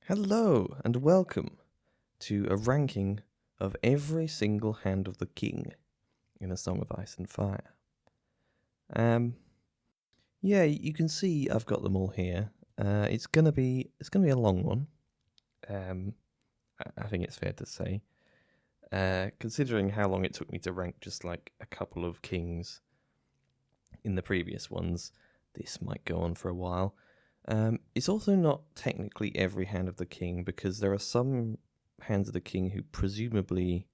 Hello and welcome to a ranking of every single hand of the king in A Song of Ice and Fire. Yeah, you can see I've got them all here. It's gonna be a long one. I think it's fair to say, considering how long it took me to rank just like a couple of kings in the previous ones, this might go on for a while. It's also not technically every hand of the king, because there are some hands of the king who presumably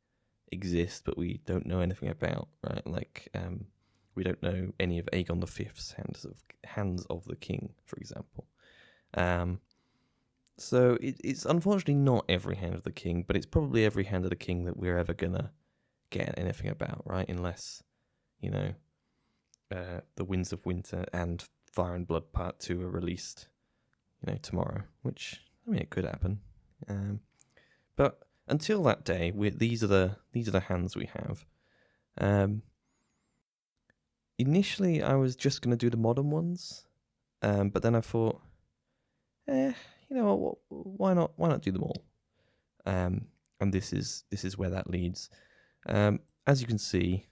exist, but we don't know anything about, right? Like, we don't know any of Aegon V's hands of the king, for example. So it's unfortunately not every hand of the king, but it's probably every hand of the king that we're ever gonna get anything about, right? Unless, you know, the Winds of Winter and Fire and Blood Part 2 are released, tomorrow, which, I mean, it could happen. But until that day, these are the hands we have. Initially, I was just going to do the modern ones, but then I thought, why not do them all? And this is where that leads. As you can see,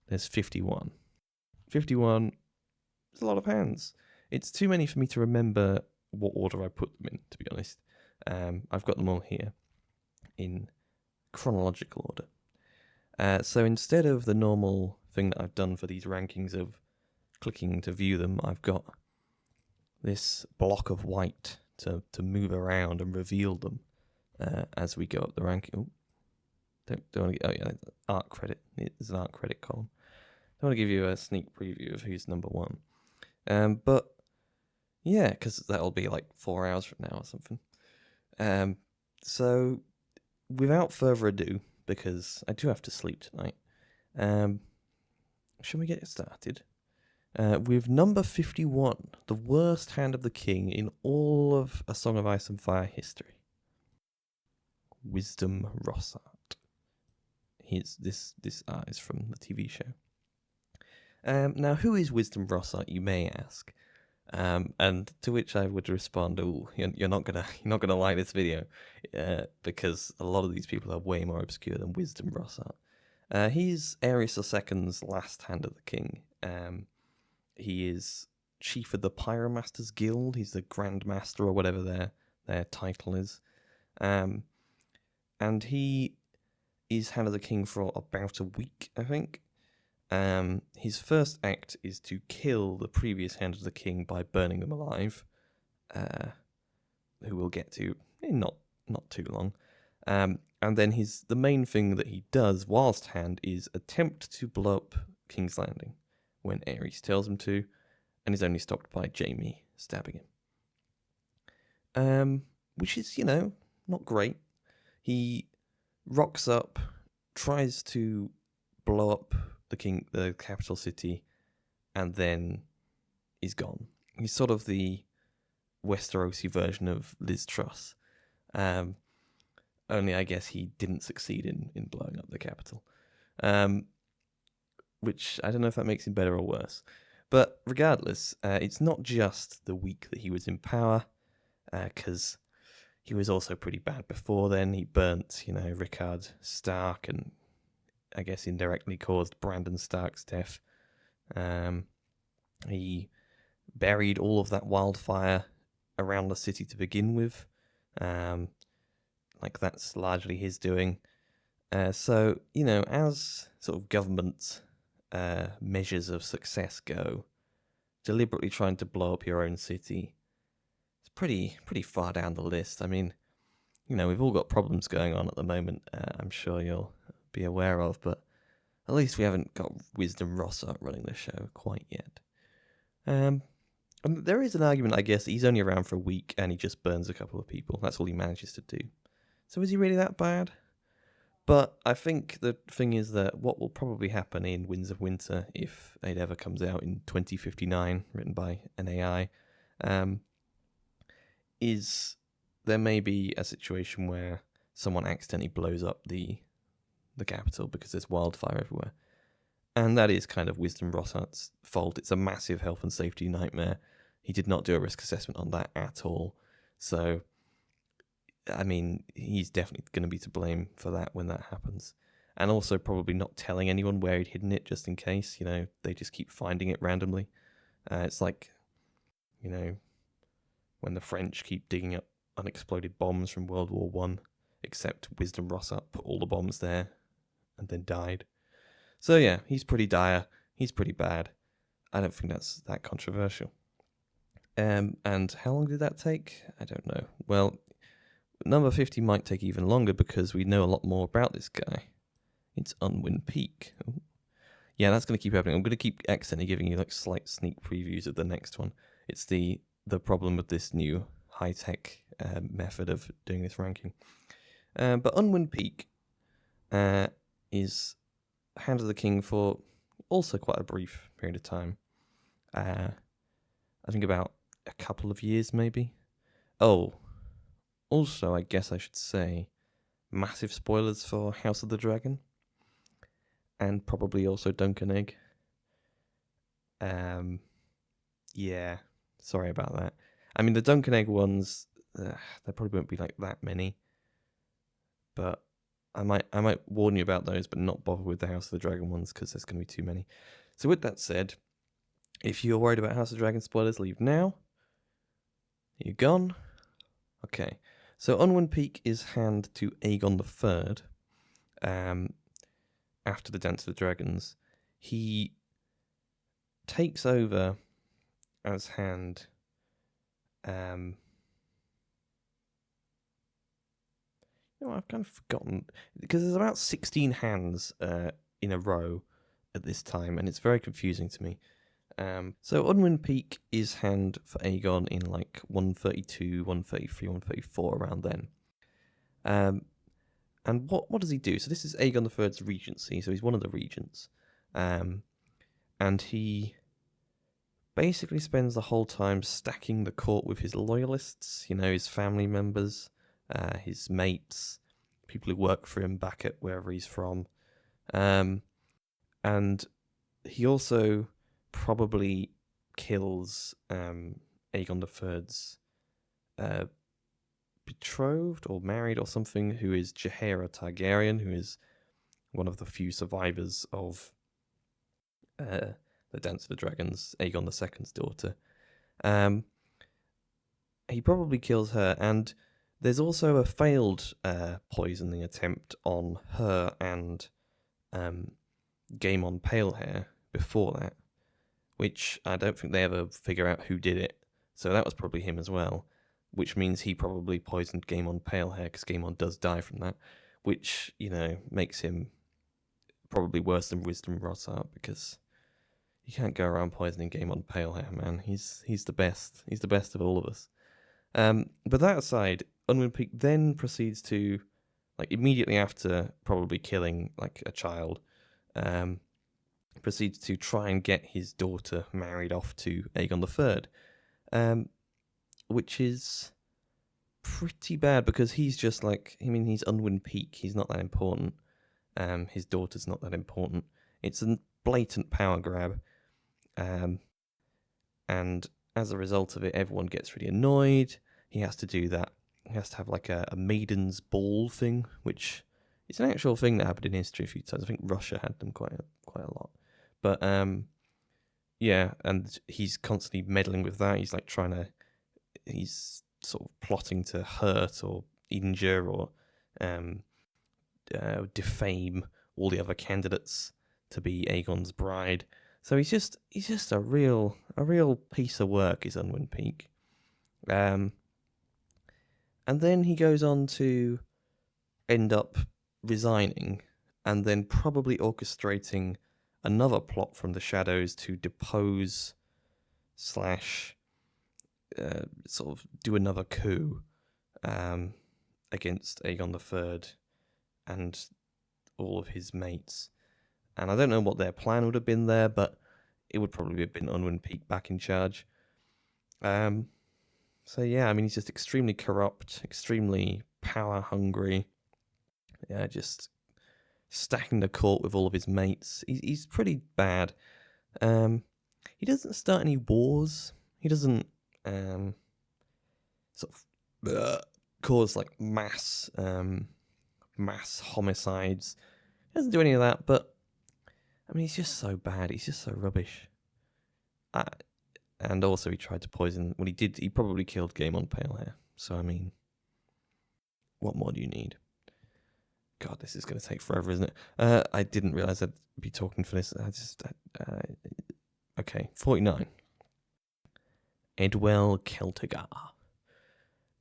there's 51. 51 is a lot of hands. It's too many for me to remember what order I put them in, to be honest. I've got them all here in chronological order. So instead of the normal thing that I've done for these rankings of clicking to view them, I've got this block of white to move around and reveal them as we go up the ranking. Don't want to get, art credit. There's an art credit column. I want to give you a sneak preview of who's number one. But yeah, because that'll be like 4 hours from now or something. So without further ado, because I do have to sleep tonight, shall we get started? With number 51, the worst hand of the king in all of A Song of Ice and Fire history. Wisdom Rossart. This art is from the TV show. Now, who is Wisdom Rossart, you may ask? And to which I would respond, "Oh, you're not gonna like this video, because a lot of these people are way more obscure than Wisdom Rossart." He's Aerys II's last hand of the king. He is chief of the Pyromaster's Guild. He's the Grand Master or whatever their title is, and he is hand of the king for about a week, I think. His first act is to kill the previous hand of the king by burning them alive, who we'll get to in not too long. And then the main thing that he does whilst hand is attempt to blow up King's Landing when Aerys tells him to, and is only stopped by Jaime stabbing him. Which is, not great. He rocks up, tries to blow up the capital city, and then is gone. He's sort of the Westerosi version of Liz Truss. Only I guess he didn't succeed in blowing up the capital. Which I don't know if that makes him better or worse. But regardless, it's not just the week that he was in power, because he was also pretty bad before then. He burnt, Rickard Stark, and I guess indirectly caused Brandon Stark's death. He buried all of that wildfire around the city to begin with. That's largely his doing. So, as sort of government measures of success go, deliberately trying to blow up your own city, it's pretty far down the list. I mean, we've all got problems going on at the moment, I'm sure you'll be aware of, but at least we haven't got Wisdom Rossart running the show quite yet. And there is an argument, I guess, that he's only around for a week and he just burns a couple of people. That's all he manages to do. So is he really that bad? But I think the thing is that what will probably happen in Winds of Winter, if it ever comes out in 2059, written by an AI, is there may be a situation where someone accidentally blows up the capital because there's wildfire everywhere. And that is kind of Wisdom Rossart's fault. It's a massive health and safety nightmare. He did not do a risk assessment on that at all. So I mean, he's definitely going to be to blame for that when that happens. And also probably not telling anyone where he'd hidden it just in case, they just keep finding it randomly. It's like, when the French keep digging up unexploded bombs from World War One, except Wisdom Rossart put all the bombs there and then died. So yeah, he's pretty dire. He's pretty bad. I don't think that's that controversial. And how long did that take? I don't know. Well, number 50 might take even longer because we know a lot more about this guy. It's Unwin Peak. Ooh. Yeah, that's going to keep happening. I'm going to keep accidentally giving you like slight sneak previews of the next one. It's the problem with this new high-tech method of doing this ranking. But Unwin Peak is Hand of the King for also quite a brief period of time. I think about a couple of years, maybe. Oh, also, I guess I should say massive spoilers for House of the Dragon. And probably also Duncan Egg. Yeah, sorry about that. I mean, the Duncan Egg ones, there probably won't be like that many. But I might warn you about those, but not bother with the House of the Dragon ones because there's going to be too many. So with that said, if you're worried about House of the Dragon spoilers, leave now. Are you gone? Okay. So Unwin Peak is hand to Aegon III. After the Dance of the Dragons, he takes over as hand. I've kind of forgotten because there's about 16 hands in a row at this time, and it's very confusing to me. So Unwin Peak is hand for Aegon in like 132, 133, 134 around then. And what does he do? So this is Aegon III's regency, so he's one of the regents. And he basically spends the whole time stacking the court with his loyalists, his family members, his mates, people who work for him back at wherever he's from. And he also probably kills Aegon III's betrothed or married or something, who is Jaehaera Targaryen, who is one of the few survivors of the Dance of the Dragons, Aegon II's daughter. He probably kills her, and there's also a failed poisoning attempt on her and Gaemon Palehair before that, which I don't think they ever figure out who did it. So that was probably him as well, which means he probably poisoned Gaemon Palehair, because Gaemon does die from that, which, makes him probably worse than Wisdom Rossart, because you can't go around poisoning Gaemon Palehair, man. He's the best. He's the best of all of us. But that aside, Unwin Peak then proceeds to, immediately after probably killing, a child, proceeds to try and get his daughter married off to Aegon III, which is pretty bad because he's just he's Unwin Peak. He's not that important. His daughter's not that important. It's a blatant power grab. And as a result of it, everyone gets really annoyed. He has to do that. He has to have a maiden's ball thing, which is an actual thing that happened in history a few times. I think Russia had them quite a lot. But yeah, and he's constantly meddling with that. He's sort of plotting to hurt or injure or defame all the other candidates to be Aegon's bride. So he's just a real piece of work, is Unwin Peak. And then he goes on to end up resigning and then probably orchestrating another plot from the shadows to depose / sort of do another coup against Aegon III and all of his mates. And I don't know what their plan would have been there, but it would probably have been Unwin Peak back in charge. So yeah, I mean, he's just extremely corrupt, extremely power hungry. Yeah, just stacking the court with all of his mates. He's pretty bad. He doesn't start any wars. He doesn't sort of cause like mass homicides. He doesn't do any of that, but I mean, he's just so bad. He's just so rubbish. And also, he tried to poison. Well, he did. He probably killed Game on Palehair. So I mean, what more do you need? God, this is going to take forever, isn't it? I didn't realize I'd be talking for this. Okay, 49. Edwell Celtigar.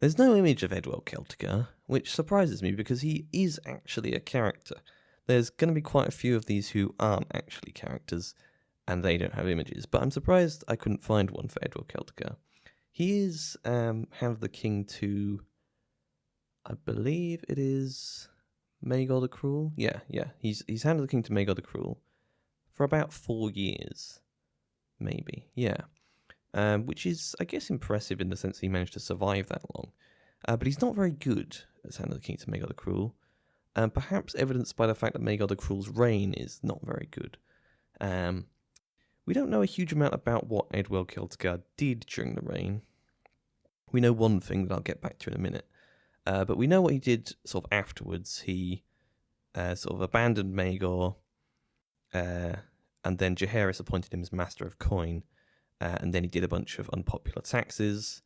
There's no image of Edwell Celtigar, which surprises me because he is actually a character. There's going to be quite a few of these who aren't actually characters, and they don't have images, but I'm surprised I couldn't find one for Edwell Celtigar. He is Hand of the King to, I believe it is Maegor the Cruel. Yeah. He's Hand of the King to Maegor the Cruel for about 4 years, maybe. Yeah. Which is, I guess, impressive in the sense that he managed to survive that long. But he's not very good as Hand of the King to Maegor the Cruel. Perhaps evidenced by the fact that Maegor the Cruel's reign is not very good. We don't know a huge amount about what Edwell Celtigar did during the reign. We know one thing that I'll get back to in a minute. But we know what he did sort of afterwards. He sort of abandoned Maegor, and then Jaehaerys appointed him as Master of Coin, and then he did a bunch of unpopular taxes,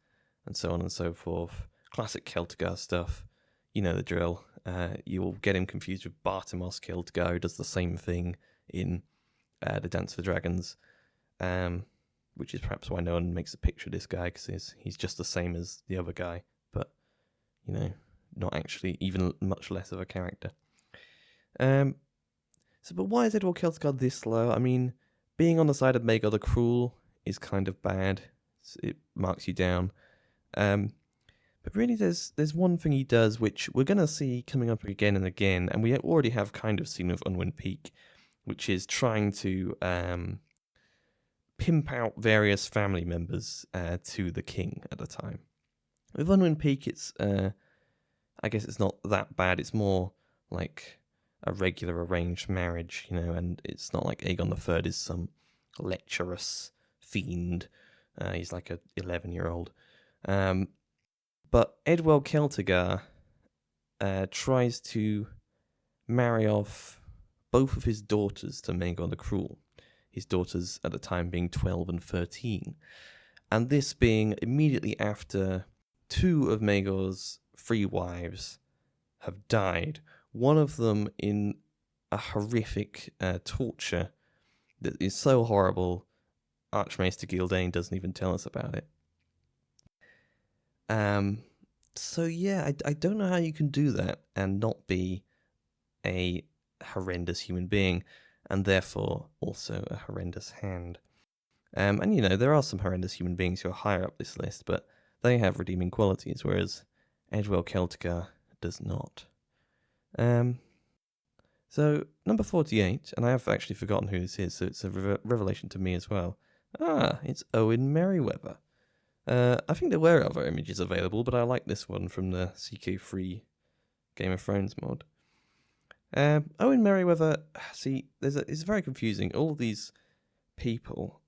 and so on and so forth. Classic Celtigar stuff. You know the drill. You'll get him confused with Bartimos Celtigar, who does the same thing in the Dance of the Dragons, which is perhaps why no one makes a picture of this guy, because he's just the same as the other guy, but, you know, not actually even much less of a character. But why is Edwell Celtigar this low? I mean, being on the side of Maegor the Cruel is kind of bad. It marks you down. But really, there's one thing he does, which we're going to see coming up again and again, and we already have kind of seen with Unwind Peak, which is trying to pimp out various family members to the king at the time. With Unwind Peak, it's I guess it's not that bad. It's more like a regular arranged marriage, you know, and it's not like Aegon III is some lecherous fiend. He's like a 11-year-old. But Edwell Celtigar tries to marry off both of his daughters to Maegor the Cruel. His daughters at the time being 12 and 13. And this being immediately after 2 of Maegor's 3 wives have died. One of them in a horrific torture that is so horrible, Archmaester Gildane doesn't even tell us about it. So yeah, I don't know how you can do that and not be a horrendous human being, and therefore also a horrendous hand. And you know, there are some horrendous human beings who are higher up this list, but they have redeeming qualities, whereas Edwell Celtigar does not. So, number 48, and I have actually forgotten who this is, so it's a revelation to me as well. It's Owen Merryweather. I think there were other images available, but I like this one from the CK3 Game of Thrones mod. Owen Merryweather, see, it's very confusing. All of these people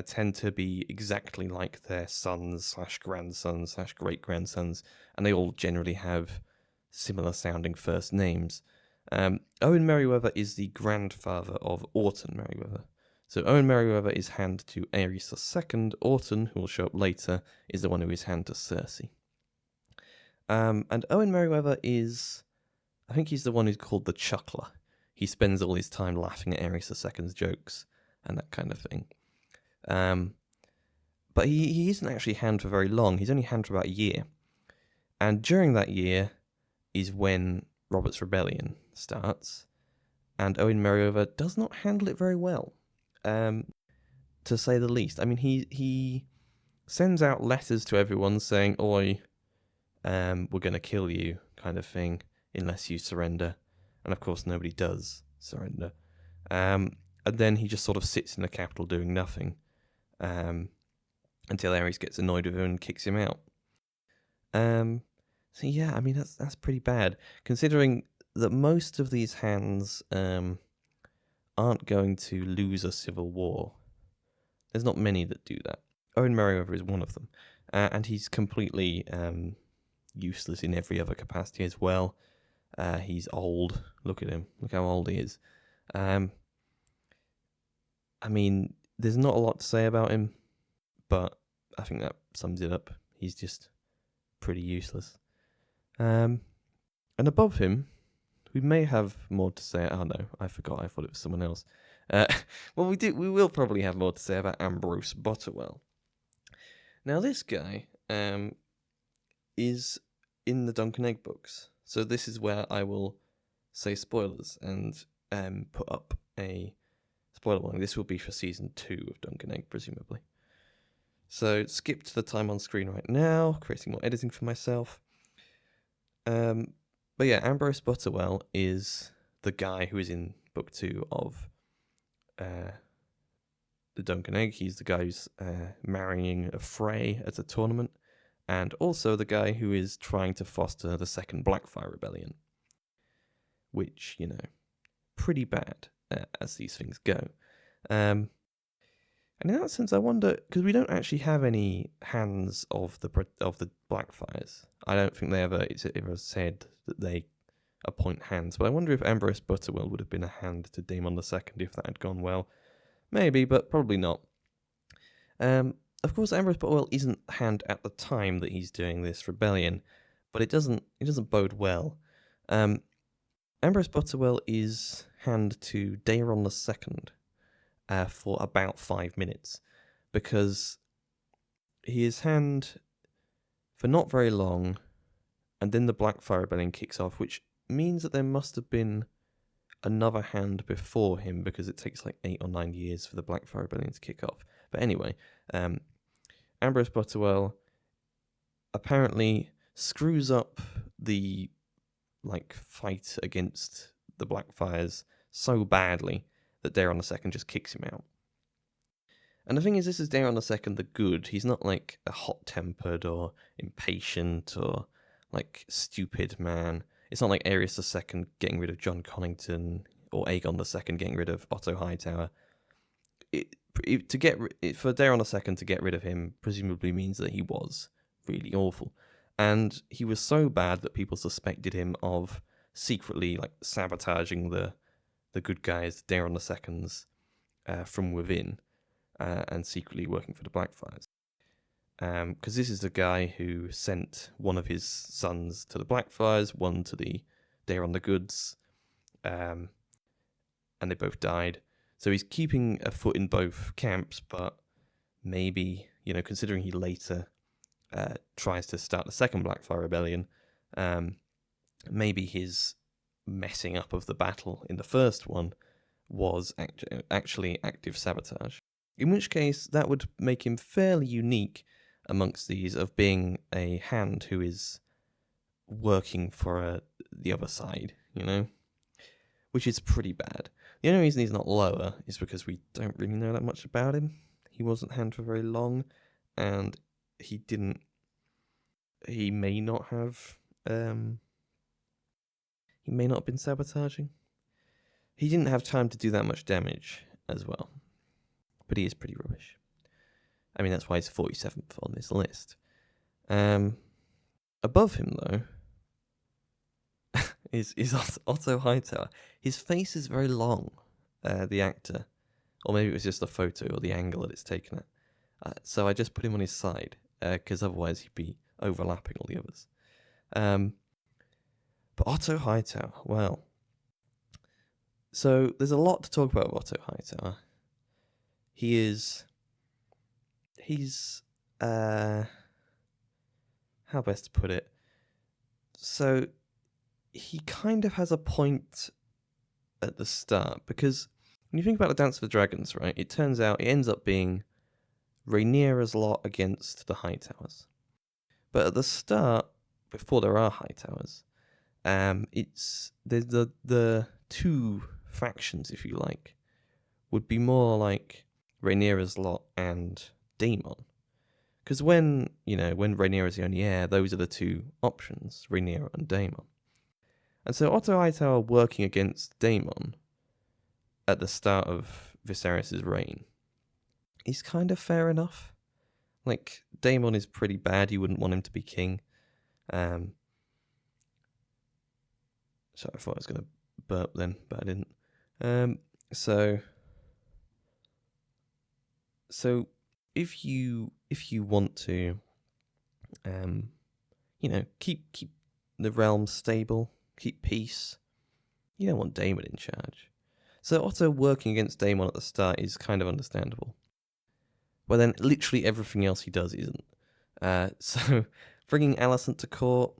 tend to be exactly like their sons / grandsons / great-grandsons, and they all generally have similar sounding first names. Owen Merryweather is the grandfather of Orton Merryweather. So Owen Merryweather is hand to Aerys II. Orton, who will show up later, is the one who is hand to Cersei. And Owen Merryweather is, I think he's the one who's called the Chuckler. He spends all his time laughing at Aerys II's jokes and that kind of thing. But he isn't actually hand for very long. He's only hand for about a year. And during that year is when Robert's Rebellion starts, and Owen Merryweather does not handle it very well, to say the least. I mean, he sends out letters to everyone saying, "Oi, we're going to kill you," kind of thing, unless you surrender. And of course, nobody does surrender. And then he just sort of sits in the capital doing nothing, until Aerys gets annoyed with him and kicks him out. So yeah, I mean that's pretty bad, considering that most of these hands aren't going to lose a civil war. There's not many that do that. Owen Merryweather is one of them, and he's completely useless in every other capacity as well. He's old. Look at him. Look how old he is. I mean, there's not a lot to say about him, but I think that sums it up. He's just pretty useless. And above him, we may have more to say. Oh no, I forgot. I thought it was someone else. Well, we will probably have more to say about Ambrose Butterwell. Now, this guy is in the Dunk and Egg books, so this is where I will say spoilers and put up a spoiler warning. This will be for season 2 of Dunk and Egg, presumably. So skip to the time on screen right now, creating more editing for myself. But yeah, Ambrose Butterwell is the guy who is in book 2 of the Dunk and Egg. He's the guy who's marrying a Frey at a tournament, and also the guy who is trying to foster the second Blackfire Rebellion, which, you know, pretty bad as these things go. And in that sense, I wonder, because we don't actually have any hands of the Blackfires. I don't think it's ever said that they appoint hands, but I wonder if Ambrose Butterwell would have been a hand to Daemon II if that had gone well. Maybe, but probably not. Of course, Ambrose Butterwell isn't a hand at the time that he's doing this rebellion, but it doesn't bode well. Ambrose Butterwell is hand to Daeron II for about 5 minutes, because he is hand for not very long, and then the Blackfire Rebellion kicks off, which means that there must have been another hand before him, because it takes like 8 or 9 years for the Blackfire Rebellion to kick off. But anyway, Ambrose Butterwell apparently screws up the fight against the Blackfires so badly that Daeron II just kicks him out. And the thing is, this is Daeron II the good. He's not like a hot-tempered or impatient or like stupid man. It's not like Aerys II getting rid of Jon Connington or Aegon II getting rid of Otto Hightower. For Daeron II to get rid of him presumably means that he was really awful. And he was so bad that people suspected him of secretly sabotaging the good guys, Daeron II's, from within, and secretly working for the Blackfires. Because this is the guy who sent one of his sons to the Blackfires, one to the Daeron the Goods, and they both died. So he's keeping a foot in both camps, but maybe, considering he later tries to start the second Blackfire Rebellion, maybe his messing up of the battle in the first one was actually active sabotage. In which case, that would make him fairly unique amongst these of being a hand who is working for the other side, which is pretty bad. The only reason he's not lower is because we don't really know that much about him. He wasn't hand for very long, and he may not have been sabotaging. He didn't have time to do that much damage as well, but he is pretty rubbish. I mean, that's why he's 47th on this list. Above him, though, is Otto Hightower. His face is very long, the actor. Or maybe it was just the photo or the angle that it's taken at. So I just put him on his side, because otherwise he'd be overlapping all the others. But Otto Hightower, well. So there's a lot to talk about with Otto Hightower. He's how best to put it? So he kind of has a point at the start, because when you think about the Dance of the Dragons, right, it turns out it ends up being Rhaenyra's lot against the Hightowers. But at the start, before there are Hightowers, there's the two factions, if you like, would be more like Rhaenyra's lot and Daemon. Because when Rhaenyra's the only heir, those are the two options, Rhaenyra and Daemon. And so Otto Hightower working against Daemon at the start of Viserys' reign is kind of fair enough. Daemon is pretty bad, you wouldn't want him to be king. So I thought I was going to burp then, but I didn't. So if you want to, keep the realm stable, keep peace, you don't want Daemon in charge. So Otto working against Daemon at the start is kind of understandable. Well, then literally everything else he does isn't. So bringing Alicent to court,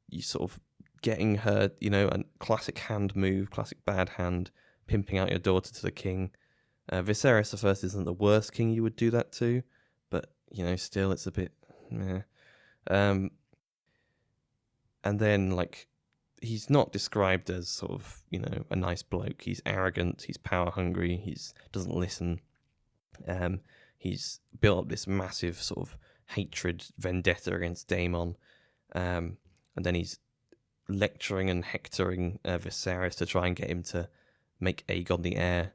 you sort of getting her, a classic hand move, classic bad hand, pimping out your daughter to the king. Viserys the First isn't the worst king you would do that to, but still it's a bit meh. And then he's not described as sort of a nice bloke. He's arrogant. He's power hungry. He's doesn't listen. He's built up this massive sort of hatred, vendetta against Daemon, and then he's lecturing and hectoring Viserys to try and get him to make Aegon the heir.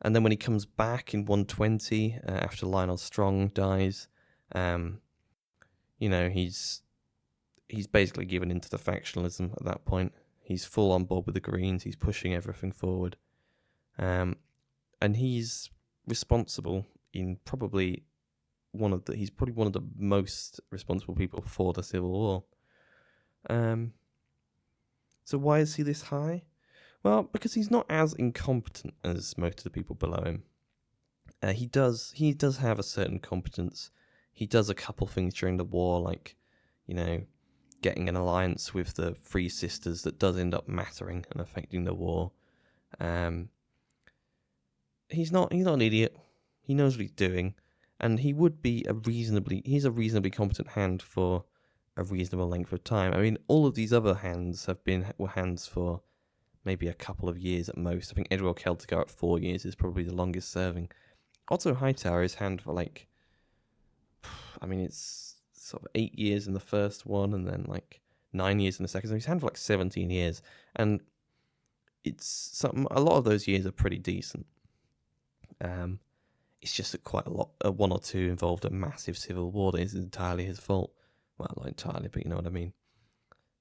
And then when he comes back in 120 after Lionel Strong dies, he's basically given into the factionalism at that point. He's full on board with the Greens. He's pushing everything forward, and he's responsible in probably he's probably one of the most responsible people for the Civil War. So why is he this high? Well, because he's not as incompetent as most of the people below him. He does have a certain competence. He does a couple things during the war, like, getting an alliance with the Three Sisters that does end up mattering and affecting the war. He's not an idiot. He knows what he's doing, and he would be he's a reasonably competent hand for a reasonable length of time. I mean, all of these other hands were hands for maybe a couple of years at most. I think Edward Celtigar at 4 years is probably the longest serving. Otto Hightower is hand for it's sort of 8 years in the first one, and then 9 years in the second. So he's hand for 17 years, and a lot of those years are pretty decent. It's just that quite a lot, one or two involved a massive civil war that is entirely his fault. Well, not entirely, but you know what I mean.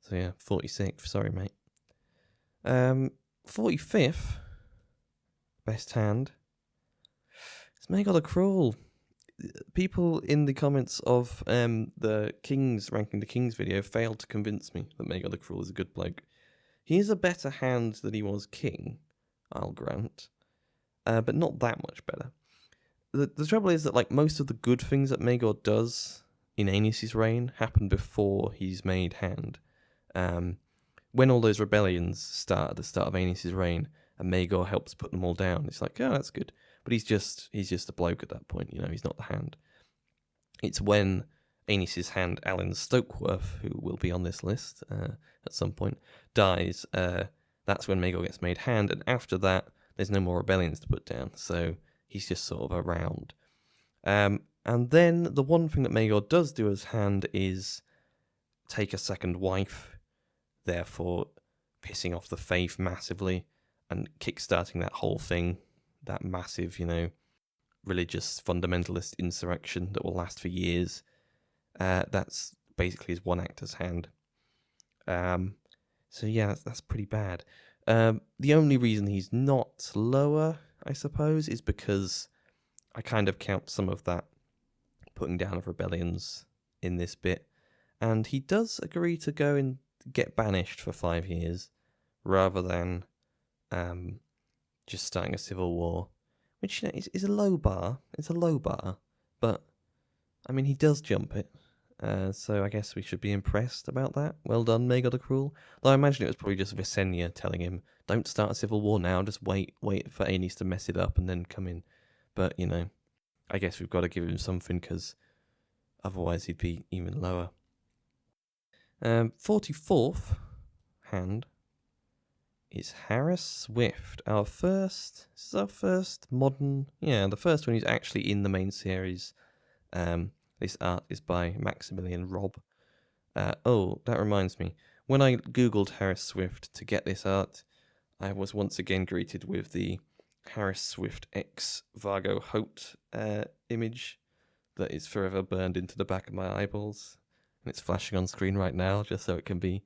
So yeah, 46th, sorry mate. 45th, best hand, it's Maegor the Cruel. People in the comments of the Kings ranking the Kings video failed to convince me that Maegor the Cruel is a good bloke. He is a better hand than he was king, I'll grant, but not that much better. The trouble is that most of the good things that Maegor does in Aenys' reign happen before he's made hand. When all those rebellions start at the start of Aenys' reign, and Maegor helps put them all down, it's oh, that's good. But he's just a bloke at that point, he's not the hand. It's when Aenys' hand, Alan Stokeworth, who will be on this list at some point, dies. That's when Maegor gets made hand, and after that, there's no more rebellions to put down. So he's just sort of around. And then the one thing that Maegor does do as hand is take a second wife, therefore pissing off the faith massively and kickstarting that whole thing, that massive, religious fundamentalist insurrection that will last for years. That's basically his one actor's hand. So yeah, that's pretty bad. The only reason he's not lower, I suppose, is because I kind of count some of that putting down of rebellions in this bit. And he does agree to go and get banished for 5 years rather than just starting a civil war, which is a low bar. It's a low bar, but I mean, he does jump it. So I guess we should be impressed about that. Well done, Maegor the Cruel. Though I imagine it was probably just Visenya telling him, don't start a civil war now, just wait for Aenys to mess it up and then come in. But, I guess we've got to give him something because otherwise he'd be even lower. 44th hand is Harris Swift. This is our first modern, the first one who's actually in the main series. This art is by Maximilian Robb. That reminds me. When I googled Harris Swift to get this art, I was once again greeted with the Harris Swift X Vargo Holt image that is forever burned into the back of my eyeballs. and it's flashing on screen right now just so it can be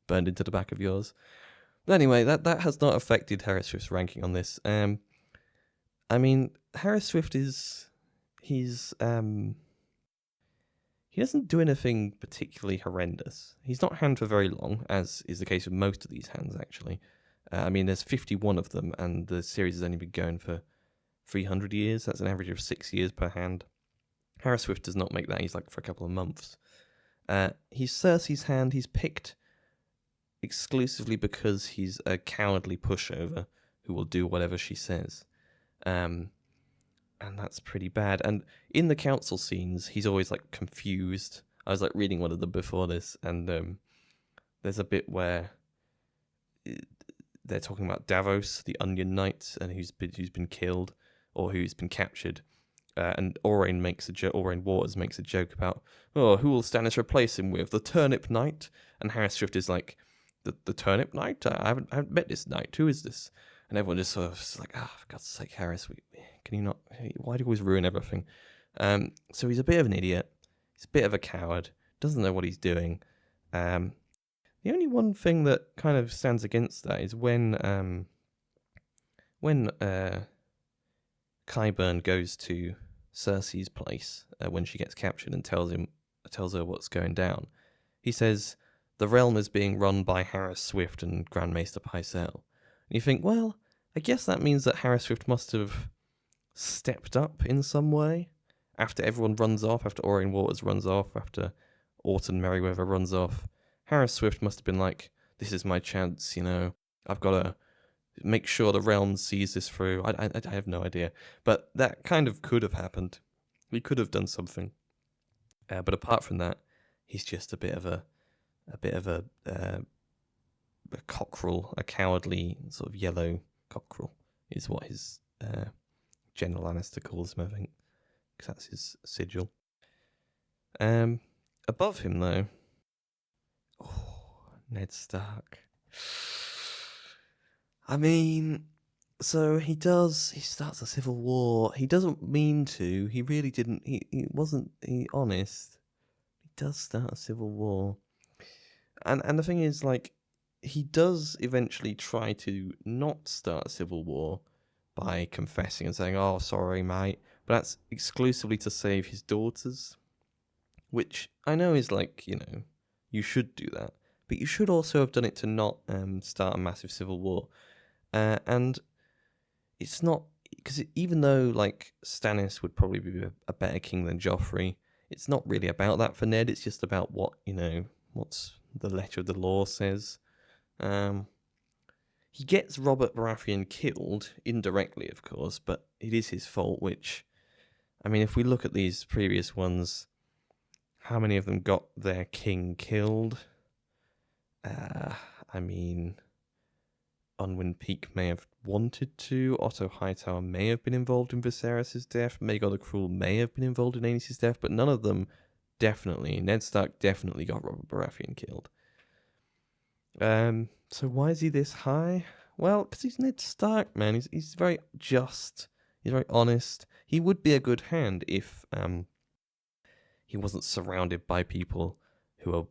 burned into the back of yours. But anyway, that has not affected Harris Swift's ranking on this. I mean, Harris Swift he doesn't do anything particularly horrendous. He's not hand for very long, as is the case with most of these hands, actually. I mean, there's 51 of them, and the series has only been going for 300 years. That's an average of 6 years per hand. Harris Swift does not make that. He's like for a couple of months. He's Cersei's hand. He's picked exclusively because he's a cowardly pushover who will do whatever she says. And that's pretty bad. And in the council scenes, he's always like confused. I was like reading one of them before this, and there's a bit where they're talking about Davos, the Onion Knight, and who's been killed or who's been captured. And Orain Waters makes a joke about, oh, who will Stannis replace him with? The Turnip Knight? And Harris Swift is like, the Turnip Knight? I haven't met this knight. Who is this? And everyone just sort of is like, for God's sake, Harris, can you not? Why do you always ruin everything? So he's a bit of an idiot. He's a bit of a coward. Doesn't know what he's doing. The only one thing that kind of stands against that is when Qyburn goes to Cersei's place when she gets captured and tells her what's going down. He says the realm is being run by Harris Swift and Grand Maester Pycelle. And you think, well, I guess that means that Harris Swift must have stepped up in some way after everyone runs off, after Orain Waters runs off, after Orton Merryweather runs off. Harris Swift must have been like, this is my chance, I've got to make sure the realm sees this through. I have no idea. But that kind of could have happened. We could have done something. But apart from that, he's just a bit of a cockerel, a cowardly sort of yellow cockerel is what his General Lannister calls him, I think, because that's his sigil. Above him, though, Ned Stark. I mean, so he starts a civil war. He doesn't mean to. He really didn't. He wasn't honest. He does start a civil war. And the thing is, like, he does eventually try to not start a civil war by confessing and saying, oh, sorry, mate. But that's exclusively to save his daughters, which I know is like, you should do that. But you should also have done it to not start a massive civil war. And it's not, because even though, like, Stannis would probably be a better king than Joffrey, it's not really about that for Ned. It's just about what, what's the letter of the law says. He gets Robert Baratheon killed, indirectly, of course, but it is his fault, which, I mean, if we look at these previous ones, how many of them got their king killed? I mean, Unwin Peake may have wanted to. Otto Hightower may have been involved in Viserys' death. Maegor the Cruel may have been involved in Aenys' death, but none of them definitely. Ned Stark definitely got Robert Baratheon killed. So why is he this high? Well, because he's Ned Stark, man. He's very just. He's very honest. He would be a good hand if he wasn't surrounded by people who are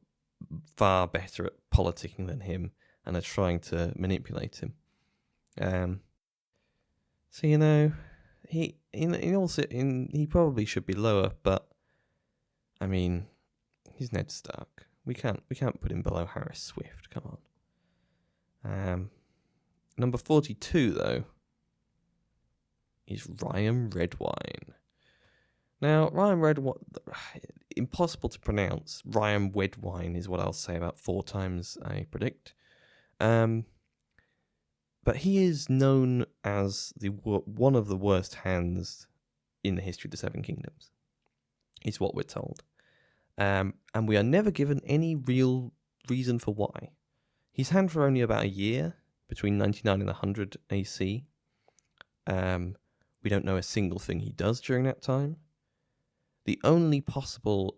far better at politicking than him and are trying to manipulate him. So he probably should be lower, but I mean, he's Ned Stark. We can't put him below Harris Swift. Come on. Number 42 though is Ryan Redwine. Now, Ryan Redwine, impossible to pronounce. Ryan Wedwine is what I'll say about 4 times, I predict. But he is known as one of the worst hands in the history of the Seven Kingdoms, is what we're told. And we are never given any real reason for why. He's hand for only about a year, between 99 and 100 AC. We don't know a single thing he does during that time. The only possible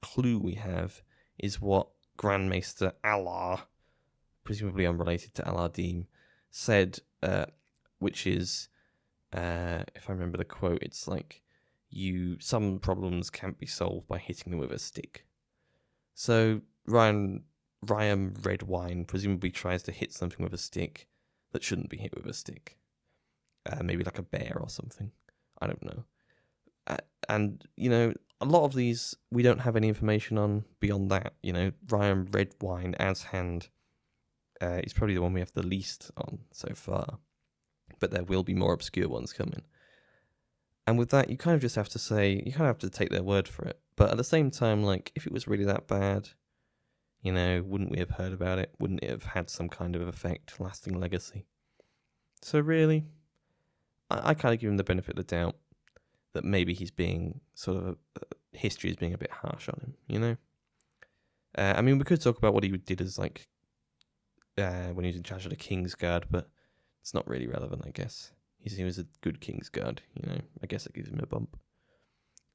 clue we have is what Grand Maester Allar, presumably unrelated to Aladdin, said, which is, if I remember the quote, it's like, some problems can't be solved by hitting them with a stick. So Ryan Redwine presumably tries to hit something with a stick that shouldn't be hit with a stick. Maybe like a bear or something. I don't know. And, you know, a lot of these we don't have any information on beyond that. You know, Ryan Redwine as Hand is probably the one we have the least on so far. But there will be more obscure ones coming. And with that, you kind of just have to say, you kind of have to take their word for it. But at the same time, like, if it was really that bad, you know, wouldn't we have heard about it? Wouldn't it have had some kind of effect, lasting legacy? So really, I kind of give him the benefit of the doubt that maybe he's being sort of, history is being a bit harsh on him, you know? I mean, we could talk about what he did as, like, when he was in charge of the King's Guard, but it's not really relevant, I guess. He was a good King's Guard, you know? I guess it gives him a bump.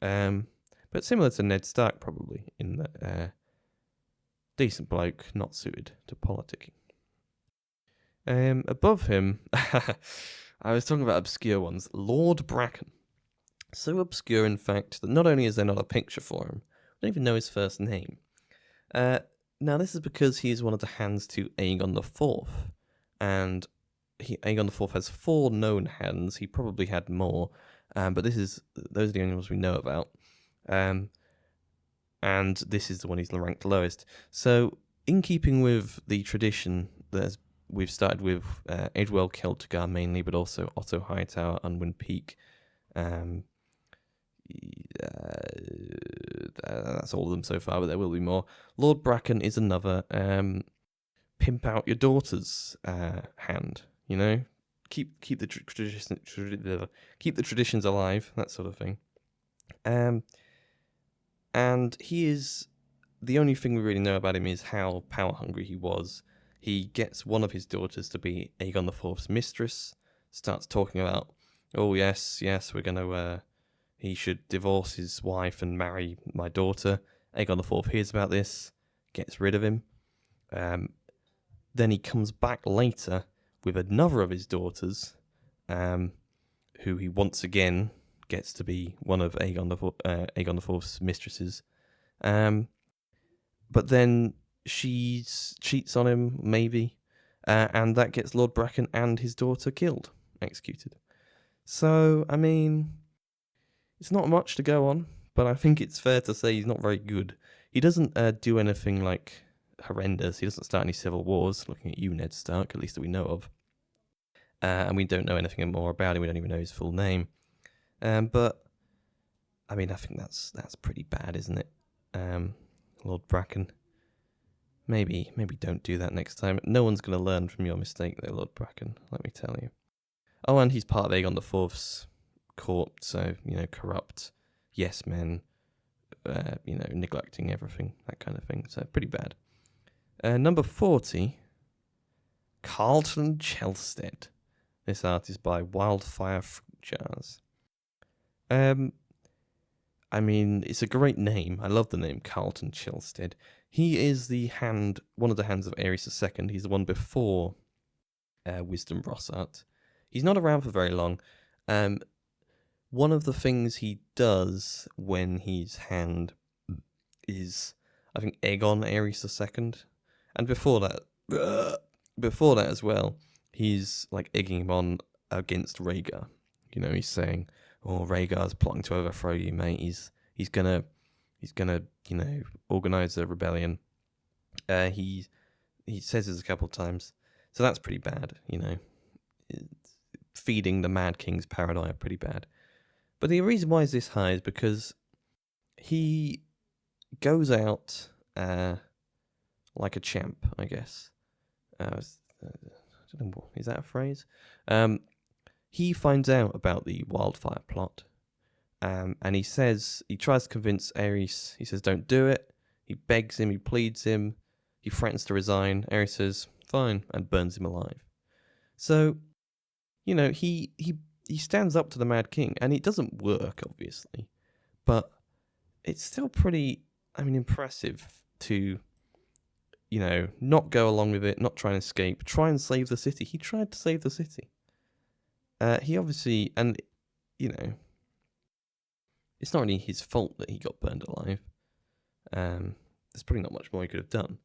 But similar to Ned Stark, probably, in that decent bloke, not suited to politicking. Above him, I was talking about obscure ones. Lord Bracken. So obscure, in fact, that not only is there not a picture for him, I don't even know his first name. Now, this is because he is one of the hands to Aegon IV, and Aegon IV has 4 known hands. He probably had more, but those are the only ones we know about. And this is the one he's ranked lowest. So, in keeping with the tradition that we've started with Edwell Celtigar mainly, but also Otto Hightower, Unwin Peake. That's all of them so far, but there will be more. Lord Bracken is another pimp out your daughter's hand. You know, keep the traditions alive, that sort of thing. And he is, the only thing we really know about him is how power hungry he was. He gets one of his daughters to be Aegon IV's mistress, starts talking about, oh yes, we're going to, he should divorce his wife and marry my daughter. Aegon IV hears about this, gets rid of him. Then he comes back later with another of his daughters, who he once again gets to be one of Aegon IV's mistresses. But then she cheats on him, maybe, and that gets Lord Bracken and his daughter killed, executed. So, I mean, it's not much to go on, but I think it's fair to say he's not very good. He doesn't do anything, like, horrendous. He doesn't start any civil wars, looking at you, Ned Stark, at least that we know of. And we don't know anything more about him. We don't even know his full name. But, I mean, I think that's pretty bad, isn't it? Lord Bracken. Maybe don't do that next time. No one's going to learn from your mistake there, Lord Bracken, let me tell you. Oh, and he's part of Aegon IV's court, so, you know, corrupt, yes men, you know, neglecting everything, that kind of thing. So, pretty bad. Number 40, Carlton Chelstead. This art is by Wildfire Fruit Jars. I mean, it's a great name. I love the name Carlton Chelstead. He is one of the hands of Aerys II. He's the one before Wisdom Rossart. He's not around for very long. One of the things he does when he's hand is, I think, egg on Aerys II. And before that as well, he's like egging him on against Rhaegar. You know, he's saying, "Oh, Rhaegar's plotting to overthrow you, mate. He's gonna, you know, organize a rebellion." He says this a couple of times, so that's pretty bad. You know, feeding the Mad King's paranoia, pretty bad. But the reason why is this high is because he goes out like a champ, I guess. I don't know, is that a phrase? He finds out about the wildfire plot, and he tries to convince Aerys. He says, "Don't do it." He begs him, he pleads him, he threatens to resign. Aerys says, "Fine," and burns him alive. So, you know, he stands up to the Mad King, and it doesn't work, obviously, but it's still pretty, I mean, impressive to, you know, not go along with it, not try and escape, try and save the city. He tried to save the city. He obviously, and, you know, it's not really his fault that he got burned alive. there's probably not much more he could have done.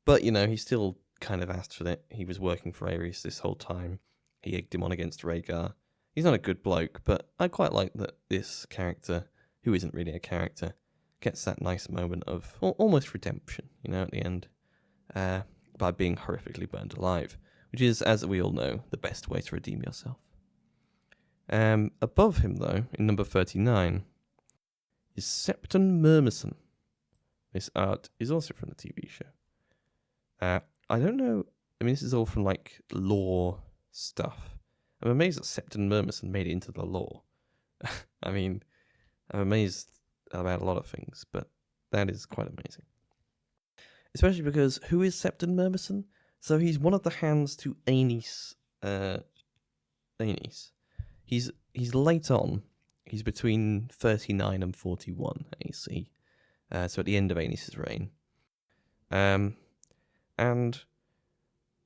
But, you know, he still kind of asked for it. He was working for Ares this whole time. He egged him on against Rhaegar. He's not a good bloke, but I quite like that this character, who isn't really a character, gets that nice moment of almost redemption, you know, at the end, by being horrifically burned alive, which is, as we all know, the best way to redeem yourself. Above him, though, in number 39, is Septon Murmison. This art is also from the TV show. I don't know. I mean, this is all from like lore stuff. I'm amazed that Septon Murmison made it into the lore. I mean, I'm amazed about a lot of things, but that is quite amazing. Especially because who is Septon Murmison? So he's one of the hands to Aenys. Aenys. He's late on. He's between 39 and 41 AC. So at the end of Aenys' reign. And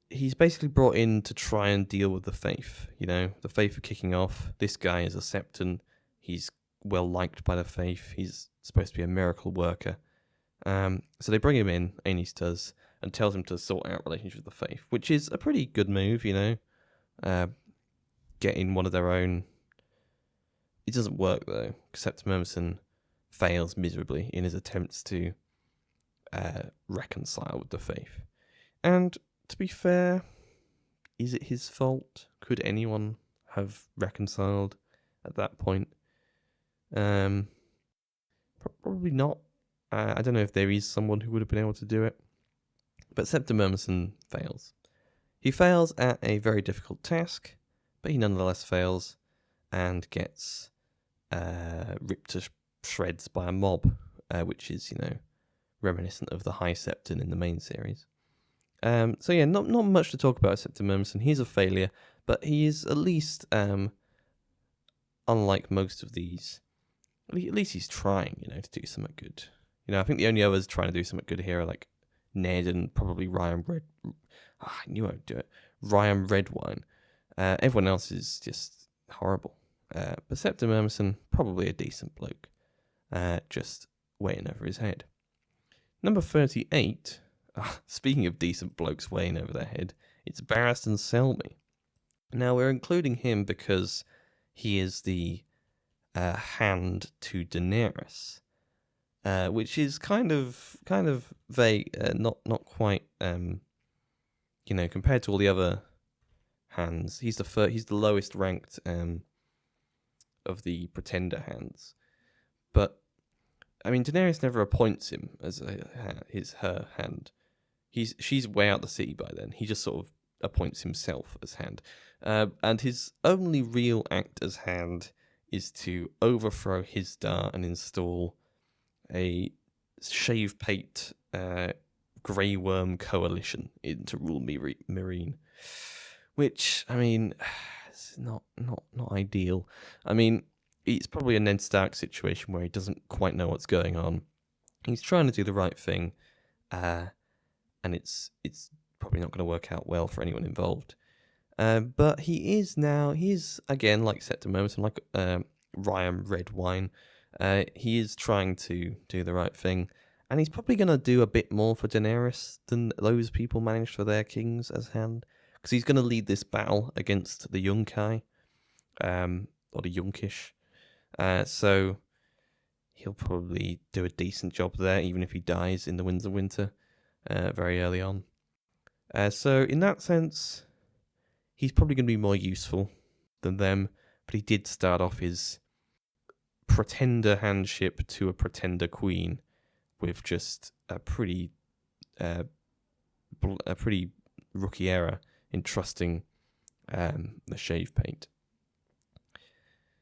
he's basically brought in to try and deal with the Faith. You know, the Faith are kicking off. This guy is a Septon. He's well liked by the Faith. He's supposed to be a miracle worker. So they bring him in, Aenys does, and tells him to sort out relations with the Faith, which is a pretty good move, you know. Getting one of their own. It doesn't work, though, except Murmison fails miserably in his attempts to reconcile with the Faith. And to be fair, is it his fault? Could anyone have reconciled at that point? Probably not. I don't know if there is someone who would have been able to do it. But Septon Murmison fails. He fails at a very difficult task, but he nonetheless fails and gets ripped to shreds by a mob, which is, you know, reminiscent of the High Septon in the main series. So yeah, not much to talk about Septon Murmison. He's a failure, but he is at least, unlike most of these, at least he's trying, you know, to do something good. You know, I think the only others trying to do something good here are like Ned and probably Ryan Red. I knew I would do it. Ryan Redwine. Everyone else is just horrible. But Septon Murmison, probably a decent bloke. Just weighing over his head. Number 38. Speaking of decent blokes weighing over their head, it's Barristan Selmy. Now we're including him because he is the hand to Daenerys, which is kind of vague, not quite. You know, compared to all the other hands, he's the lowest ranked of the pretender hands. But I mean, Daenerys never appoints him as her hand. She's way out the city by then. He just sort of appoints himself as hand. And his only real act as hand is to overthrow Hisdar and install a shave pate Grey Worm coalition to rule Meereen. Which, I mean, it's not ideal. I mean, it's probably a Ned Stark situation where he doesn't quite know what's going on. He's trying to do the right thing, and it's probably not going to work out well for anyone involved. But he is again, like Septon Murmison, like Ryan Redwine. He is trying to do the right thing, and he's probably going to do a bit more for Daenerys than those people managed for their kings as hand, because he's going to lead this battle against the Yunkai, or the Yunkish. So he'll probably do a decent job there, even if he dies in the Winds of Winter very early on. So in that sense, he's probably going to be more useful than them, but he did start off his pretender handship to a pretender queen with just a pretty rookie error in trusting the shave paint.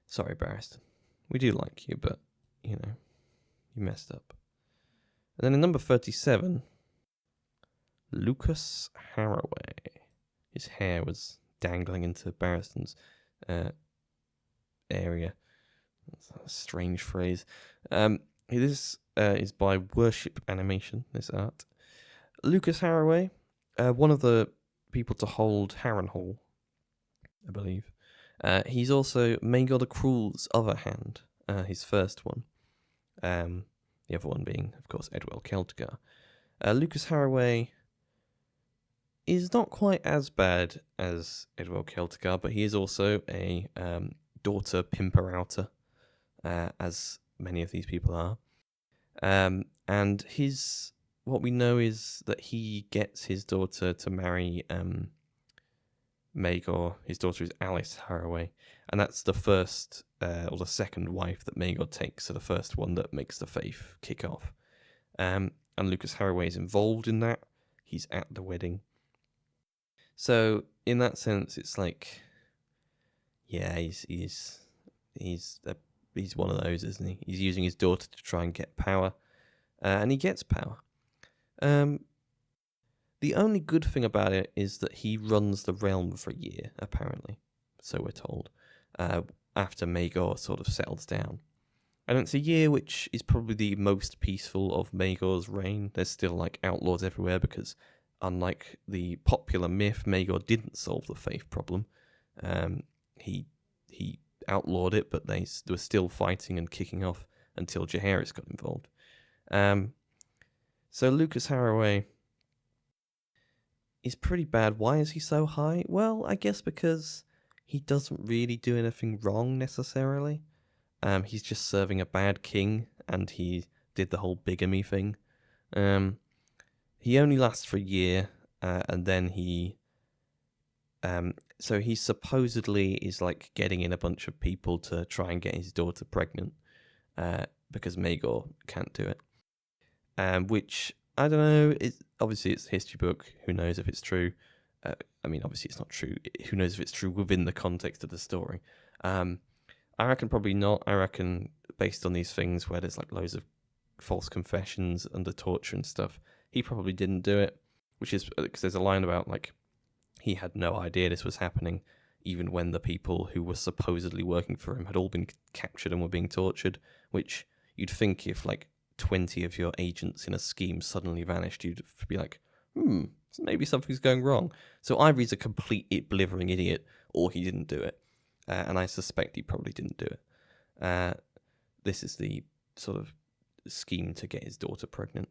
Sorry, Barristan. We do like you, but, you know, you messed up. And then in number 37, Lucas Harroway. His hair was dangling into Barristan's area. That's a strange phrase. This is by Worship Animation, this art. Lucas Harroway, one of the people to hold Harrenhal, I believe. He's also Maegor the Cruel's other hand, his first one. The other one being, of course, Edwell Celtigar. Lucas Harroway is not quite as bad as Edwell Celtigar, but he is also a daughter pimper-outer, as many of these people are. And what we know is that he gets his daughter to marry Maegor. His daughter is Alice Harroway, and that's the first or the second wife that Maegor takes, so the first one that makes the faith kick off. And Lucas Harroway is involved in that. He's at the wedding. So in that sense, it's like, yeah, he's one of those, isn't he? He's using his daughter to try and get power, and he gets power. The only good thing about it is that he runs the realm for a year, apparently, so we're told, after Maegor sort of settles down. And it's a year which is probably the most peaceful of Maegor's reign. There's still like outlaws everywhere because, unlike the popular myth, Maegor didn't solve the faith problem. He outlawed it, but they were still fighting and kicking off until Jaehaerys got involved. So Lucas Harroway is pretty bad. Why is he so high? Well, I guess because he doesn't really do anything wrong necessarily. He's just serving a bad king, and he did the whole bigamy thing. He only lasts for a year, and then so he supposedly is like getting in a bunch of people to try and get his daughter pregnant, because Maegor can't do it. Which, I don't know, obviously it's a history book, who knows if it's true. I mean, obviously it's not true. Who knows if it's true within the context of the story. I reckon probably not. I reckon based on these things where there's like loads of false confessions under torture and stuff, he probably didn't do it, which is because there's a line about like he had no idea this was happening, even when the people who were supposedly working for him had all been captured and were being tortured, which you'd think if like 20 of your agents in a scheme suddenly vanished, you'd be like, maybe something's going wrong. So either he's a complete blithering idiot, or he didn't do it. And I suspect he probably didn't do it. This is the sort of scheme to get his daughter pregnant.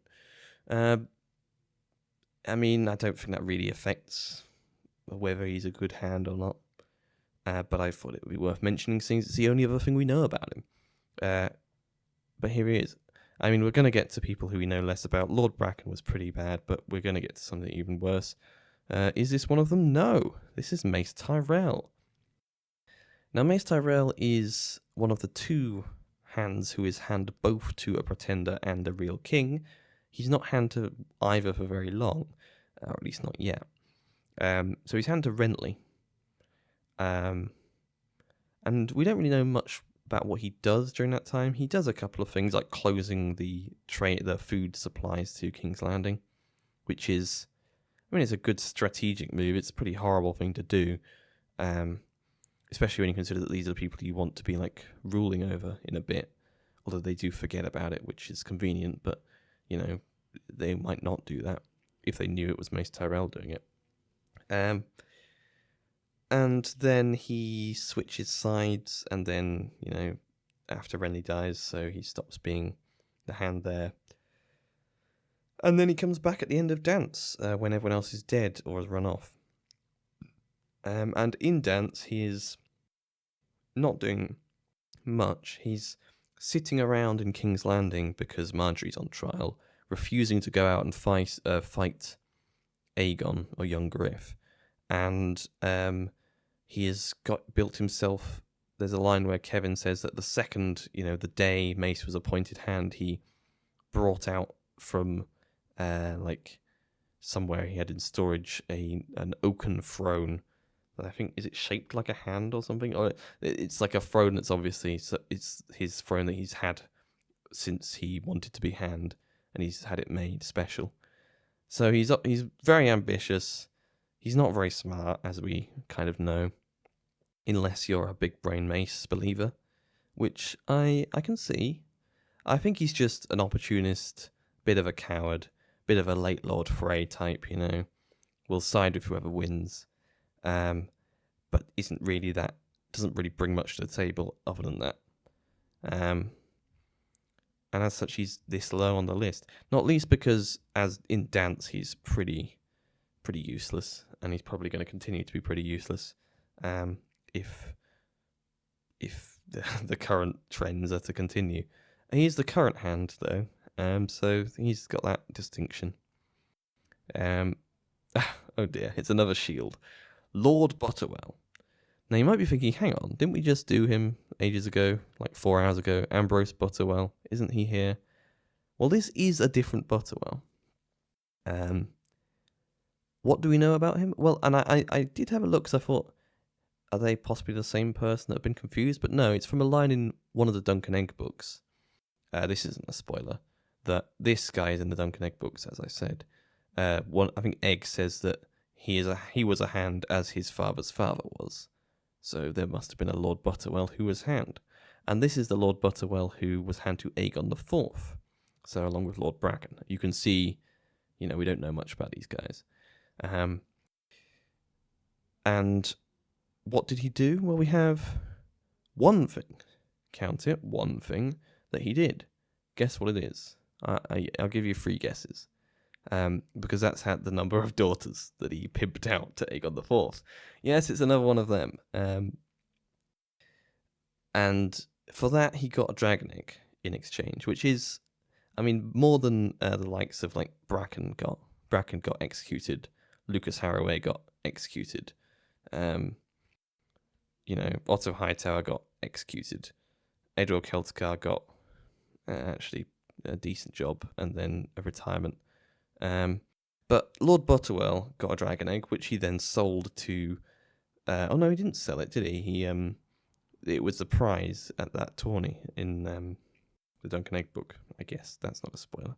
I mean, I don't think that really affects whether he's a good hand or not. But I thought it would be worth mentioning, since it's the only other thing we know about him. But here he is. I mean, we're going to get to people who we know less about. Lord Bracken was pretty bad, but we're going to get to something even worse. Is this one of them? No. This is Mace Tyrell. Now, Mace Tyrell is one of the two hands who is hand both to a pretender and a real king. He's not hand to either for very long, or at least not yet. So he's hand to Renly. And we don't really know much about what he does during that time. He does a couple of things, like closing the food supplies to King's Landing, which is, I mean, it's a good strategic move. It's a pretty horrible thing to do, especially when you consider that these are the people you want to be like ruling over in a bit. Although they do forget about it, which is convenient, but you know, they might not do that if they knew it was Mace Tyrell doing it. And then he switches sides, and then, you know, after Renly dies, so he stops being the hand there. And then he comes back at the end of Dance, when everyone else is dead or has run off. And in Dance, he is not doing much. He's sitting around in King's Landing because Marjorie's on trial, refusing to go out and fight Aegon or young Griff. And he has built himself. There's a line where Kevin says that the second, you know, the day Mace was appointed hand, he brought out from like somewhere he had in storage an oaken throne. I think, is it shaped like a hand or something? Or it's like a throne that's obviously, it's his throne that he's had since he wanted to be hand, and he's had it made special. So he's very ambitious. He's not very smart, as we kind of know, unless you're a big brain Mace believer, which I can see. I think he's just an opportunist, bit of a coward, bit of a late Lord Frey type, you know. Will side with whoever wins. But doesn't really bring much to the table other than that. and as such, he's this low on the list. Not least because, as in dance, he's pretty useless, and he's probably going to continue to be pretty useless, if the current trends are to continue. He's the current hand, though, so he's got that distinction. Oh dear, it's another shield. Lord Butterwell. Now you might be thinking, hang on, didn't we just do him ages ago, like 4 hours ago? Ambrose Butterwell, isn't he here? Well, this is a different Butterwell. What do we know about him? Well, and I did have a look because I thought, are they possibly the same person that have been confused? But no, it's from a line in one of the Duncan Egg books. This isn't a spoiler. That this guy is in the Duncan Egg books, as I said. I think Egg says that he was a hand as his father's father was. So there must have been a Lord Butterwell who was hand. And this is the Lord Butterwell who was hand to Aegon IV. So along with Lord Bracken. You can see, we don't know much about these guys. And what did he do? Well, we have one thing. Count it, one thing that he did. Guess what it is? I'll give you 3 guesses. Because that's had the number of daughters that he pimped out to Aegon IV. Yes, it's another one of them. And for that, he got a dragon egg in exchange, which is, more than the likes of like Bracken got. Bracken got executed. Lucas Harroway got executed. Otto Hightower got executed. Edward Celticar got actually a decent job and then a retirement. But Lord Butterwell got a dragon egg, which he then sold to. Oh no, he didn't sell it, did he? It was the prize at that tourney in the Duncan Egg book. I guess that's not a spoiler.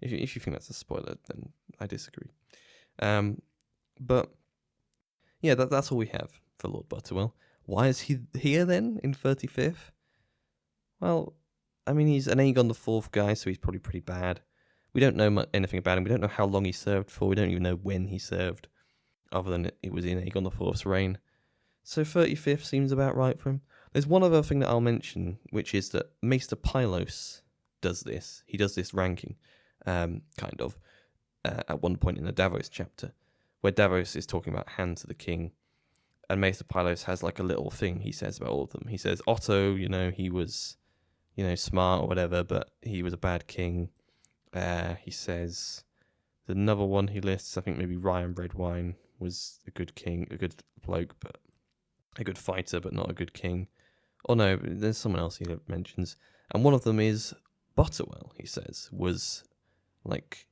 If you think that's a spoiler, then I disagree. But yeah, that's all we have for Lord Butterwell. Why is he here then in 35th? Well, he's an Aegon IV guy, so he's probably pretty bad. We don't know anything about him. We don't know how long he served for. We don't even know when he served, other than it was in Aegon IV's reign. So 35th seems about right for him. There's one other thing that I'll mention, which is that Maester Pylos does this. He does this ranking, kind of, at one point in the Davos chapter, where Davos is talking about hand to the king, and Maester Pylos has like a little thing he says about all of them. He says, Otto, he was, smart or whatever, but he was a bad king. He says, another one he lists, I think maybe Ryan Redwine was a good king, a good bloke, but a good fighter, but not a good king. Oh no, there's someone else he mentions. And one of them is Butterwell, he says, was like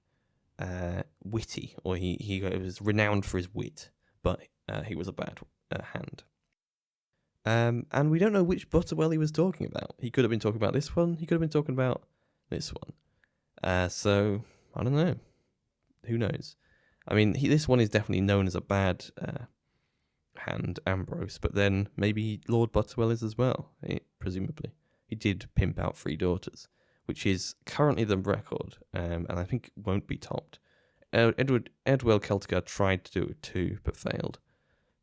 witty, or he was renowned for his wit, but he was a bad hand. And we don't know which Butterwell he was talking about. He could have been talking about this one, he could have been talking about this one. So, I don't know. Who knows? This one is definitely known as a bad hand, Ambrose, but then maybe Lord Butterwell is as well, presumably. He did pimp out 3 daughters, which is currently the record, and I think won't be topped. Edward Celticar tried to do it too, but failed.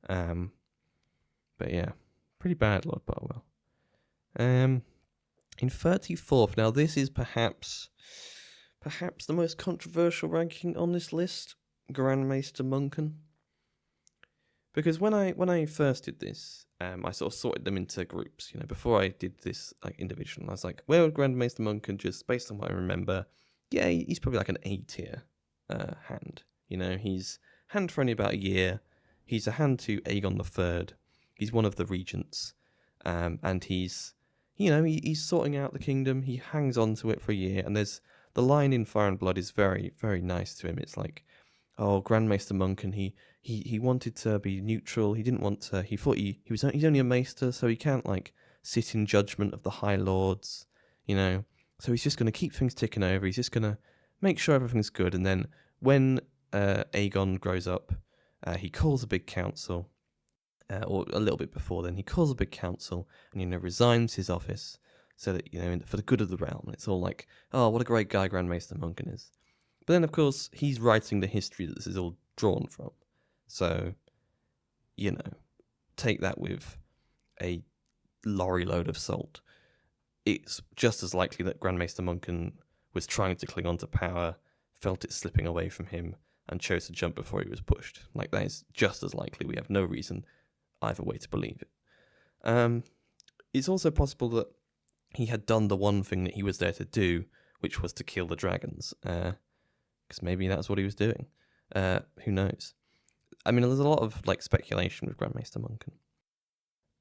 But yeah, pretty bad, Lord Butterwell. In 34th, now this is perhaps the most controversial ranking on this list, Grand Maester Muncan. Because when I first did this, I sort of sorted them into groups. Before I did this like individual, I was like, where would Grand Maester Muncan, just based on what I remember, yeah, he's probably like an A tier hand. He's hand for only about a year. He's a hand to Aegon III. He's one of the regents, and he's sorting out the kingdom. He hangs on to it for a year, and there's the line in Fire and Blood is very, very nice to him. It's like, oh, Grand Maester Muncan, he wanted to be neutral. He didn't want to. He thought he's only a maester, so he can't like sit in judgment of the High Lords, So he's just going to keep things ticking over. He's just going to make sure everything's good. And then when Aegon grows up, he calls a big council, or a little bit before then, he calls a big council and resigns his office so that for the good of the realm. And it's all like, oh, what a great guy Grand Maester Muncan is. But then, of course, he's writing the history that this is all drawn from. So, take that with a lorry load of salt. it's just as likely that Grand Maester Munken was trying to cling on to power, felt it slipping away from him, and chose to jump before he was pushed. Like, that is just as likely. We have no reason either way to believe it. It's also possible that he had done the one thing that he was there to do, which was to kill the dragons. Because maybe that's what he was doing. Who knows? I mean, there's a lot of like speculation with Grand Maester Munken.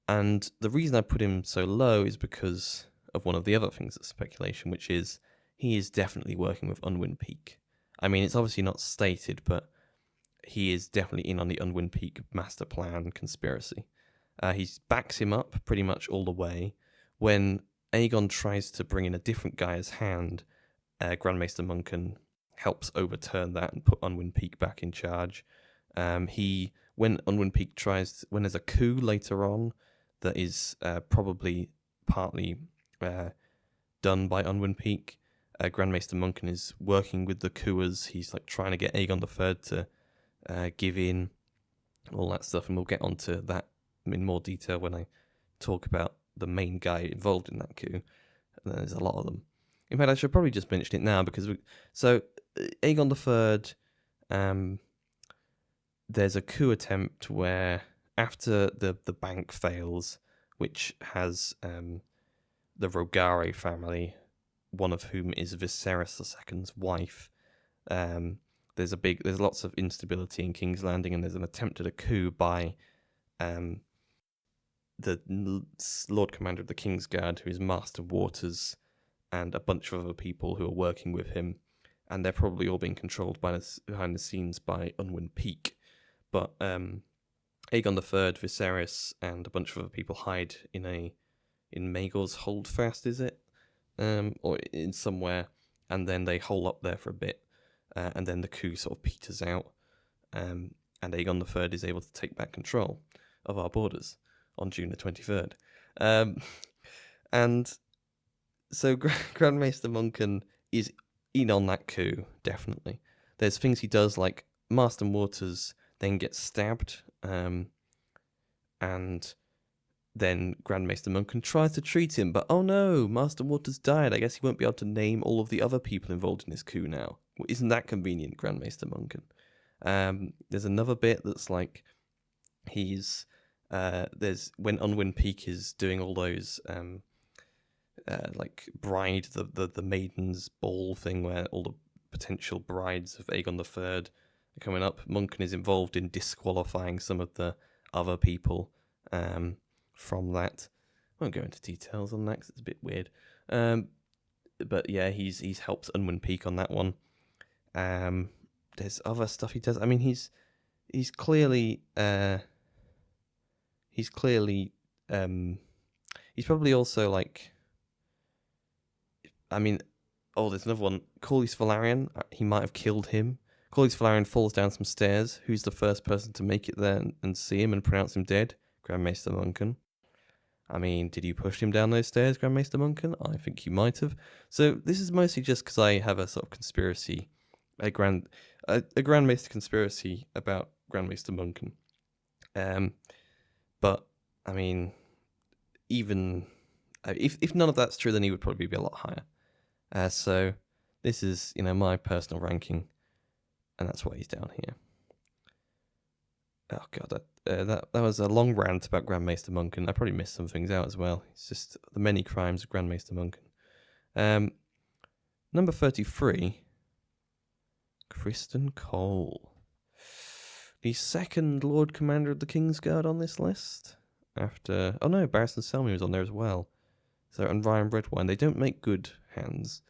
And the reason I put him so low is because of one of the other things that's speculation, which is he is definitely working with Unwind Peak. I mean, it's obviously not stated, but he is definitely in on the Unwind Peak master plan conspiracy. He backs him up pretty much all the way. When Aegon tries to bring in a different guy as hand, Grand Maester Munken helps overturn that and put Unwind Peak back in charge. When Unwind Peak when there's a coup later on that is probably partly done by Unwind Peak, Grand Maester Munken is working with the coups. He's like trying to get Aegon III to give in, all that stuff, and we'll get onto that in more detail when I talk about the main guy involved in that coup. And there's a lot of them. In fact, I should probably just mention it now because Aegon III, there's a coup attempt where after the bank fails, which has the Rogare family, one of whom is Viserys II's wife. There's lots of instability in King's Landing, and there's an attempt at a coup by the Lord Commander of the Kingsguard, who is Master Waters, and a bunch of other people who are working with him, and they're probably all being controlled behind the scenes by Unwind Peak. But Aegon III, Viserys, and a bunch of other people hide in Maegor's Holdfast, is it? Or in somewhere, and then they hole up there for a bit, and then the coup sort of peters out, and Aegon III is able to take back control of our borders on June the 23rd. And so Grand Maester Munken is in on that coup, definitely. There's things he does, like Master Waters then gets stabbed, and then Grand Maester Munken tries to treat him, but oh no, Master Waters died. I guess he won't be able to name all of the other people involved in this coup now. Well, isn't that convenient, Grand Maester Munken? There's another bit that's like there's when Unwind Peak is doing all those like bride the maiden's ball thing where all the potential brides of Aegon III are coming up. Munken is involved in disqualifying some of the other people from that. I won't go into details on that because it's a bit weird. But yeah, he's helped Unwind Peak on that one. There's other stuff he does. I mean, he's clearly he's probably also like, I mean, there's another one. Corlys Velaryon, he might have killed him. Corlys Velaryon falls down some stairs. Who's the first person to make it there and see him and pronounce him dead? Grand Maester Munken. I mean, did you push him down those stairs, Grand Maester Munken? I think you might have. So this is mostly just because I have a sort of conspiracy, a Grand Maester conspiracy about Grand Maester Munken. But I mean, even if none of that's true, then he would probably be a lot higher. So this is my personal ranking, and that's why he's down here. Oh god, that was a long rant about Grand Maester Munken. I probably missed some things out as well. It's just the many crimes of Grand Maester Munken. Number 33, Criston Cole, the second Lord Commander of the Kingsguard on this list. After Barristan Selmy was on there as well. So and Ryan Redwine, they don't make good hands.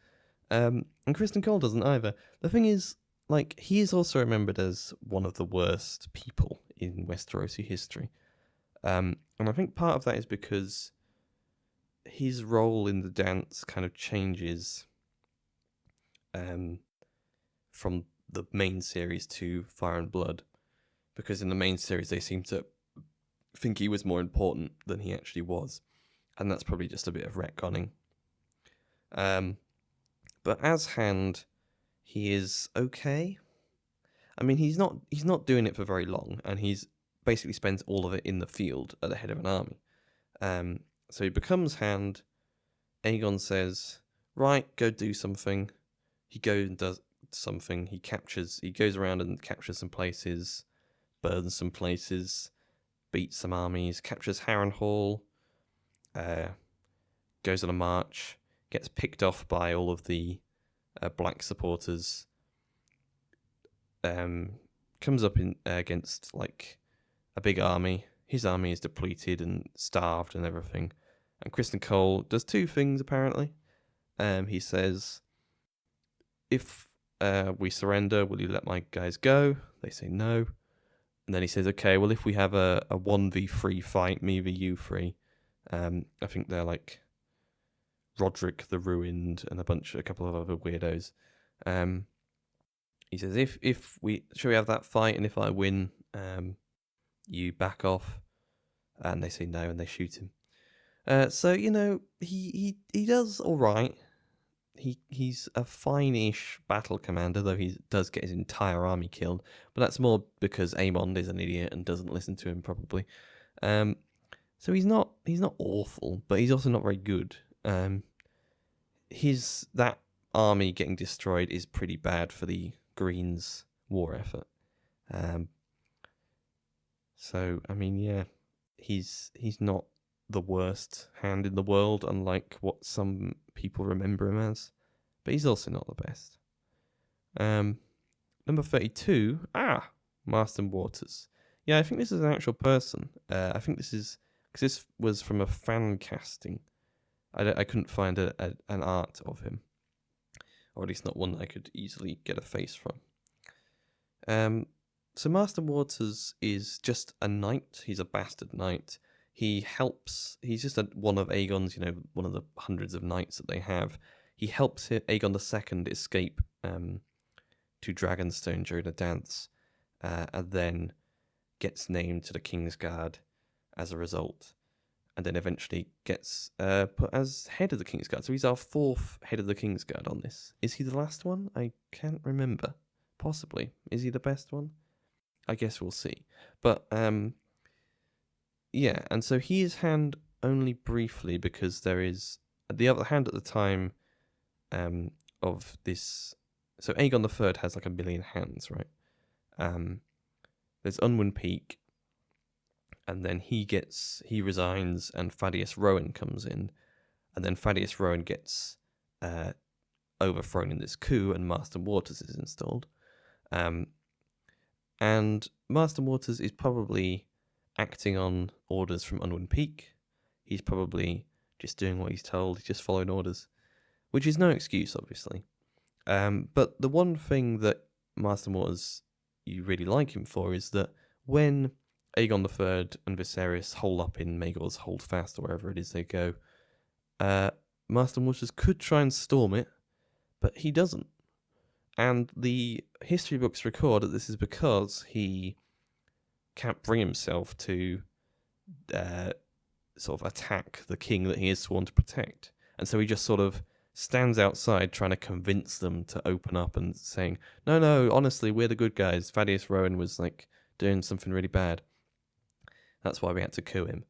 And Criston Cole doesn't either. The thing is, like, he is also remembered as one of the worst people in Westerosi history. And I think part of that is because his role in the dance kind of changes from the main series to Fire and Blood. Because in the main series, they seem to think he was more important than he actually was. And that's probably just a bit of retconning. But as Hand, he is okay. I mean, he's not doing it for very long, and he's basically spends all of it in the field at the head of an army. So he becomes Hand, Aegon says, right, go do something. He goes and does something. He goes around and captures some places, burns some places, beats some armies, captures Harrenhal, goes on a march, gets picked off by all of the black supporters, comes up against like a big army. His army is depleted and starved and everything. And Kristen Cole does two things apparently. He says, if we surrender, will you let my guys go? They say no. And then he says, okay, well, if we have a 1v3 fight, me v you 3, I think they're like Roderick the Ruined and a couple of other weirdos. He says, if we shall we have that fight, and if I win, you back off. And they say no, and they shoot him. So he does all right. He's a fine-ish battle commander, though he does get his entire army killed. But that's more because Aemond is an idiot and doesn't listen to him probably. So he's not awful, but he's also not very good. That army getting destroyed is pretty bad for the Greens' war effort. So I mean, yeah, he's not the worst hand in the world, unlike what some people remember him as, but he's also not the best. Number 32, Marston Waters. Yeah, I think this is an actual person. I think this is because this was from a fan casting. I couldn't find an art of him, or at least not one that I could easily get a face from. So Marston Waters is just a knight. He's a bastard knight. He's just one of Aegon's, one of the hundreds of knights that they have. He helps Aegon II escape to Dragonstone during a dance, and then gets named to the Kingsguard as a result, and then eventually gets put as head of the Kingsguard. So he's our fourth head of the Kingsguard on this. Is he the last one? I can't remember. Possibly. Is he the best one? I guess we'll see. But yeah, and so he is hand only briefly because there is the other hand at the time of this. So Aegon III has like 1 million hands, right? There's Unwin Peak, and then he resigns, and Thaddeus Rowan comes in, and then Thaddeus Rowan gets overthrown in this coup, and Marston Waters is installed. And Marston Waters is probably acting on orders from Unwin Peak. He's probably just doing what he's told. He's just following orders, which is no excuse, obviously. But the one thing that Marston Waters you really like him for is that when Aegon III and Viserys hole up in Maegor's Holdfast or wherever it is they go, Marston Waters could try and storm it, but he doesn't. And the history books record that this is because he can't bring himself to sort of attack the king that he is sworn to protect. And so he just sort of stands outside trying to convince them to open up and saying, no, honestly, we're the good guys. Thaddeus Rowan was like doing something really bad. That's why we had to coup him.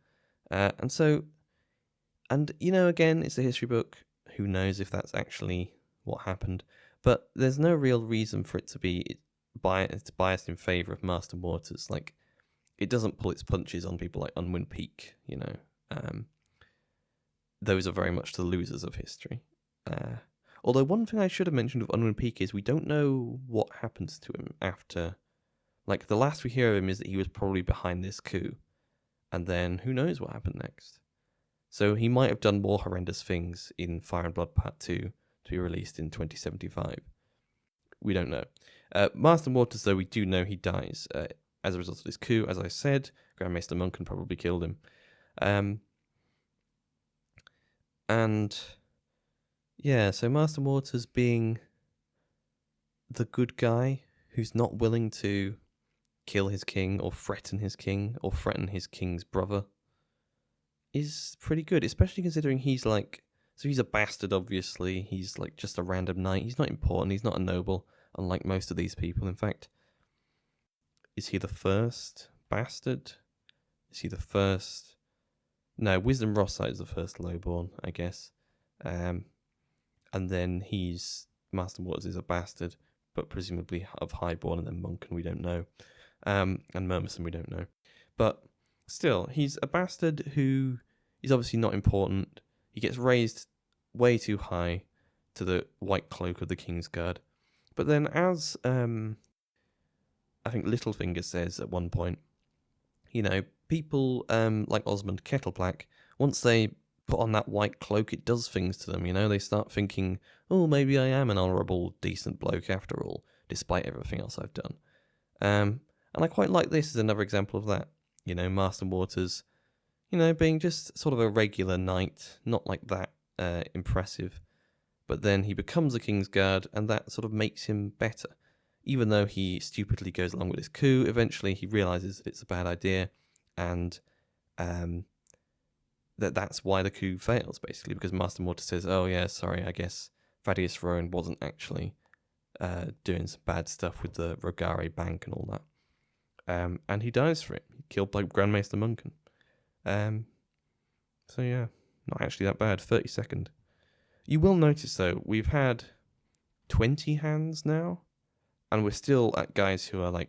Again, it's a history book. Who knows if that's actually what happened. But there's no real reason for it to be biased in favour of Marston Waters. Like, it doesn't pull its punches on people like Unwin Peak, Those are very much the losers of history. Although one thing I should have mentioned of Unwin Peak is we don't know what happens to him after. Like, the last we hear of him is that he was probably behind this coup. And then who knows what happened next. So he might have done more horrendous things in Fire and Blood Part 2 to be released in 2075. We don't know. Marston Waters, though, we do know he dies as a result of this coup. As I said, Grand Maester Muncan probably killed him. So Marston Waters being the good guy who's not willing to kill his king or threaten his king or threaten his king's brother is pretty good, especially considering he's a bastard, obviously. He's like just a random knight. He's not important. He's not a noble, unlike most of these people. In fact, is he the first bastard? Is he the first? No, Wisdom Rothside is the first lowborn, I guess. And then Master Waters is a bastard, but presumably of Highborn, and then Monken we don't know. And Murmison we don't know. But still, he's a bastard who is obviously not important. He gets raised way too high to the white cloak of the Kingsguard. But then as I think Littlefinger says at one point, people like Osmond Kettleblack, once they put on that white cloak, it does things to them, They start thinking, oh, maybe I am an honourable, decent bloke after all, despite everything else I've done. And I quite like this as another example of that. Marston Waters, being just sort of a regular knight, not like that impressive. But then he becomes a Kingsguard, and that sort of makes him better. Even though he stupidly goes along with his coup, eventually he realises that it's a bad idea, and that's why the coup fails, basically, because Master Waters says, oh yeah, sorry, I guess Thaddeus Rowan wasn't actually doing some bad stuff with the Rogare Bank and all that. And he dies for it, killed by Grandmaster Monken. So yeah, not actually that bad, 32nd. You will notice, though, we've had 20 hands now, and we're still at guys who are,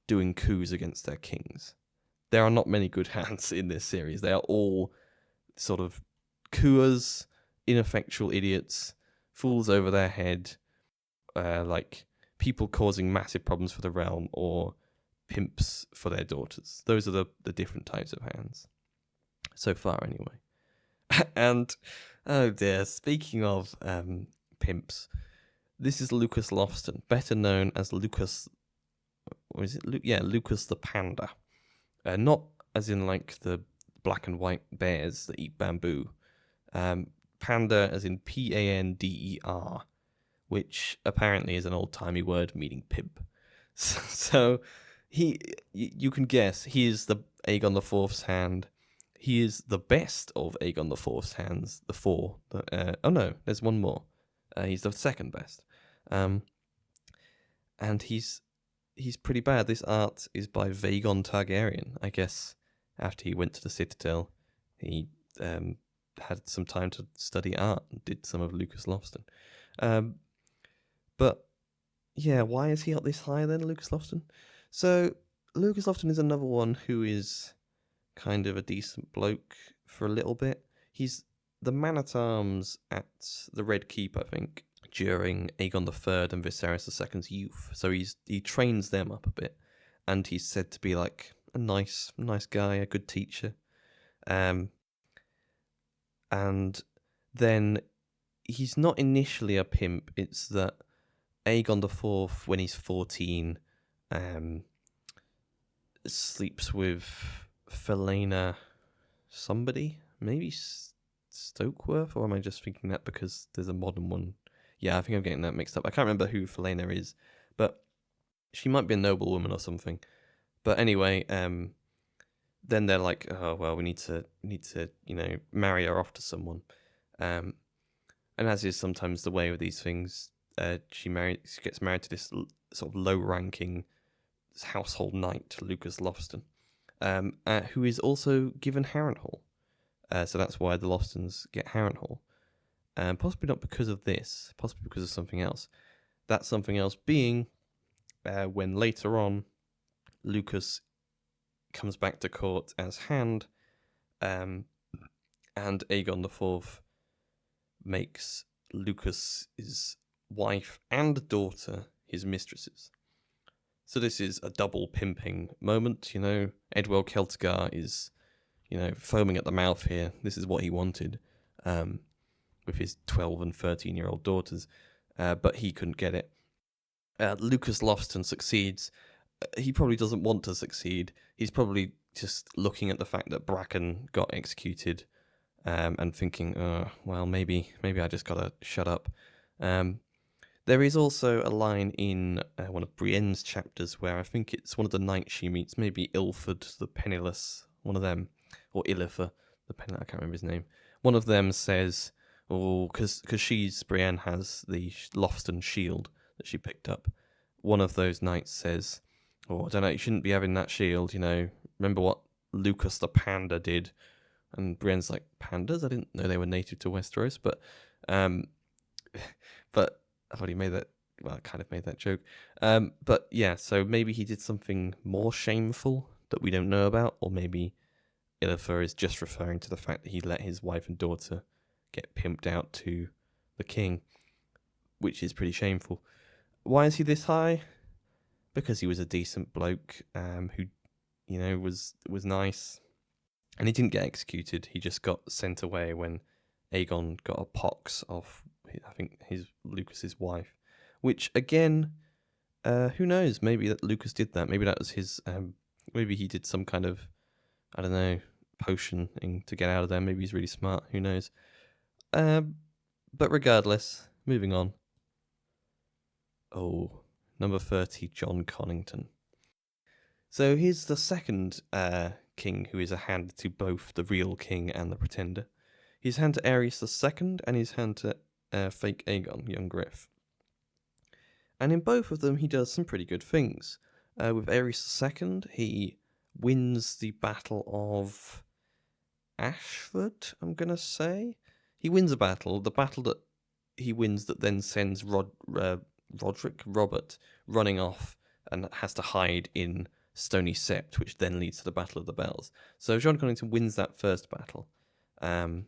doing coups against their kings. There are not many good hands in this series. They are all sort of coups, ineffectual idiots, fools over their head, people causing massive problems for the realm, or pimps for their daughters. Those are the different types of hands. So far, anyway. And, oh dear, speaking of pimps, this is Lucas Lofston, better known as Lucas... What is it? Lucas the Panda. Not as in, the black and white bears that eat bamboo. Panda as in Pander, which apparently is an old-timey word meaning pimp. So, you can guess, he is the Aegon IV's hand. He is the best of Aegon IV's hands, the four. There's one more. He's the second best. And he's pretty bad. This art is by Vaegon Targaryen. I guess after he went to the Citadel, he had some time to study art and did some of Lucas Lofston. But, yeah, why is he up this high then, Lucas Lofston? So, Lucas Lofston is another one who is kind of a decent bloke for a little bit. He's the man-at-arms at the Red Keep, I think, during Aegon III and Viserys II's youth. So he trains them up a bit, and he's said to be a nice guy, a good teacher. And then he's not initially a pimp. It's that Aegon IV, when he's 14, sleeps with Felena somebody, maybe Stokeworth, or am I just thinking that because there's a modern one? Yeah, I think I'm getting that mixed up. I can't remember who Felena is, but she might be a noblewoman or something. But anyway, then they're like, oh well, we need to marry her off to someone. And as is sometimes the way with these things, she gets married to this sort of low-ranking household knight, Lucas Lofston, who is also given Harrenhal. So that's why the Lofstons get Harrenhal. Possibly not because of this, possibly because of something else. That something else being when later on Lucas comes back to court as Hand, and Aegon IV makes Lucas's wife and daughter his mistresses. So this is a double pimping moment, Edwell Celtigar is, foaming at the mouth here. This is what he wanted, with his 12 and 13-year-old daughters, but he couldn't get it. Lucas Lofston succeeds. He probably doesn't want to succeed. He's probably just looking at the fact that Bracken got executed, and thinking, well, maybe I just gotta shut up. There is also a line in one of Brienne's chapters where I think it's one of the knights she meets, maybe Ilford the Penniless, one of them, or Illifer the Penniless, I can't remember his name. One of them says, because Brienne has the Lofston shield that she picked up. One of those knights says, I don't know, you shouldn't be having that shield, remember what Lucas the Panda did? And Brienne's like, pandas? I didn't know they were native to Westeros, but Um, but I've already made that. Well, I kind of made that joke. But yeah, so maybe he did something more shameful that we don't know about, or maybe Illifer is just referring to the fact that he let his wife and daughter get pimped out to the king, which is pretty shameful. Why is he this high? Because he was a decent bloke who, was nice, and he didn't get executed. He just got sent away when Aegon got a pox of, I think, Lucas's wife, which again, who knows? Maybe that Lucas did that. Maybe that was his. Maybe he did some kind of, I don't know, potion to get out of there. Maybe he's really smart. Who knows? But regardless, moving on. Oh, number 30, John Connington. So here's the second king who is a hand to both the real king and the pretender. He's hand to Aerys II, and he's hand to fake Aegon, young Griff. And in both of them, he does some pretty good things. With Aerys II, he wins the Battle of Ashford, I'm going to say. He wins a battle, the battle that he wins that then sends Robert running off and has to hide in Stony Sept, which then leads to the Battle of the Bells. So John Connington wins that first battle. So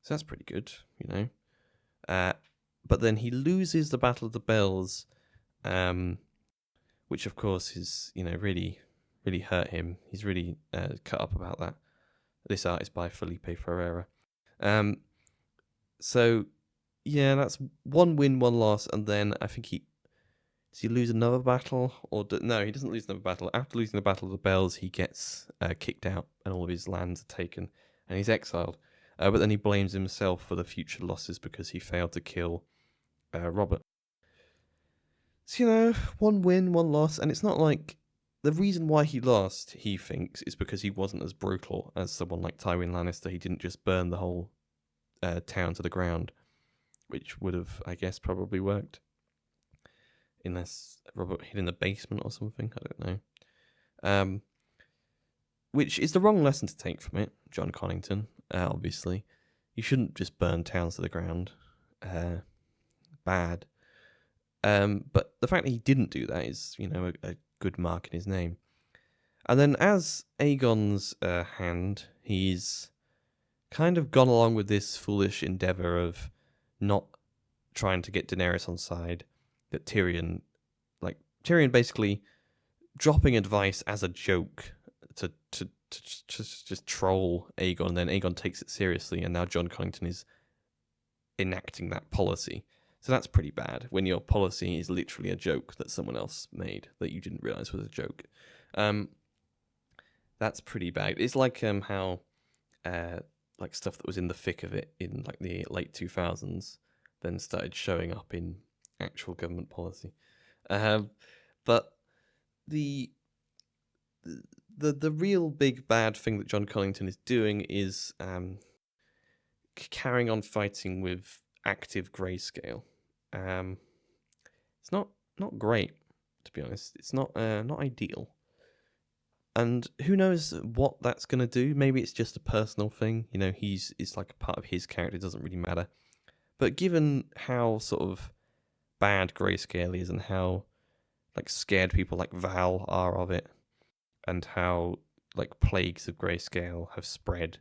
that's pretty good, but then he loses the Battle of the Bells, which of course is, really, really hurt him. He's really cut up about that. This art is by Felipe Ferreira. So, yeah, that's one win, one loss, and then I think does he lose another battle? No, he doesn't lose another battle. After losing the Battle of the Bells, he gets kicked out, and all of his lands are taken, and he's exiled. But then he blames himself for the future losses because he failed to kill Robert. So, one win, one loss, and it's not like the reason why he lost, he thinks, is because he wasn't as brutal as someone like Tywin Lannister. He didn't just burn the whole town to the ground, which would have, I guess, probably worked. Unless Robert hid in the basement or something, I don't know. Which is the wrong lesson to take from it, John Connington, obviously. You shouldn't just burn towns to the ground. Bad. But the fact that he didn't do that is, a good mark in his name. And then as Aegon's hand, he's kind of gone along with this foolish endeavour of not trying to get Daenerys on side, that Tyrion basically dropping advice as a joke to just troll Aegon, and then Aegon takes it seriously, and now John Connington is enacting that policy. So that's pretty bad, when your policy is literally a joke that someone else made that you didn't realise was a joke. That's pretty bad. It's like how stuff that was in the thick of it in the late 2000s then started showing up in actual government policy. But the real big bad thing that John Connington is doing is carrying on fighting with active grayscale. It's not great, to be honest. It's not ideal. And who knows what that's going to do? Maybe it's just a personal thing. It's like a part of his character. It doesn't really matter. But given how sort of bad grayscale is and how scared people like Val are of it, and how plagues of grayscale have spread,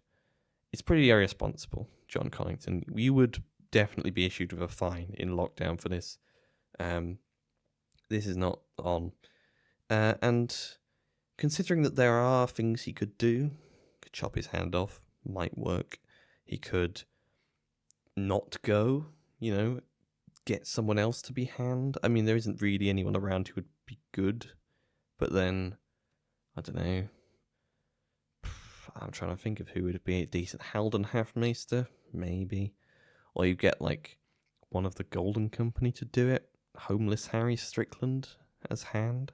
it's pretty irresponsible, John Connington. You would definitely be issued with a fine in lockdown for this. This is not on. And considering that there are things he could do, could chop his hand off, might work. He could not go, get someone else to be hand. I mean, there isn't really anyone around who would be good, but then, I don't know. I'm trying to think of who would be a decent. Halden Halfmaester, maybe. Or you get one of the Golden Company to do it. Homeless Harry Strickland as hand.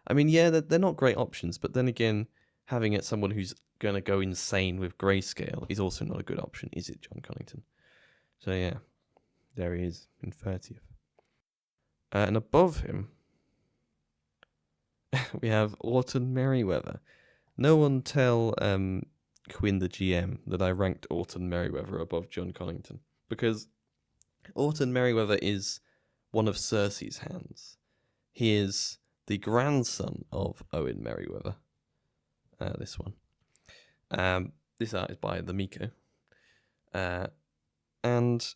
I mean, yeah, they're not great options, but then again, having it someone who's going to go insane with grayscale is also not a good option, is it, John Connington? So yeah, there he is in 30th. And above him, we have Orton Merryweather. No one tell Quinn the GM that I ranked Orton Merryweather above John Connington, because Orton Merryweather is one of Cersei's hands. He is the grandson of Owen Merryweather. This one. This art is by the Miko. And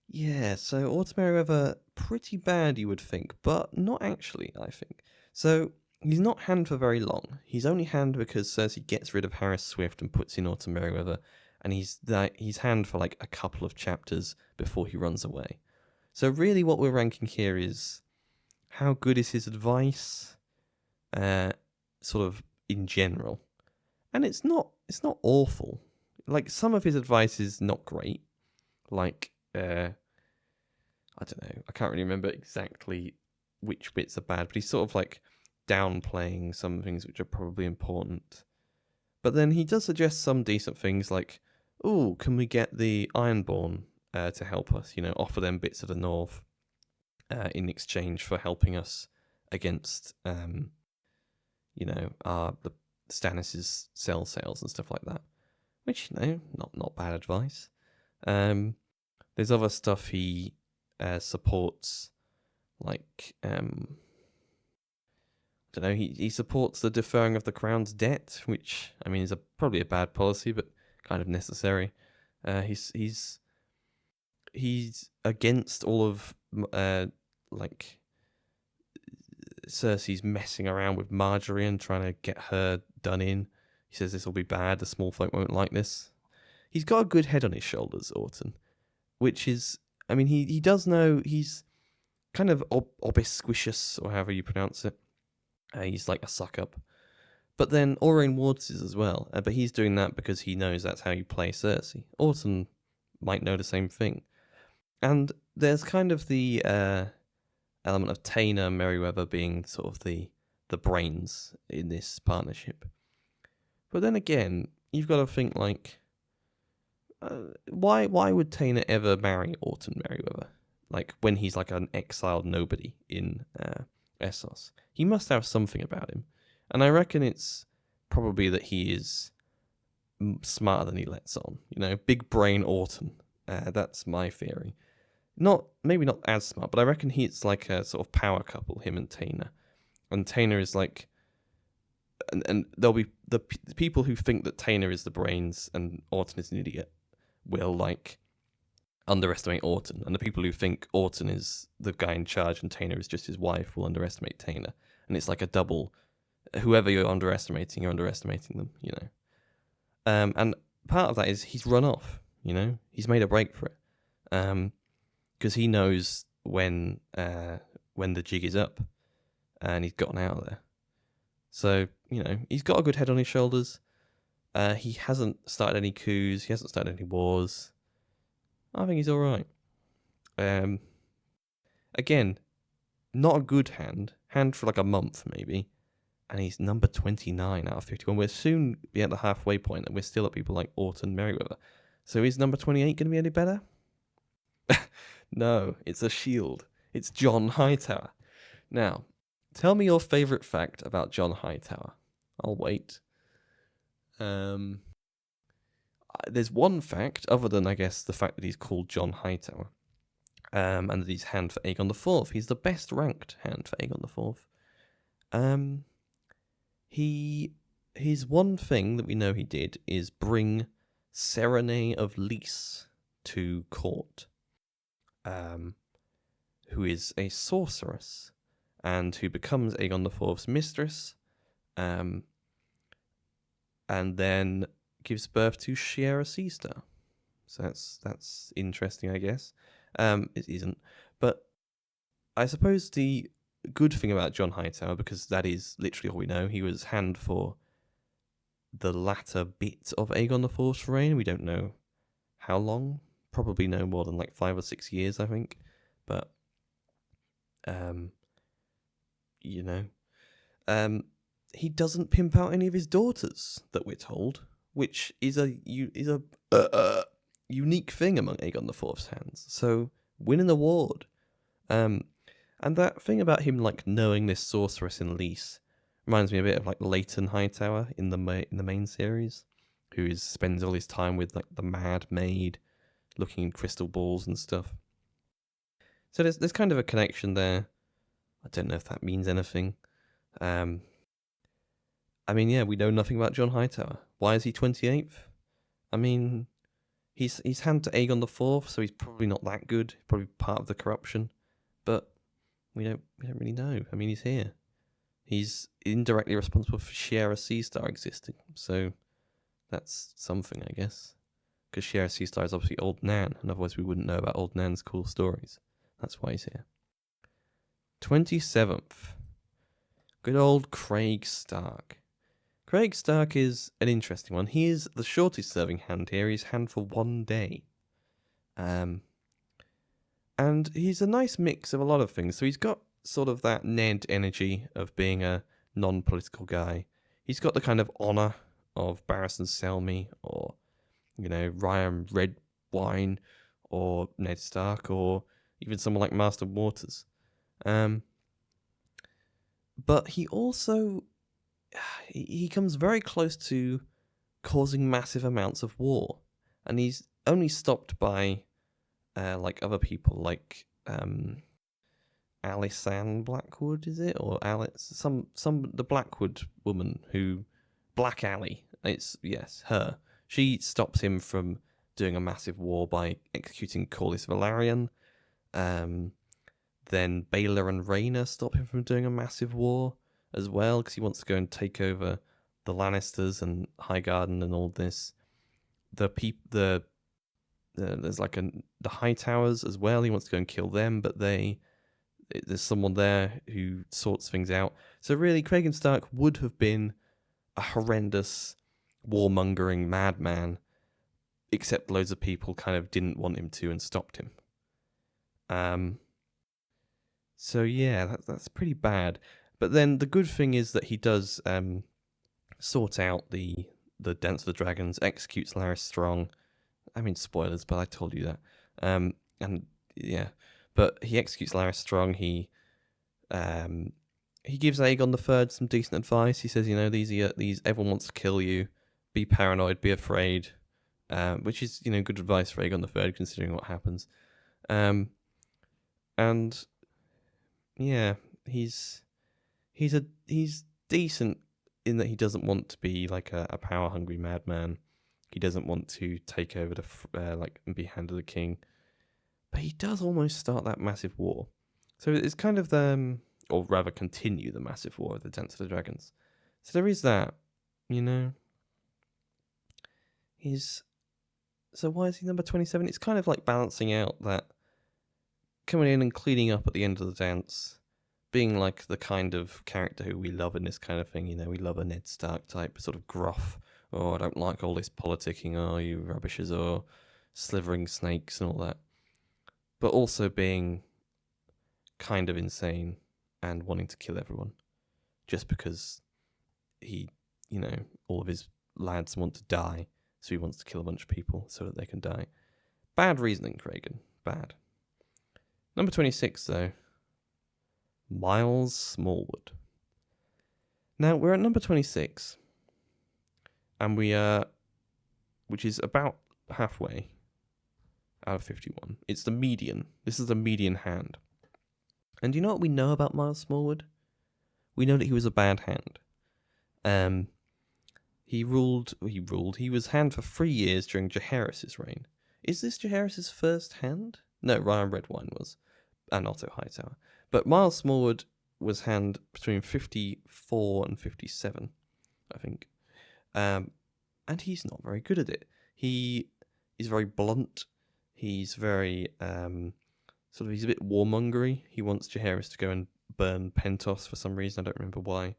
yeah, so Orton Merryweather, pretty bad you would think, but not actually, I think. So he's not hand for very long. He's only hand because Cersei gets rid of Harris Swift and puts in Orton Merryweather, and he's hand for like a couple of chapters before he runs away. So really what we're ranking here is how good is his advice, sort of in general. And it's not awful. Like, some of his advice is not great. Like, I don't know, I can't really remember exactly which bits are bad, but he's sort of like downplaying some things which are probably important. But then he does suggest some decent things like, oh, can we get the Ironborn to help us? You know, offer them bits of the North in exchange for helping us against, you know, the Stannis' cell sales and stuff like that. Which, you know, not bad advice. There's other stuff he supports, like, I don't know, he supports the deferring of the crown's debt, which, I mean, is probably a bad policy, but kind of necessary. He's against all of, like, Cersei's messing around with Marjorie and trying to get her done in. He says this will be bad, the small folk won't like this. He's got a good head on his shoulders, Orton, which is, I mean, he does know he's kind of obisquicious, or however you pronounce it. He's like a suck-up. But then Owain wards as well, but he's doing that because he knows that's how you play Cersei. Orton might know the same thing. And there's kind of the element of Taena Merryweather being sort of the brains in this partnership. But then again, you've got to think, like, why would Taena ever marry Orton Merryweather? Like, when he's like an exiled nobody in Essos. He must have something about him. And I reckon it's probably that he is smarter than he lets on. You know, big brain Orton. That's my theory. Maybe not as smart, but I reckon he's like a sort of power couple, him and Taena. And Taena is like, and there'll be the people who think that Taena is the brains and Orton is an idiot will like underestimate Orton, and the people who think Orton is the guy in charge and Taena is just his wife will underestimate Taena. And it's like a double. Whoever you're underestimating them, you know. And part of that is he's run off, you know. He's made a break for it. Because he knows when the jig is up, and he's gotten out of there. So, you know, he's got a good head on his shoulders. He hasn't started any coups. He hasn't started any wars. I think he's all right. Again, not a good hand. Hand for like a month, maybe. And he's number 29 out of 51. We'll soon be at the halfway point, and we're still at people like Orton Merryweather. So is number 28 going to be any better? No, it's a shield. It's Jon Hightower. Now, tell me your favourite fact about Jon Hightower. I'll wait. There's one fact, other than, I guess, the fact that he's called Jon Hightower, and that he's hand for Aegon IV. He's the best ranked hand for Aegon IV. His one thing that we know he did is bring Serene of Lys to court, who is a sorceress, and who becomes Aegon IV's mistress, and then gives birth to Shiera Seastar. So that's interesting, I guess. It isn't, but I suppose the good thing about Jon Hightower, because that is literally all we know, he was hand for the latter bit of Aegon IV's reign. We don't know how long. Probably no more than like 5 or 6 years, I think. But, you know, he doesn't pimp out any of his daughters, that we're told, which is a unique thing among Aegon IV's hands. So, win an award. And that thing about him like knowing this sorceress in Lys reminds me a bit of like Leighton Hightower in the main series, who spends all his time with like the Mad Maid, looking in crystal balls and stuff. So there's kind of a connection there. I don't know if that means anything. I mean, yeah, we know nothing about John Hightower. Why is he 28th? I mean, he's hand to Aegon the Fourth, so he's probably not that good. Probably part of the corruption, but we don't really know. I mean, he's here. He's indirectly responsible for Shiera Seastar existing, so that's something, I guess. Because Shiera Seastar is obviously Old Nan, and otherwise we wouldn't know about Old Nan's cool stories. That's why he's here. 27th. Good old Craig Stark. Craig Stark is an interesting one. He is the shortest serving hand here. He's hand for 1 day. And he's a nice mix of a lot of things. So he's got sort of that Ned energy of being a non-political guy. He's got the kind of honour of Barristan Selmy or, Ryan Redwine or Ned Stark or even someone like Master Waters. But he also, he comes very close to causing massive amounts of war. And he's only stopped by, other people, like Alysanne Blackwood, is it? Or Alice, the Blackwood woman who, Black Ally, yes, her. She stops him from doing a massive war by executing Corlys Velaryon. Then Baelor and Rhaena stop him from doing a massive war as well, because he wants to go and take over the Lannisters and Highgarden and all this. There's like the Hightowers as well. He wants to go and kill them, but there's someone there who sorts things out. So really, Craig Stark would have been a horrendous warmongering madman, except loads of people kind of didn't want him to and stopped him. So yeah, that's pretty bad. But then the good thing is that he does sort out the Dance of the Dragons, executes Larys Strong. I mean, spoilers, but I told you that. And yeah, but he executes Larys Strong. He gives Aegon the Third some decent advice. He says, these everyone wants to kill you. Be paranoid. Be afraid. Which is good advice for Aegon the Third, considering what happens. And yeah, he's decent in that he doesn't want to be like a power hungry madman. He doesn't want to take over and be hand of the king, but he does almost start that massive war. So it's kind of or rather continue the massive war of the Dance of the Dragons. So there is that, So why is he number 27? It's kind of like balancing out that coming in and cleaning up at the end of the dance, being like the kind of character who we love in this kind of thing. We love a Ned Stark type, sort of gruff. Oh, I don't like all this politicking. Oh, you rubbishes. Or slithering snakes and all that. But also being kind of insane and wanting to kill everyone. Just because he, all of his lads want to die. So he wants to kill a bunch of people so that they can die. Bad reasoning, Kragan. Bad. Number 26, though. Miles Smallwood. Now, we're at number 26. And we are... which is about halfway out of 51. It's the median. This is the median hand. And do you know what we know about Miles Smallwood? We know that he was a bad hand. He was hand for 3 years during Jaehaerys' reign. Is this Jaehaerys' first hand? No, Ryan Redwine was. And Otto Hightower. But Miles Smallwood was hand between 54 and 57, I think. And he's not very good at it. He is very blunt. He's very, he's a bit warmongery. He wants Jaehaerys to go and burn Pentos for some reason. I don't remember why.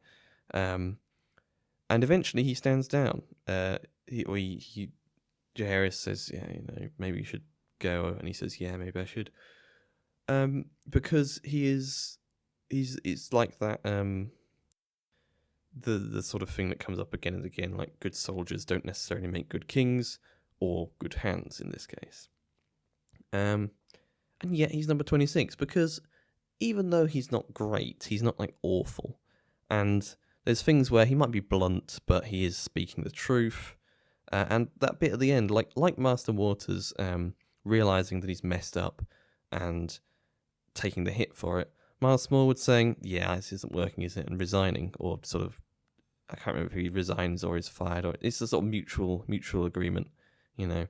And eventually he stands down. Jaehaerys says, maybe you should go. And he says, yeah, maybe I should. Because he's like that, the sort of thing that comes up again and again, like good soldiers don't necessarily make good kings or good hands in this case. And yet he's number 26 because even though he's not great, he's not like awful. And there's things where he might be blunt, but he is speaking the truth. And that bit at the end, like Master Waters, realizing that he's messed up and taking the hit for it. Miles Smallwood saying, yeah, this isn't working, is it? And resigning, or sort of, I can't remember if he resigns or is fired, or it's a sort of mutual agreement, you know.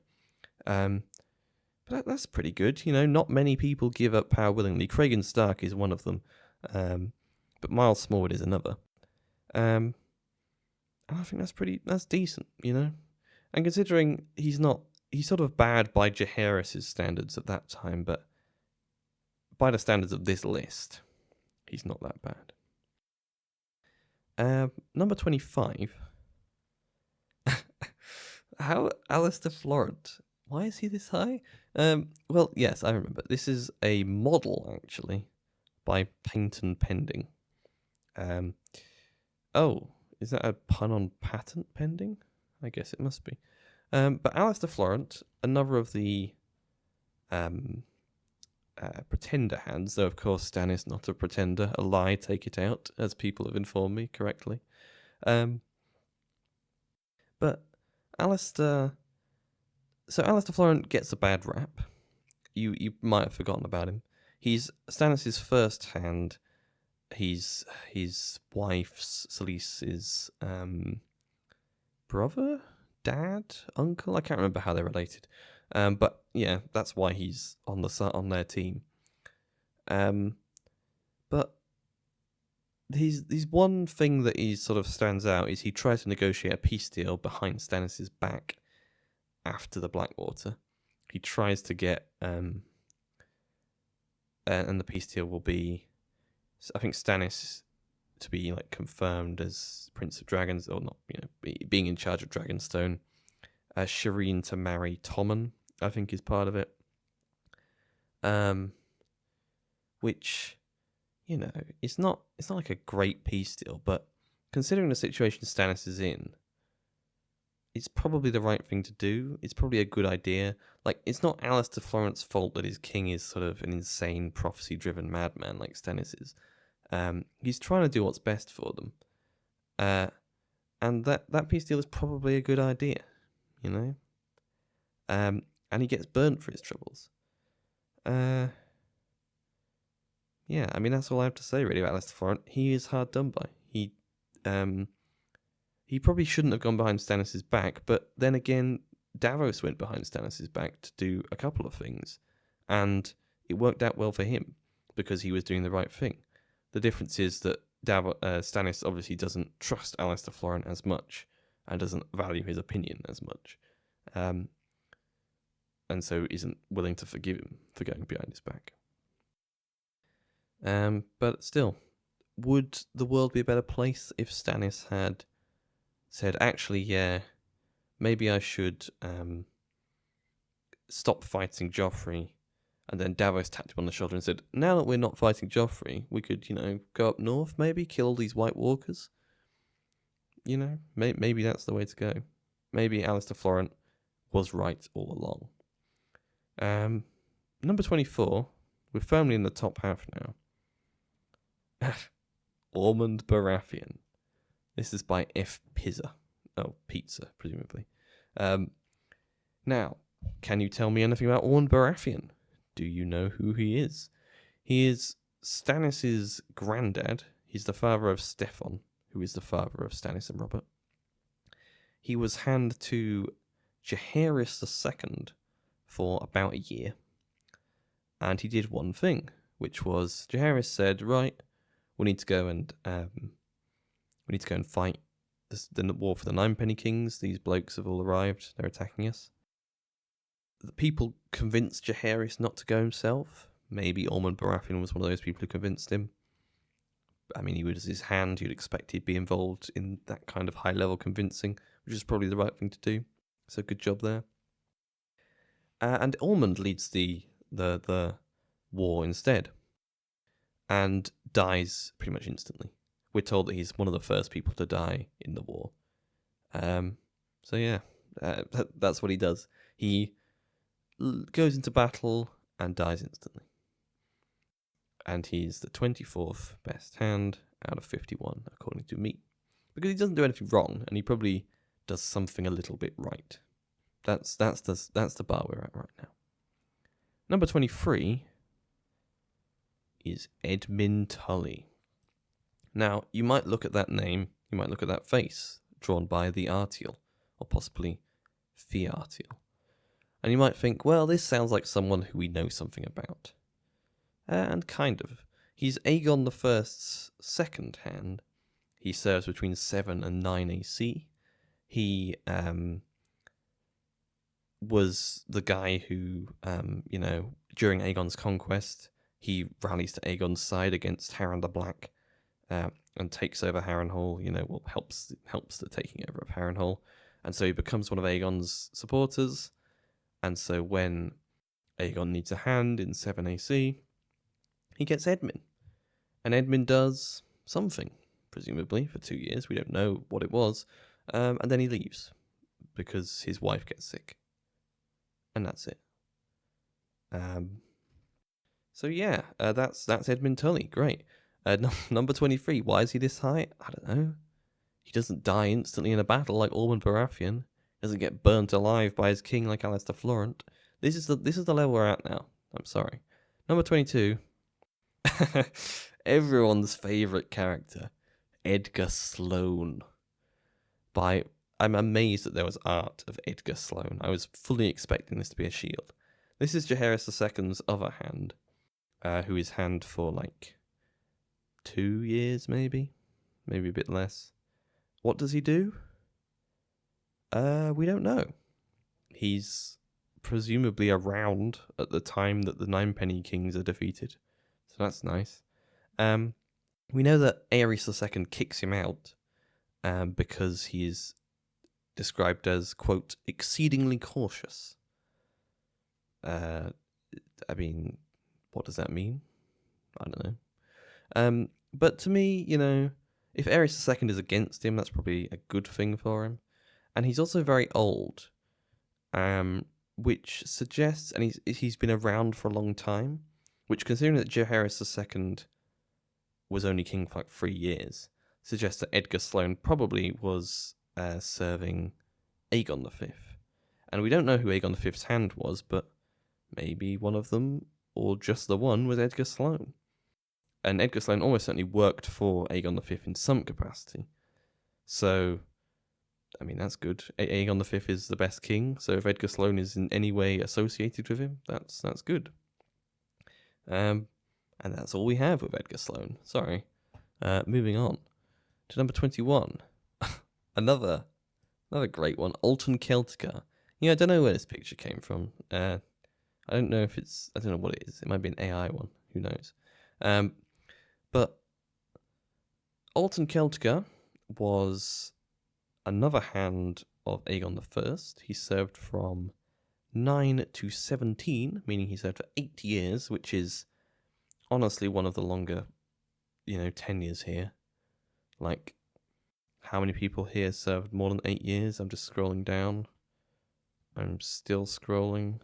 But that's pretty good, you know. Not many people give up power willingly. Cragen Stark is one of them, but Miles Smallwood is another. And I think that's decent, you know. And considering he's sort of bad by Jaehaerys' standards at that time, but by the standards of this list, he's not that bad. Number 25. How Alistair Florent? Why is he this high? Well, yes, I remember. This is a model, actually, by Paynton Pending. Oh, is that a pun on patent pending? I guess it must be. But Alistair Florent, another of the pretender hands, though of course Stannis not a pretender, a lie, take it out, as people have informed me correctly. But Alistair Florent gets a bad rap. You might have forgotten about him. He's Stannis' first hand. He's his wife's, Selyse's, brother, dad, uncle. I can't remember how they're related. But yeah, that's why he's on their team. But he's one thing that he sort of stands out is he tries to negotiate a peace deal behind Stannis' back after the Blackwater. He tries to get and the peace deal will be, I think, Stannis to be like confirmed as Prince of Dragons, or not, you know, being in charge of Dragonstone. Shireen to marry Tommen, I think, is part of it. Which, you know, it's not like a great peace deal, but considering the situation Stannis is in, it's probably the right thing to do. It's probably a good idea. Like, it's not Alistair Florent's fault that his king is sort of an insane, prophecy-driven madman like Stannis is. He's trying to do what's best for them. And that peace deal is probably a good idea, you know? And he gets burnt for his troubles. Yeah, I mean, that's all I have to say, really, about Alistair Florent. He is hard done by. He probably shouldn't have gone behind Stannis' back, but then again, Davos went behind Stannis' back to do a couple of things, and it worked out well for him, because he was doing the right thing. The difference is that Stannis obviously doesn't trust Alistair Florent as much, and doesn't value his opinion as much, and so isn't willing to forgive him for going behind his back. But still, would the world be a better place if Stannis had said, actually, yeah, maybe I should stop fighting Joffrey, and then Davos tapped him on the shoulder and said, now that we're not fighting Joffrey, we could, you know, go up north, maybe, kill all these White Walkers. You know, maybe that's the way to go. Maybe Alistair Florent was right all along. Number 24, we're firmly in the top half now. Ormond Baratheon. This is by F. Pizza. Oh, pizza, presumably. Now, can you tell me anything about Ormond Baratheon? Do you know who he is? He is Stannis' granddad. He's the father of Steffon, who is the father of Stannis and Robert. He was hand to Jaehaerys II for about a year. And he did one thing, which was Jaehaerys said, right, we need to go and fight the war for the Ninepenny Kings. These blokes have all arrived. They're attacking us. The people convinced Jaehaerys not to go himself. Maybe Ormond Baratheon was one of those people who convinced him. I mean, he was his hand. You'd expect he'd be involved in that kind of high-level convincing, which is probably the right thing to do. So good job there. And Ormond leads the war instead, and dies pretty much instantly. We're told that he's one of the first people to die in the war. So yeah, that's what he does. He goes into battle and dies instantly. And he's the 24th best hand out of 51, according to me. Because he doesn't do anything wrong, and he probably does something a little bit right. That's the bar we're at right now. Number 23, is Edmund Tully. Now, you might look at that name, you might look at that face, drawn by the Artial, or possibly the Artial, and you might think, well, this sounds like someone who we know something about. And kind of. He's Aegon I's second hand. He serves between 7 and 9 AC. He was the guy who, during Aegon's conquest, he rallies to Aegon's side against Harren the Black, and takes over Harrenhal. Helps the taking over of Harrenhal, and so he becomes one of Aegon's supporters. And so when Aegon needs a hand in 7 AC, he gets Edmund, and Edmund does something, presumably for 2 years. We don't know what it was, and then he leaves because his wife gets sick. And that's it. So yeah, that's Edmund Tully. Great. Number 23. Why is he this high? I don't know. He doesn't die instantly in a battle like Ormond Baratheon. He doesn't get burnt alive by his king like Alistair Florent. This is the level we're at now. I'm sorry. Number 22. Everyone's favorite character, Edgar Sloane. I'm amazed that there was art of Edgar Sloane. I was fully expecting this to be a shield. This is Jaehaerys II's other hand, who is hand for like 2 years, maybe a bit less. What does he do? We don't know. He's presumably around at the time that the Ninepenny Kings are defeated, so that's nice. We know that Aerys II kicks him out because he is described as, quote, exceedingly cautious. I mean, what does that mean? I don't know. But to me, if Aerys II is against him, that's probably a good thing for him. And he's also very old, which suggests, and he's been around for a long time, which, considering that Jaehaerys II was only king for like 3 years, suggests that Edgar Sloane probably was serving Aegon V. And we don't know who Aegon V's hand was, but maybe one of them, or just the one, was Edgar Sloane. And Edgar Sloane almost certainly worked for Aegon V in some capacity. So, I mean, that's good. Aegon V is the best king, so if Edgar Sloane is in any way associated with him, that's good. And that's all we have with Edgar Sloane. Sorry. Moving on to number 21. Another great one, Alton Celtica. I don't know where this picture came from. I don't know what it is. It might be an AI one. Who knows? But Alton Celtica was another hand of Aegon I. He served from 9 to 17, meaning he served for 8 years, which is honestly one of the longer, tenures here. Like, how many people here served more than 8 years? I'm just scrolling down. I'm still scrolling.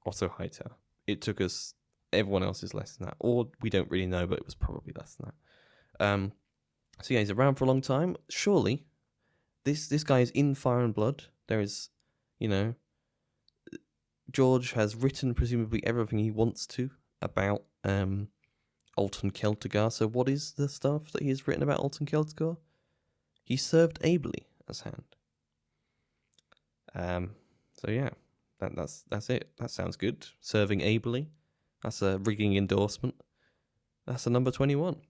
Otto Hightower. It took us. Everyone else is less than that, or we don't really know, but it was probably less than that. So yeah, he's around for a long time. Surely, this guy is in Fire and Blood. There is, George has written presumably everything he wants to about Alton Celtigar. So what is the stuff that he has written about Alton Celtigar? He served ably as hand. So yeah, that's it. That sounds good. Serving ably. That's a rigging endorsement. That's a number 21.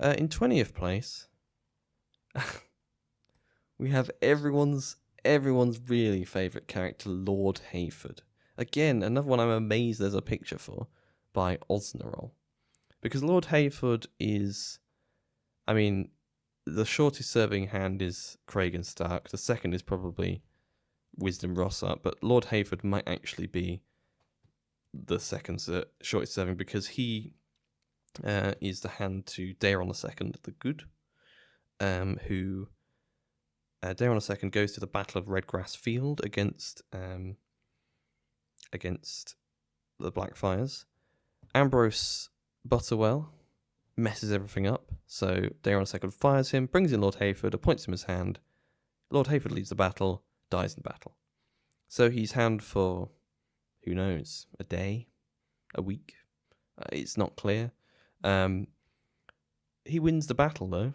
In 20th place, we have everyone's really favourite character, Lord Hayford. Again, another one I'm amazed there's a picture for, by Osnerol. Because Lord Hayford is, the shortest serving hand is Cragen Stark. The second is probably Wisdom Rossart, but Lord Hayford might actually be the second shortest serving, because he is the hand to Daeron II the Good, who Daeron II goes to the Battle of Redgrass Field against the Blackfires. Ambrose Butterwell messes everything up, so Daeron II fires him, brings in Lord Hayford, appoints him as hand. Lord Hayford leads the battle, dies in battle. So he's hand for, who knows, a day, a week. It's not clear. He wins the battle, though,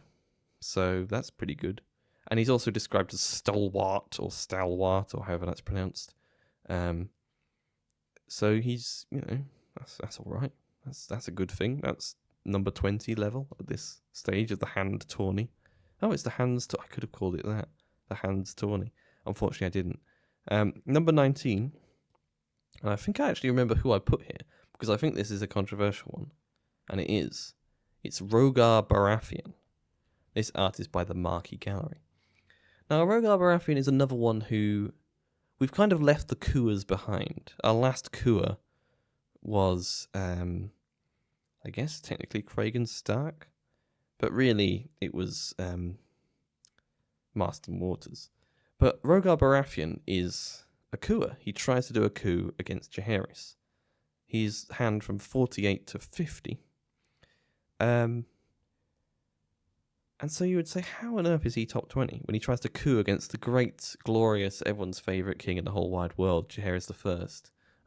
so that's pretty good. And he's also described as stalwart, or however that's pronounced. So he's, that's all right. That's a good thing. That's number 20 level at this stage of the hand tourney. Oh, it's the hands. I could have called it that. The hands tourney. Unfortunately, I didn't. Number 19. And I think I actually remember who I put here, because I think this is a controversial one. And it is. It's Rogar Baratheon. This art is by the Marquee Gallery. Now, Rogar Baratheon is another one who we've kind of left the Kuas behind. Our last Kua was, I guess, technically Kragan Stark. But really, it was Marston Waters. But Rogar Baratheon is a Kua. He tries to do a coup against Jaehaerys. He's hand from 48 to 50. And so you would say, how on earth is he top 20 when he tries to coup against the great, glorious, everyone's favourite king in the whole wide world, Jaehaerys I?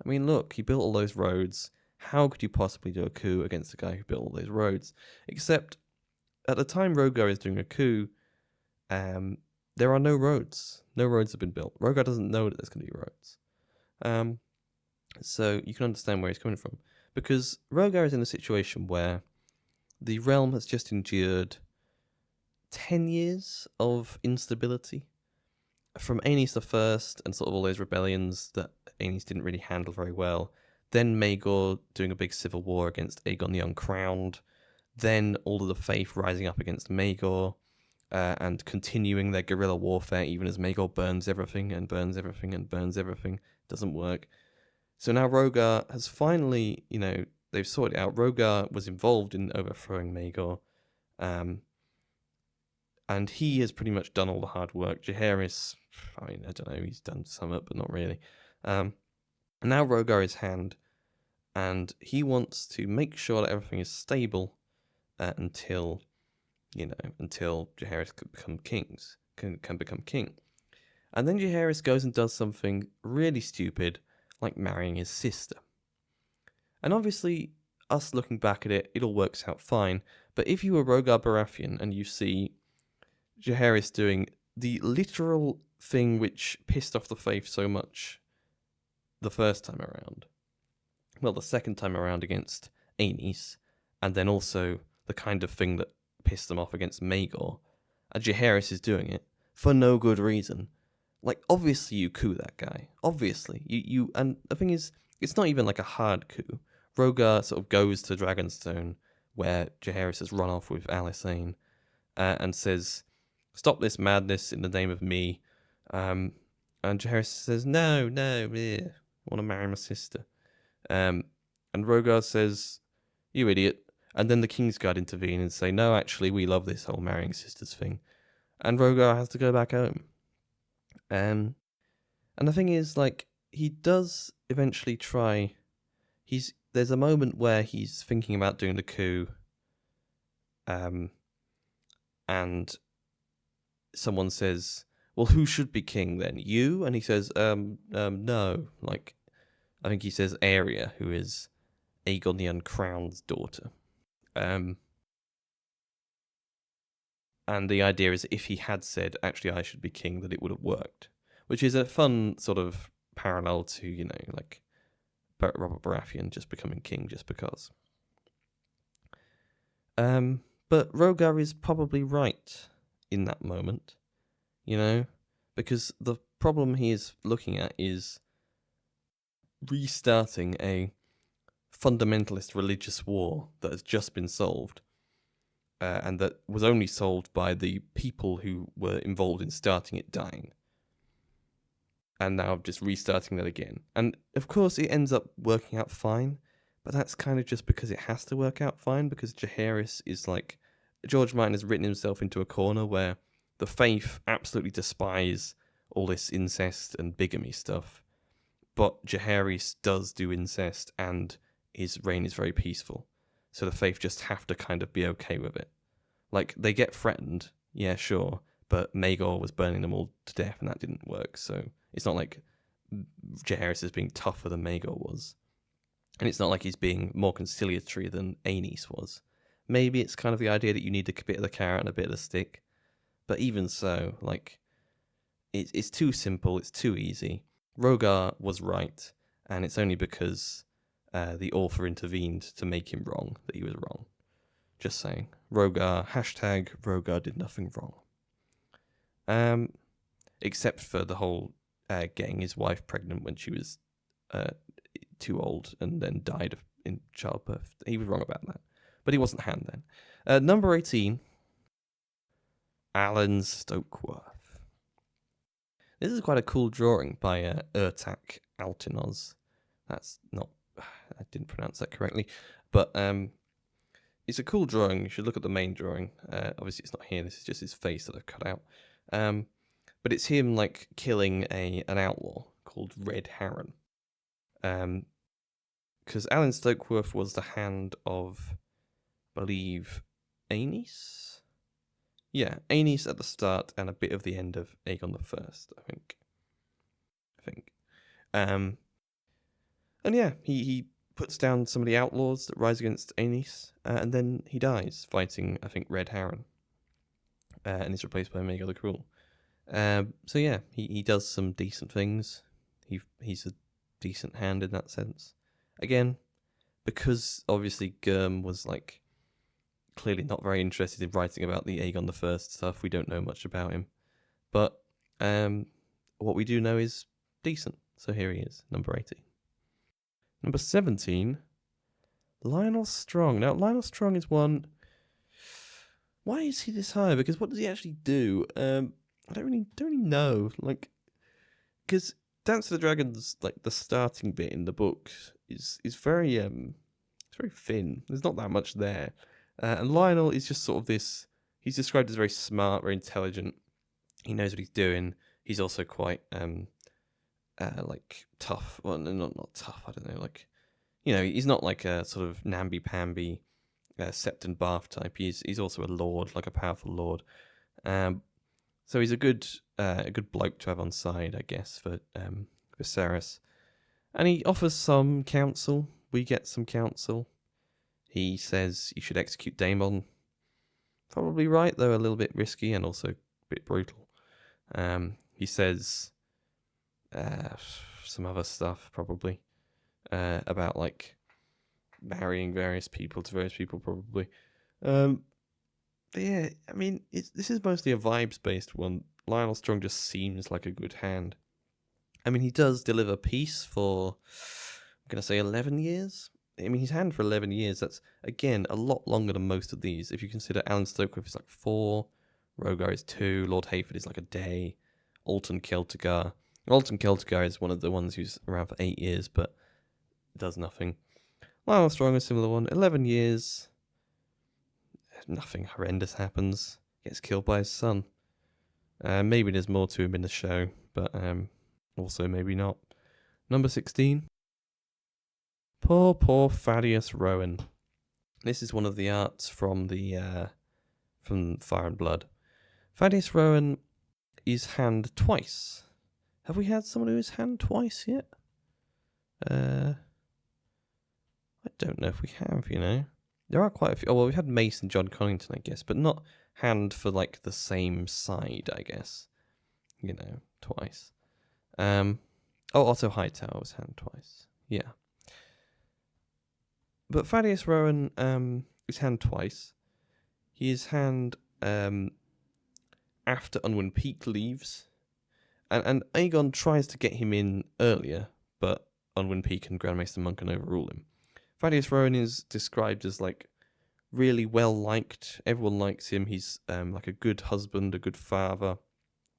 I mean, look, he built all those roads. How could you possibly do a coup against the guy who built all those roads? Except, at the time Rogar is doing a coup, there are no roads. No roads have been built. Rogar doesn't know that there's going to be roads. So you can understand where he's coming from. Because Rogar is in a situation where the realm has just endured 10 years of instability from Aenys I and sort of all those rebellions that Aenys didn't really handle very well. Then Maegor doing a big civil war against Aegon the Uncrowned. Then all of the Faith rising up against Maegor and continuing their guerrilla warfare even as Maegor burns everything and burns everything and burns everything. Doesn't work. So now Rogar has finally, they've sorted it out. Rogar was involved in overthrowing Maegor. And he has pretty much done all the hard work. Jaehaerys, I don't know, he's done some of it, but not really. And now Rogar is hand, and he wants to make sure that everything is stable until Jaehaerys can become king. And then Jaehaerys goes and does something really stupid, like marrying his sister. And obviously, us looking back at it, it all works out fine. But if you were Rogar Baratheon and you see Jaehaerys doing the literal thing which pissed off the Faith so much the first time around, well, the second time around against Aenys, and then also the kind of thing that pissed them off against Maegor, and Jaehaerys is doing it for no good reason. Like, obviously you coup that guy. Obviously. And the thing is, it's not even like a hard coup. Rogar sort of goes to Dragonstone, where Jaehaerys has run off with Alysanne, and says, "Stop this madness in the name of me." And Jaehaerys says, No, I want to marry my sister. And Rogar says, "You idiot." And then the Kingsguard intervene and say, "No, actually, we love this whole marrying sisters thing." And Rogar has to go back home. And the thing is, like, he does eventually try. There's a moment where he's thinking about doing the coup. And someone says, "Well, who should be king then? You?" And he says, no. Like, I think he says Arya, who is Aegon the Uncrowned's daughter. And the idea is if he had said, "Actually, I should be king," that it would have worked. Which is a fun sort of parallel to, like Robert Baratheon just becoming king just because. But Rogar is probably right in that moment, because the problem he is looking at is restarting a fundamentalist religious war that has just been solved, and that was only solved by the people who were involved in starting it dying. And now just restarting that again. And of course it ends up working out fine, but that's kind of just because it has to work out fine, because Jaehaerys is like, George Martin has written himself into a corner where the Faith absolutely despise all this incest and bigamy stuff, but Jaehaerys does do incest and his reign is very peaceful. So the Faith just have to kind of be okay with it. Like, they get threatened, yeah, sure, but Maegor was burning them all to death, and that didn't work. So it's not like Jaehaerys is being tougher than Maegor was, and it's not like he's being more conciliatory than Aenys was. Maybe it's kind of the idea that you need a bit of the carrot and a bit of the stick, but even so, like, it's too simple, it's too easy. Rogar was right, and it's only because the author intervened to make him wrong that he was wrong. Just saying. Rogar, #Rogar did nothing wrong. Except for the whole getting his wife pregnant when she was too old and then died in childbirth. He was wrong about that. But he wasn't Han then. Number 18, Alan Stokeworth. This is quite a cool drawing by Ertak Altinoz. That's not... I didn't pronounce that correctly. But it's a cool drawing. You should look at the main drawing. Obviously, it's not here. This is just his face that I've cut out. But it's him, like, killing an outlaw called Red Harren. Because Alan Stokeworth was the hand of, I believe, Aenys? Yeah, Aenys at the start and a bit of the end of Aegon the First, I think. And yeah, he puts down some of the outlaws that rise against Aenys, and then he dies fighting, I think, Red Harren, and is replaced by Maegor the Cruel. So yeah, he does some decent things. He's a decent hand in that sense. Again, because obviously Gurm was like clearly not very interested in writing about the Aegon the First stuff, we don't know much about him. But what we do know is decent. So here he is, number 18. Number 17, Lionel Strong. Now, Lionel Strong is one... Why is he this high? Because what does he actually do? I don't really know. Like, because Dance of the Dragons, like the starting bit in the book, is very it's very thin. There's not that much there, and Lionel is just sort of this. He's described as very smart, very intelligent. He knows what he's doing. He's also quite like tough. Well, not tough. I don't know. Like, you know, he's not like a sort of namby-pamby Septon Bath type. He's also a lord, like a powerful lord. So he's a good bloke to have on side, I guess, for Viserys. And he offers some counsel. We get some counsel. He says you should execute Daemon. Probably right, though a little bit risky and also a bit brutal. He says some other stuff, probably, about, like, marrying various people to various people, probably. But yeah, I mean, this is mostly a vibes-based one. Lionel Strong just seems like a good hand. I mean, he does deliver peace for, I'm going to say 11 years? I mean, he's hand for 11 years. That's, again, a lot longer than most of these. If you consider Alan Stokeworth is like 4, Rogar is 2, Lord Hayford is like a day, Alton Celtigar is one of the ones who's around for 8 years, but does nothing. Lionel Strong, a similar one, 11 years... Nothing horrendous happens. Gets killed by his son. Maybe there's more to him in the show, but also maybe not. Number 16. Poor Thaddeus Rowan. This is one of the arts from from Fire and Blood. Thaddeus Rowan is hand twice. Have we had someone who is hand twice yet? I don't know if we have, you know. There are quite a few. Oh, well, we had Mace and John Connington, I guess, but not hand for, like, the same side, I guess. You know, twice. Otto Hightower was hand twice. Yeah. But Thaddeus Rowan is hand twice. He is hand after Unwin Peak leaves. And Aegon tries to get him in earlier, but Unwin Peak and Grand Maester Monk can overrule him. Thaddeus Rowan is described as, like, really well liked. Everyone likes him. He's like a good husband, a good father.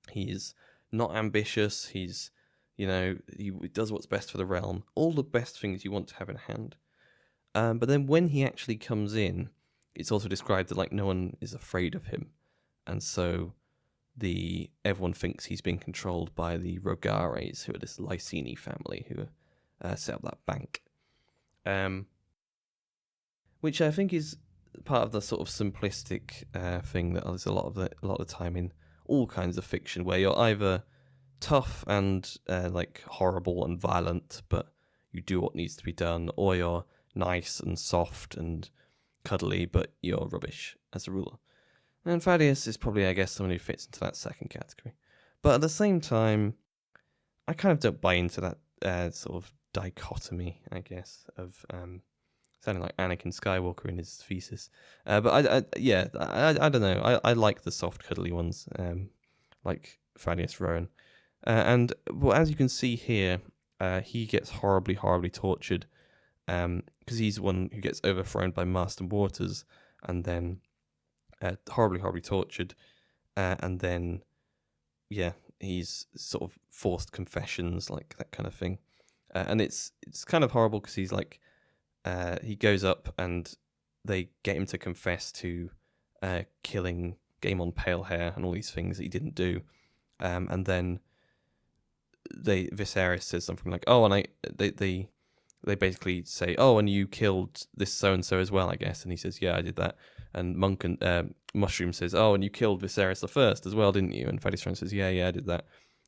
He's not ambitious. He's, you know, he does what's best for the realm. All the best things you want to have in hand. But then when he actually comes in, it's also described that, like, no one is afraid of him, and so everyone thinks he's being controlled by the Rogares, who are this Lyseni family who set up that bank. Which I think is part of the sort of simplistic thing that there's a lot of the time in all kinds of fiction where you're either tough and like horrible and violent, but you do what needs to be done, or you're nice and soft and cuddly, but you're rubbish as a rule. And Thaddeus is probably, I guess, someone who fits into that second category. But at the same time, I kind of don't buy into that sort of dichotomy, I guess, of sounding like Anakin Skywalker in his thesis. But I don't know. I like the soft, cuddly ones, like Thaddeus Rowan. And well, as you can see here, he gets horribly, horribly tortured because he's one who gets overthrown by Marston Waters and then horribly, horribly tortured. And then, yeah, he's sort of forced confessions, like that kind of thing. And it's kind of horrible because he's like, he goes up and they get him to confess to killing Game on Pale Hair and all these things that he didn't do. And then Viserys says something like, "Oh, and they basically say, oh, and you killed this so and so as well, I guess." And he says, "Yeah, I did that." And Monk and Mushroom says, "Oh, and you killed Viserys the First as well, didn't you?" And Thaddeus Rowan says, "Yeah, I did that."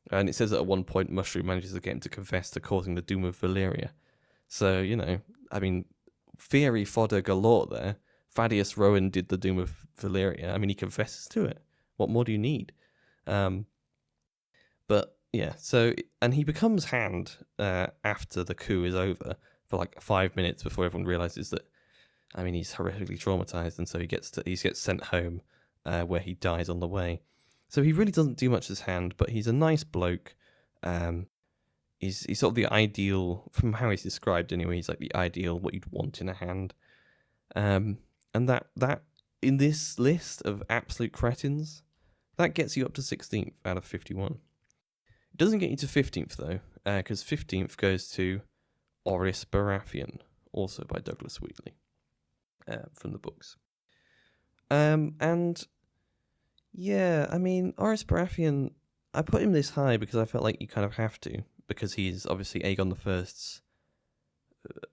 And it says that at one point Mushroom manages to get him to confess to causing the doom of Valyria. So, you know, I mean, theory fodder galore there. Thaddeus Rowan did the doom of Valyria. I mean, he confesses to it. What more do you need? But yeah, so, and he becomes Hand after the coup is over for like 5 minutes before everyone realizes that, I mean, he's horrifically traumatized, and so he gets sent home where he dies on the way. So he really doesn't do much as Hand, but he's a nice bloke. He's sort of the ideal, from how he's described anyway, he's like the ideal, what you'd want in a Hand. And that in this list of absolute cretins, that gets you up to 16th out of 51. It doesn't get you to 15th, though, because 15th goes to Oris Baratheon, also by Douglas Wheatley, from the books. And, yeah, I mean, Oris Baratheon, I put him this high because I felt like you kind of have to, because he's obviously Aegon I's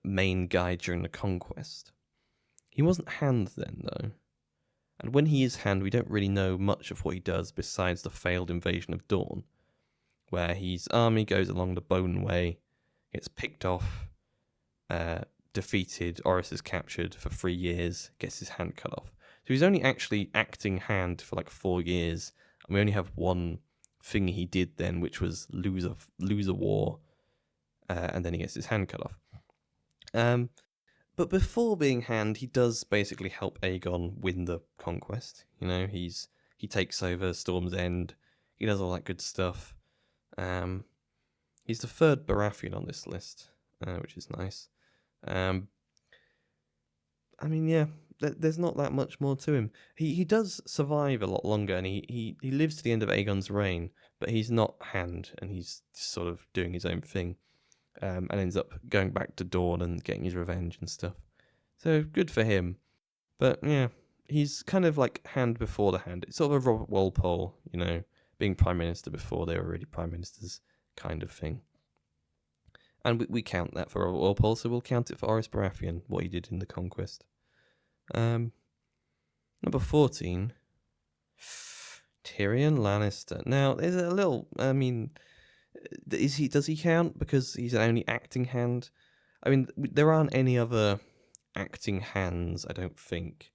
main guy during the conquest. He wasn't Hand then, though. And when he is Hand, we don't really know much of what he does besides the failed invasion of Dorne, where his army goes along the Bone Way, gets picked off, defeated, Oris is captured for 3 years, gets his hand cut off. So he's only actually acting Hand for like 4 years, and we only have one thing he did then, which was lose a war, and then he gets his hand cut off. But before being Hand, he does basically help Aegon win the conquest. You know, he takes over Storm's End, he does all that good stuff. He's the third Baratheon on this list, which is nice. I mean, yeah, there's not that much more to him. He does survive a lot longer, and he lives to the end of Aegon's reign, but he's not Hand, and he's sort of doing his own thing, and ends up going back to Dorne and getting his revenge and stuff. So good for him. But yeah, he's kind of like Hand before the Hand. It's sort of a Robert Walpole, you know, being Prime Minister before they were really Prime Ministers kind of thing. And we count that for Robert Walpole, so we'll count it for Oris Baratheon, what he did in the conquest. Number 14, Tyrion Lannister. Now, there's a little, I mean, does he count because he's only acting Hand? I mean, there aren't any other acting Hands, I don't think.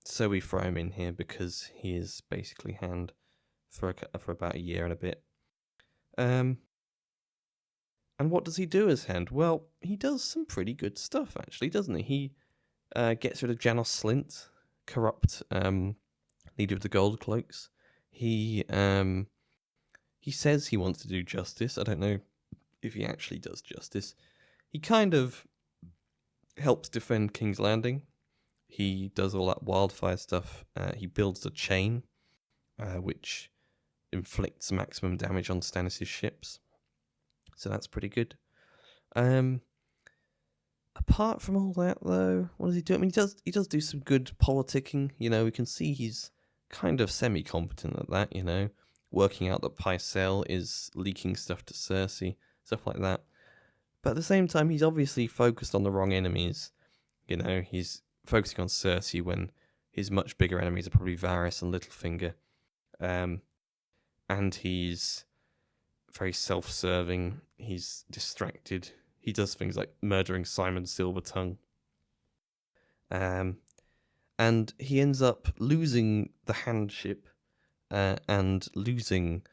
So we throw him in here because he is basically Hand for about a year and a bit. And what does he do as Hand? Well, he does some pretty good stuff, actually, doesn't he? He gets rid of Janos Slynt, corrupt leader of the Gold Cloaks. He says he wants to do justice. I don't know if he actually does justice. He kind of helps defend King's Landing. He does all that wildfire stuff. He builds the chain, which inflicts maximum damage on Stannis' ships. So that's pretty good. Apart from all that, though, what does he do? I mean, he does do some good politicking. You know, we can see he's kind of semi-competent at that, you know, working out that Pycelle is leaking stuff to Cersei, stuff like that. But at the same time, he's obviously focused on the wrong enemies. You know, he's focusing on Cersei when his much bigger enemies are probably Varys and Littlefinger. And he's very self-serving. He's distracted. He does things like murdering Simon Silvertongue. And he ends up losing the handship and losing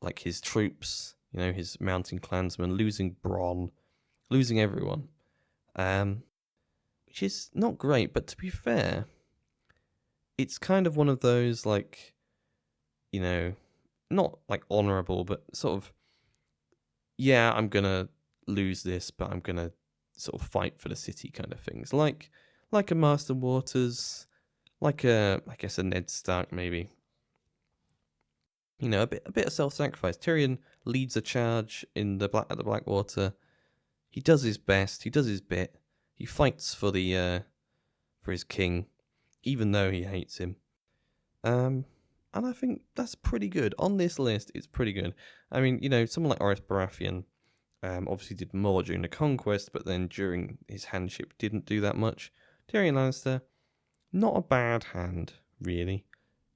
like his troops, his mountain clansmen, losing Bronn, losing everyone, which is not great. But to be fair, it's kind of one of those like, not like honourable, but sort of, yeah, I'm gonna lose this, but I'm gonna sort of fight for the city kind of things, like a Marston Waters, like I guess a Ned Stark maybe. A bit of self-sacrifice. Tyrion leads a charge at the Blackwater. He does his best. He does his bit. He fights for his king, even though he hates him. And I think that's pretty good. On this list, it's pretty good. I mean, someone like Oris Baratheon obviously did more during the conquest, but then during his handship didn't do that much. Tyrion Lannister, not a bad hand, really.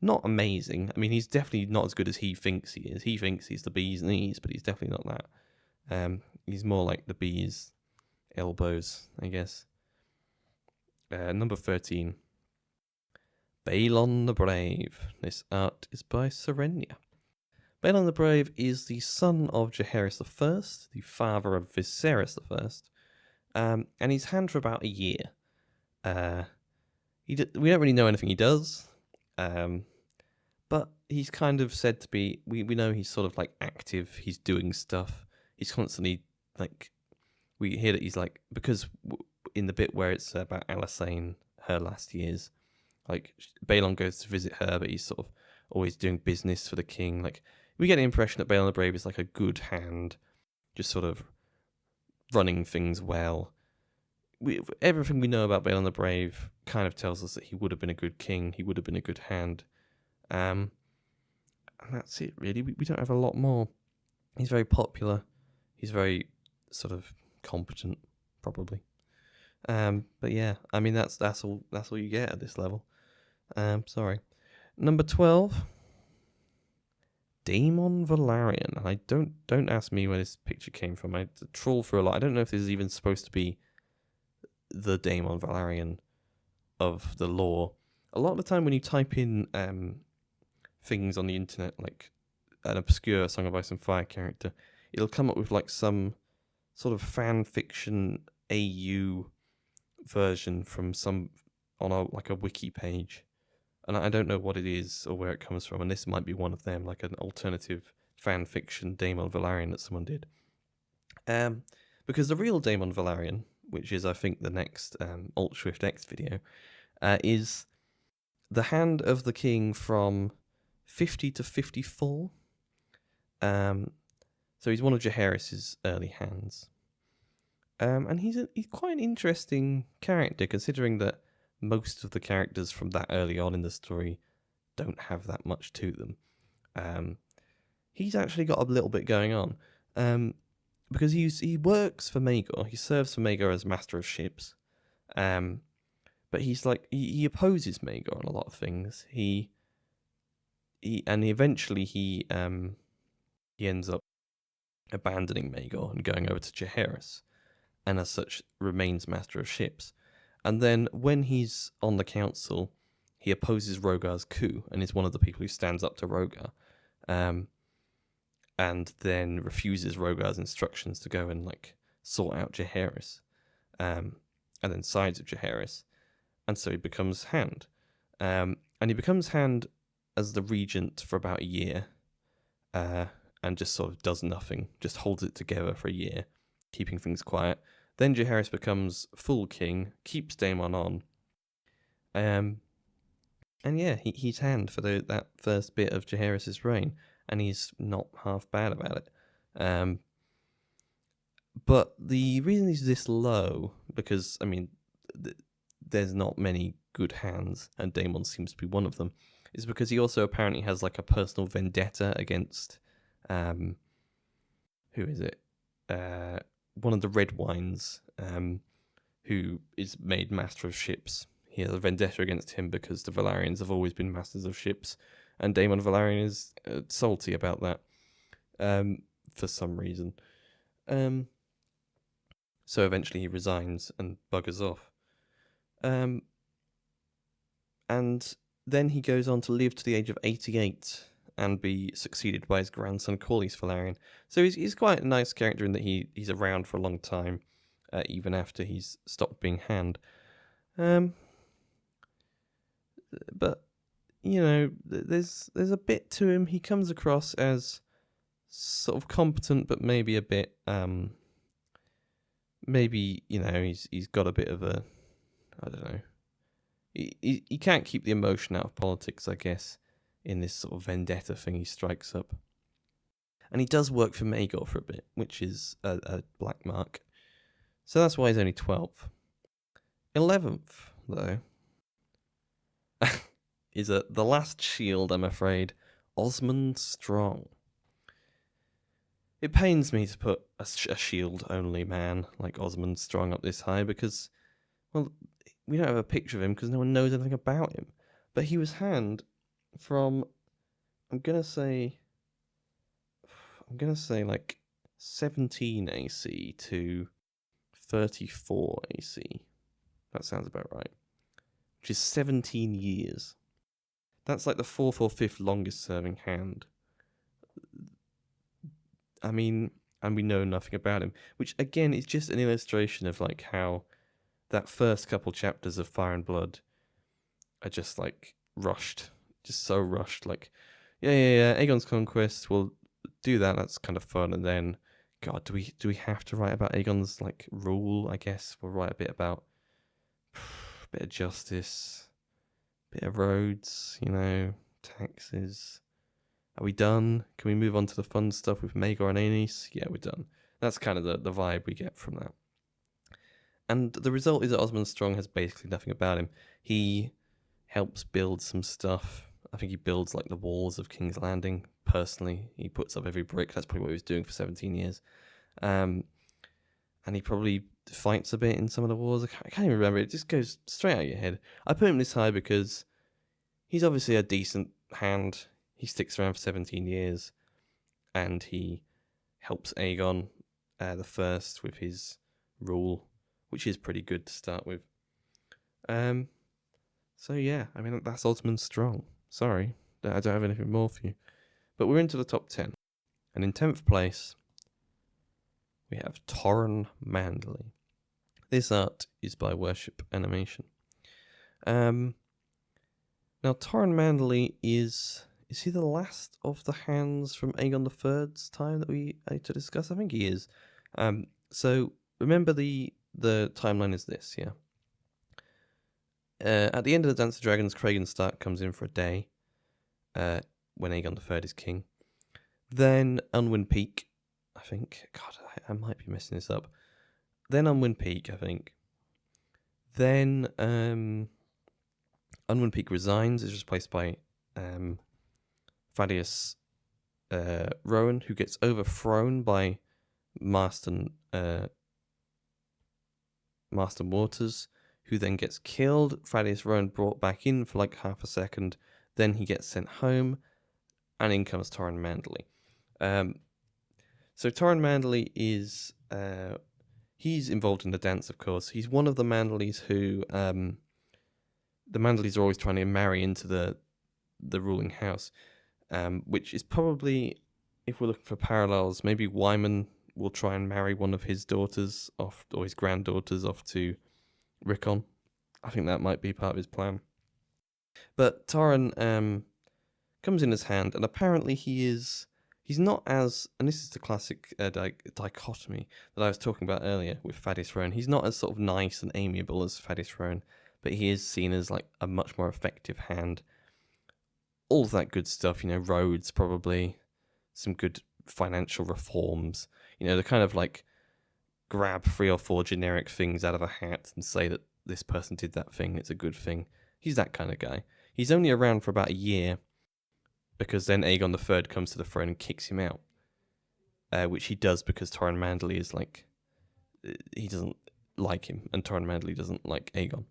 Not amazing. I mean, he's definitely not as good as he thinks he is. He thinks he's the bee's knees, but he's definitely not that. He's more like the bee's elbows, I guess. Number 13. Balon the Brave. This art is by Serenia. Balon the Brave is the son of Jaehaerys I, the father of Viserys I, and he's hand for about a year. We don't really know anything he does, but he's kind of said to be. We know he's sort of like active. He's doing stuff. He's constantly like. We hear that he's like, because in the bit where it's about Alysanne, her last years, like Balon goes to visit her, but he's sort of always doing business for the king. Like we get the impression that Balon the Brave is like a good hand, just sort of running things well. Everything we know about Balon the Brave kind of tells us that he would have been a good king. He would have been a good hand. And that's it, really. We don't have a lot more. He's very popular. He's very sort of competent, probably. But yeah, I mean that's all you get at this level. Sorry. Number 12, Daemon Velaryon. And I don't ask me where this picture came from. I troll through a lot. I don't know if this is even supposed to be the Daemon Velaryon of the lore. A lot of the time when you type in things on the internet, like an obscure Song of Ice and Fire character, it'll come up with like some sort of fan fiction AU version from some on a wiki page, and I don't know what it is or where it comes from, and this might be one of them, like an alternative fan fiction Daemon Velaryon that someone did. Because the real Daemon Velaryon, which is I think the next Alt Swift X video, is the hand of the king from 50 to 54. So he's one of Jaehaerys' early hands. And he's quite an interesting character, considering that most of the characters from that early on in the story don't have that much to them. He's actually got a little bit going on, because he works for Maegor. He serves for Maegor as Master of Ships, but he's like he opposes Maegor on a lot of things. He eventually ends up abandoning Maegor and going over to Jaehaerys, and as such remains Master of Ships. And then when he's on the council, he opposes Rogar's coup and is one of the people who stands up to Rogar, and then refuses Rogar's instructions to go and like sort out Jaehaerys, and then sides with Jaehaerys, and so he becomes Hand, and he becomes Hand as the regent for about a year, and just sort of does nothing, just holds it together for a year, keeping things quiet. Then Jaehaerys becomes full king, keeps Daemon on, and yeah, he's Hand for that first bit of Jaehaerys' reign, and he's not half bad about it. But the reason he's this low, because, I mean, there's not many good hands, and Daemon seems to be one of them, is because he also apparently has like a personal vendetta against, who is it? One of the Red Wines, who is made Master of Ships. He has a vendetta against him because the Velaryons have always been Masters of Ships, and Daemon Valerian is salty about that for some reason. So eventually he resigns and buggers off. And then he goes on to live to the age of 88 and be succeeded by his grandson Corlys Valerian. So he's quite a nice character in that he's around for a long time, even after he's stopped being Hand. But you know, there's a bit to him. He comes across as sort of competent, but maybe a bit maybe, you know, he's got a bit of a, I don't know. He can't keep the emotion out of politics, I guess, in this sort of vendetta thing he strikes up. And he does work for Maegor for a bit, which is a black mark. So that's why he's only 12. 11th, though, is the last shield, I'm afraid, Osmond Strong. It pains me to put a shield-only man like Osmond Strong up this high because, well, we don't have a picture of him because no one knows anything about him. But he was Hand from, I'm gonna say like 17 AC to 34 AC. That sounds about right. Which is 17 years. That's like the 4th or 5th longest serving Hand. I mean, and we know nothing about him, which again is just an illustration of like how that first couple chapters of Fire and Blood are just like rushed, just so rushed. Like, yeah, Aegon's Conquest, we'll do that. That's kind of fun, and then, God, do we have to write about Aegon's like rule? I guess we'll write a bit about a bit of justice, bit of roads, you know, taxes. Are we done? Can we move on to the fun stuff with Maegor and Aenys? Yeah, we're done. That's kind of the vibe we get from that. And the result is that Osmond Strong has basically nothing about him. He helps build some stuff. I think he builds like the walls of King's Landing personally. He puts up every brick. That's probably what he was doing for 17 years. And he probably fights a bit in some of the wars. I can't even remember. It just goes straight out of your head. I put him this high because he's obviously a decent Hand. He sticks around for 17 years, and he helps Aegon the First with his rule, which is pretty good to start with. So yeah, I mean, that's Osmond Strong. Sorry, I don't have anything more for you. But we're into the top 10. And in 10th place, we have Torren Manderly. This art is by Worship Animation. Now, Torren Manderly is he the last of the Hands from Aegon III's time that we need to discuss? I think he is. So remember the timeline is this, yeah. At the end of the Dance of Dragons, Kragan Stark comes in for a day when Aegon III is king. Then Unwin Peak, I think. God, I might be messing this up. Then Unwin Peak, I think. Then Unwin Peak resigns, is replaced by Thaddeus Rowan, who gets overthrown by Marston Waters, who then gets killed. Thaddeus Rowan brought back in for like half a second, then he gets sent home, and in comes Torren Manderly. So Torren Manderly is he's involved in the dance, of course. He's one of the Manderlys who the Manderlys are always trying to marry into the ruling house, which is probably, if we're looking for parallels, maybe Wyman will try and marry one of his daughters off, or his granddaughters off to Rickon. I think that might be part of his plan. But Torren comes in as Hand, and apparently he's not as, and this is the classic dichotomy that I was talking about earlier with Thaddeus Rowan. He's not as sort of nice and amiable as Thaddeus Rowan, but he is seen as like a much more effective Hand. All of that good stuff, you know, roads probably, some good financial reforms, you know, the kind of like grab 3 or 4 generic things out of a hat and say that this person did that thing, it's a good thing. He's that kind of guy. He's only around for about a year, because then Aegon III comes to the throne and kicks him out, which he does because Torren Manderly is like, he doesn't like him, and Torren Manderly doesn't like Aegon.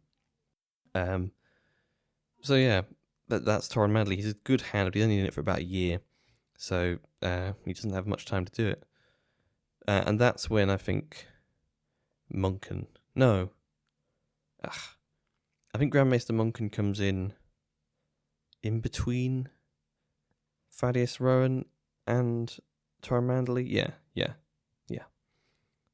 So yeah, But that's Torren Manley. He's a good hand, but he's only in it for about a year. So he doesn't have much time to do it. And that's when I think Munken... No. I think Grandmaster Munken comes in between Thaddeus Rowan and Torren Manley. Yeah.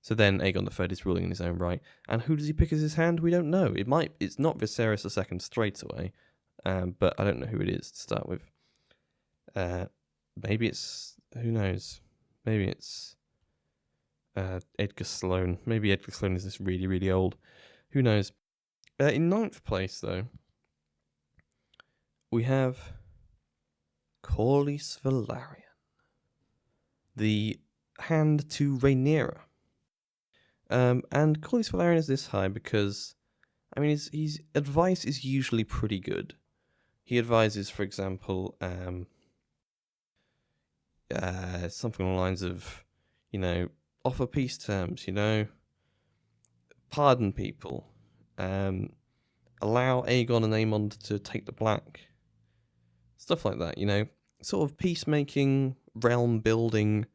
So then Aegon III is ruling in his own right. And who does he pick as his hand? We don't know. It's not Viserys II straight away, but I don't know who it is to start with. Maybe it's... Who knows? Maybe it's Edgar Sloane. Maybe Edgar Sloane is just really, really old. Who knows? In 9th place, though, we have Corlys Velaryon, the hand to Rhaenyra. And Corlys Velaryon is this high because, I mean, his advice is usually pretty good. He advises, for example, something along the lines of, offer peace terms, pardon people, allow Aegon and Aemond to take the Black, stuff like that, sort of peacemaking, realm building,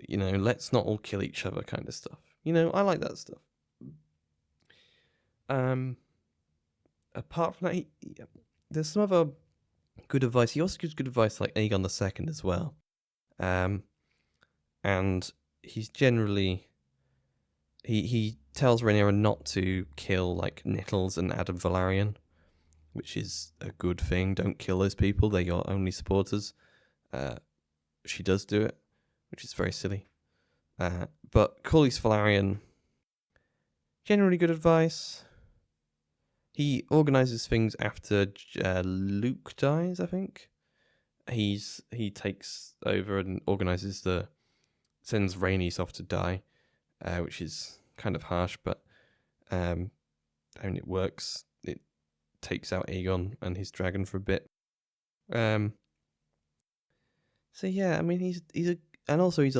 let's not all kill each other kind of stuff. I like that stuff. Apart from that, there's some other good advice. He also gives good advice like Aegon II as well. And he's generally... He tells Rhaenyra not to kill, like, Nettles and Adam Velaryon, which is a good thing. Don't kill those people. They're your only supporters. She does do it, which is very silly. But Corlys Velaryon, generally good advice. He organises things after Luke dies, I think. He takes over and organises sends Rhaenys off to die, which is kind of harsh, but I mean, it works. It takes out Aegon and his dragon for a bit. So yeah, I mean, he's a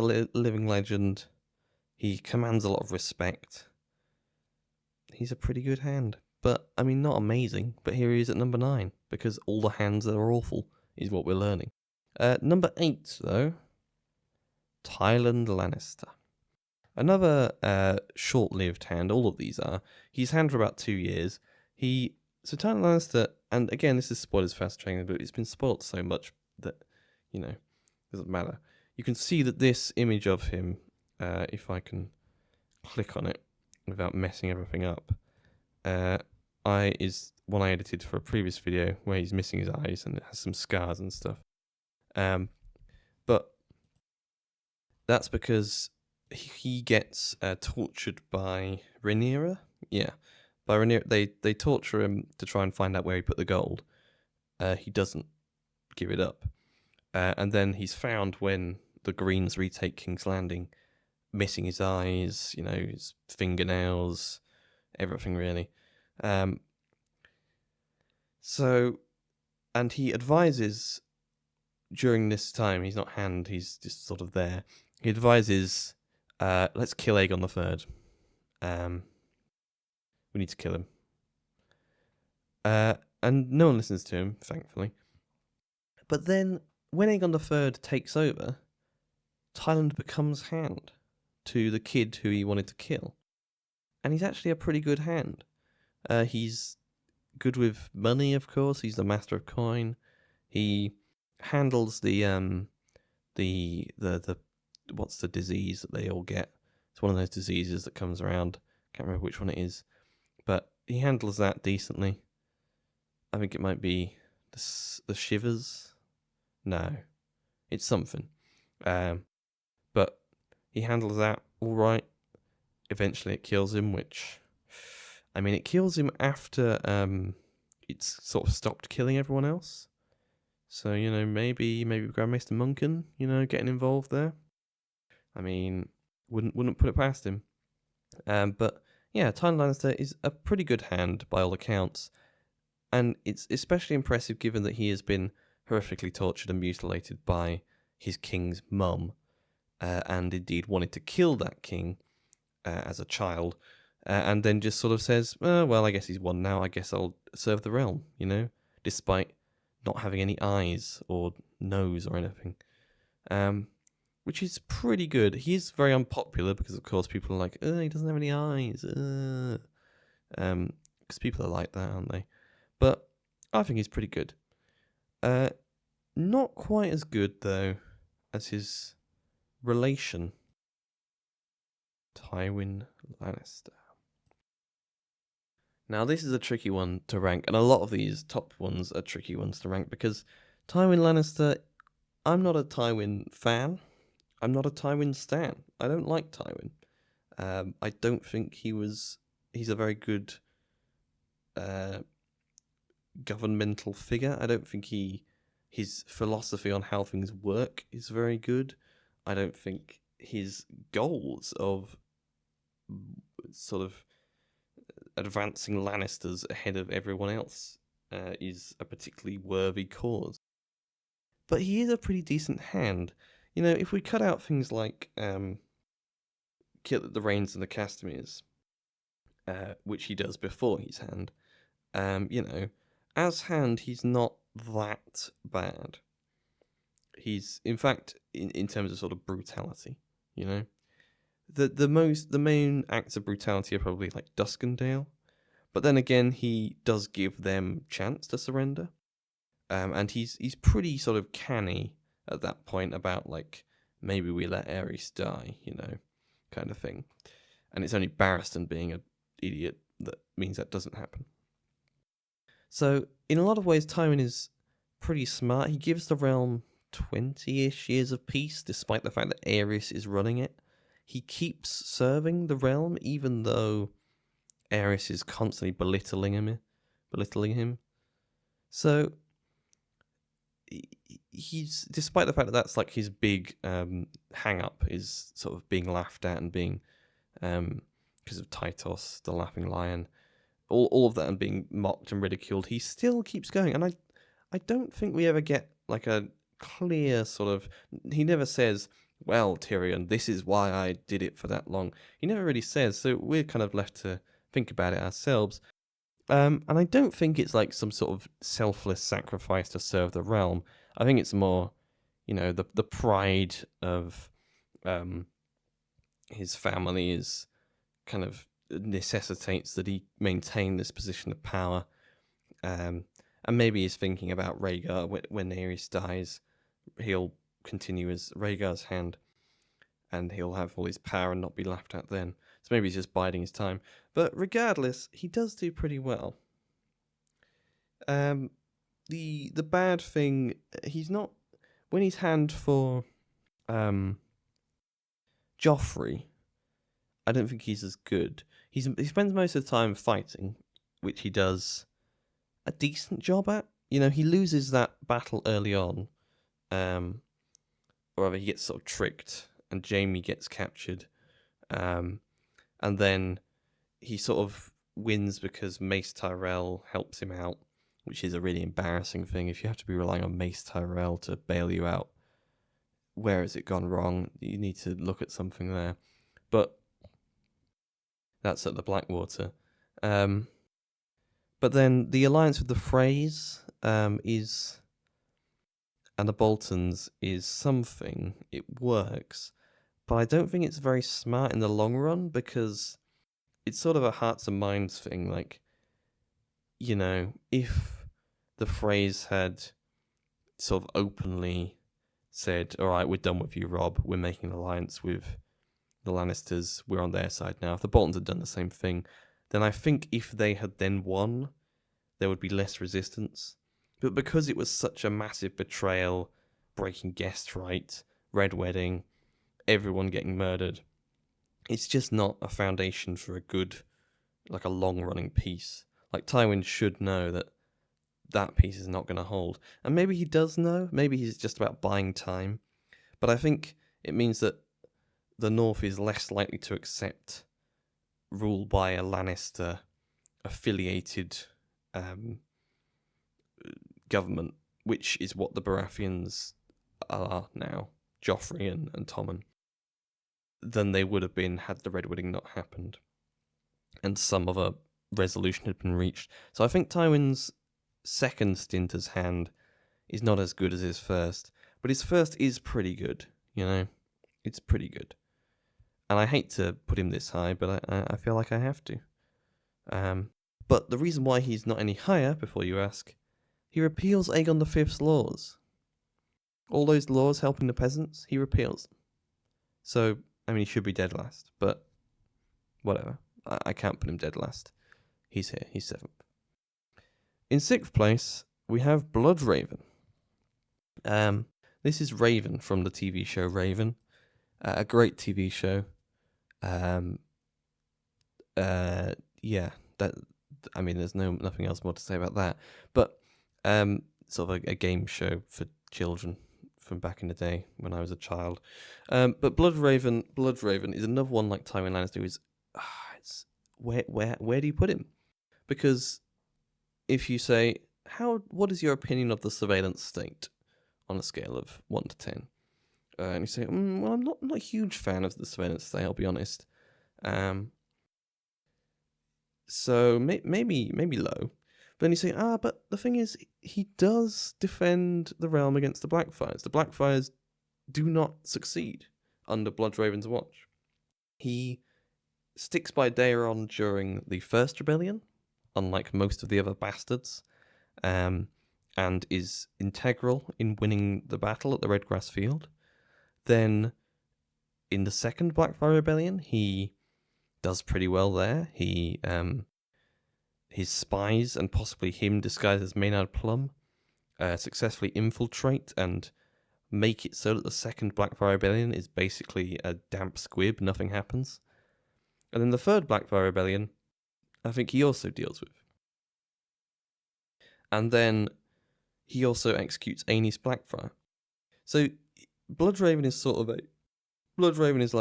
living legend. He commands a lot of respect. He's a pretty good hand, but I mean, not amazing. But here he is at number 9 because all the hands that are awful is what we're learning. Number 8 though, Tywin Lannister. Another short-lived hand. All of these are. He's hand for about 2 years. So Tywin Lannister, and again, this is spoilers fast training, but it's been spoiled so much that doesn't matter. You can see that this image of him, if I can click on it without messing everything up, is one I edited for a previous video where he's missing his eyes and it has some scars and stuff. But that's because he gets tortured by Rhaenyra. Yeah, by Rhaenyra. They torture him to try and find out where he put the gold. He doesn't give it up. And then he's found when the Greens retake King's Landing, missing his eyes, his fingernails, everything really. And he advises during this time, he's not hand, he's just sort of there. He advises, let's kill Aegon III. We need to kill him. And no one listens to him, thankfully. But then, when Aegon III takes over, Tywin becomes hand to the kid who he wanted to kill. And he's actually a pretty good hand. He's good with money, of course. He's the master of coin. He handles the what's the disease that they all get? It's one of those diseases that comes around. Can't remember which one it is. But he handles that decently. I think it might be the shivers. No, it's something. But he handles that all right. Eventually it kills him, which... I mean, it kills him after it's sort of stopped killing everyone else. So, maybe Grandmaster Munken, getting involved there. I mean, wouldn't put it past him. But, yeah, Tywin Lannister is a pretty good hand by all accounts. And it's especially impressive given that he has been horrifically tortured and mutilated by his king's mum. And indeed wanted to kill that king as a child. And then just sort of says, well, I guess he's won now. I guess I'll serve the realm, despite not having any eyes or nose or anything, which is pretty good. He is very unpopular because, of course, people are like, he doesn't have any eyes, because people are like that, aren't they? But I think he's pretty good. Not quite as good, though, as his relation, Tywin Lannister. Now, this is a tricky one to rank, and a lot of these top ones are tricky ones to rank, because Tywin Lannister, I'm not a Tywin fan. I'm not a Tywin stan. I don't like Tywin. I don't think he's a very good governmental figure. I don't think his philosophy on how things work is very good. I don't think his goals of sort of advancing Lannisters ahead of everyone else is a particularly worthy cause. But he is a pretty decent hand. You know, if we cut out things like Kill the Rains and the Castameres, which he does before his hand, you know, as hand, he's not that bad. He's, in fact, in terms of sort of brutality, you know, the main acts of brutality are probably like Duskendale, but then again, he does give them chance to surrender, and he's pretty sort of canny at that point about like maybe we let Aerys die, you know, kind of thing, and it's only Barristan being an idiot that means that doesn't happen. So, in a lot of ways, Tywin is pretty smart. He gives the realm 20-ish years of peace, despite the fact that Aerys is running it. He keeps serving the realm, even though Aerys is constantly belittling him. So, he's, despite the fact that that's like his big hang-up, is sort of being laughed at and being, because of Tytos, the Laughing Lion, all of that and being mocked and ridiculed, he still keeps going. And I don't think we ever get like a clear sort of, he never says, well, Tyrion, this is why I did it for that long. He never really says, so we're kind of left to think about it ourselves. And I don't think it's like some sort of selfless sacrifice to serve the realm. I think it's more, you know, the pride of his family is kind of necessitates that he maintain this position of power, and maybe he's thinking about Rhaegar when Aerys dies. He'll continue as Rhaegar's hand, and he'll have all his power and not be laughed at then. So maybe he's just biding his time. But regardless, he does do pretty well. The bad thing, he's not, when he's hand for Joffrey, I don't think he's as good. He spends most of the time fighting, which he does a decent job at. You know, he loses that battle early on, or rather he gets sort of tricked, and Jaime gets captured, and then he sort of wins because Mace Tyrell helps him out, which is a really embarrassing thing. If you have to be relying on Mace Tyrell to bail you out, where has it gone wrong? You need to look at something there. But that's at the Blackwater. But then the alliance with the Freys is, and the Boltons is something. It works, but I don't think it's very smart in the long run, because it's sort of a hearts and minds thing. Like, you know, if the Freys had sort of openly said, all right, we're done with you, Rob, we're making an alliance with the Lannisters, we're on their side now. If the Boltons had done the same thing, then I think if they had then won, there would be less resistance. But because it was such a massive betrayal, breaking guest right, Red Wedding, everyone getting murdered, it's just not a foundation for a good, like a long-running peace. Like, Tywin should know that that peace is not going to hold. And maybe he does know, maybe he's just about buying time. But I think it means that the North is less likely to accept rule by a Lannister-affiliated government, which is what the Baratheons are now, Joffrey and Tommen, than they would have been had the Red Wedding not happened and some other resolution had been reached. So I think Tywin's second stint as hand is not as good as his first, but his first is pretty good. You know, it's pretty good. And I hate to put him this high, but I feel like I have to. But the reason why he's not any higher, before you ask, he repeals Aegon V's laws. All those laws helping the peasants, he repeals them. So, I mean, he should be dead last, but whatever. I can't put him dead last. He's here. He's 7th. In 6th place, we have Bloodraven. This is Raven from the TV show Raven. A great TV show. Yeah, that. I mean, there's nothing else more to say about that. But sort of a game show for children from back in the day when I was a child. But Bloodraven is another one like Tywin Lannister. Is it's where do you put him? Because if you say what is your opinion of the surveillance state on a scale of 1 to 10, and you say, well, I'm not a huge fan of the surveillance state. I'll be honest. So maybe low. But then you say, but the thing is, he does defend the realm against the Blackfires. The Blackfires do not succeed under Bloodraven's watch. He sticks by Daeron during the First Rebellion, unlike most of the other bastards, and is integral in winning the battle at the Redgrass Field. Then, in the Second Blackfire Rebellion, he does pretty well there. He his spies and possibly him disguised as Maynard Plum successfully infiltrate and make it so that the Second Blackfire Rebellion is basically a damp squib, nothing happens. And then the Third Blackfire Rebellion, I think he also deals with. And then he also executes Aenys Blackfire. So Bloodraven is sort of Bloodraven is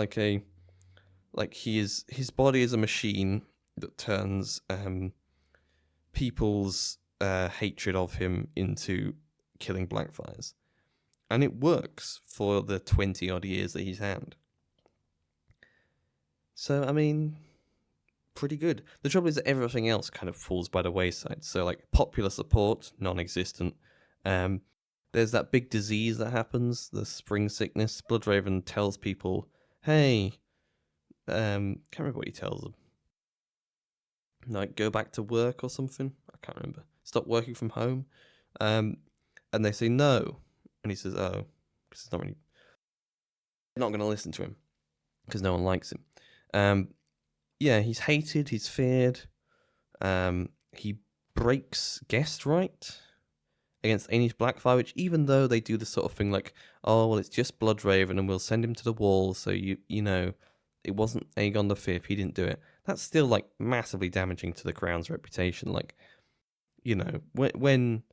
his body is a machine that turns people's hatred of him into killing Blackfires. And it works for the 20 odd years that he's had. So, I mean, pretty good. The trouble is that everything else kind of falls by the wayside. So, like, popular support, non-existent. There's that big disease that happens, the spring sickness. Bloodraven tells people, hey, can't remember what he tells them. Like, go back to work or something. I can't remember. Stop working from home. And they say no. And he says, oh, because it's not really... They're not going to listen to him. Because no one likes him. Yeah, he's hated, he's feared. He breaks guest right against Aenys Blackfire, which even though they do the sort of thing like, oh, well, it's just Bloodraven and we'll send him to the wall, so you know, it wasn't Aegon V, he didn't do it. That's still, like, massively damaging to the Crown's reputation. Like, you know, when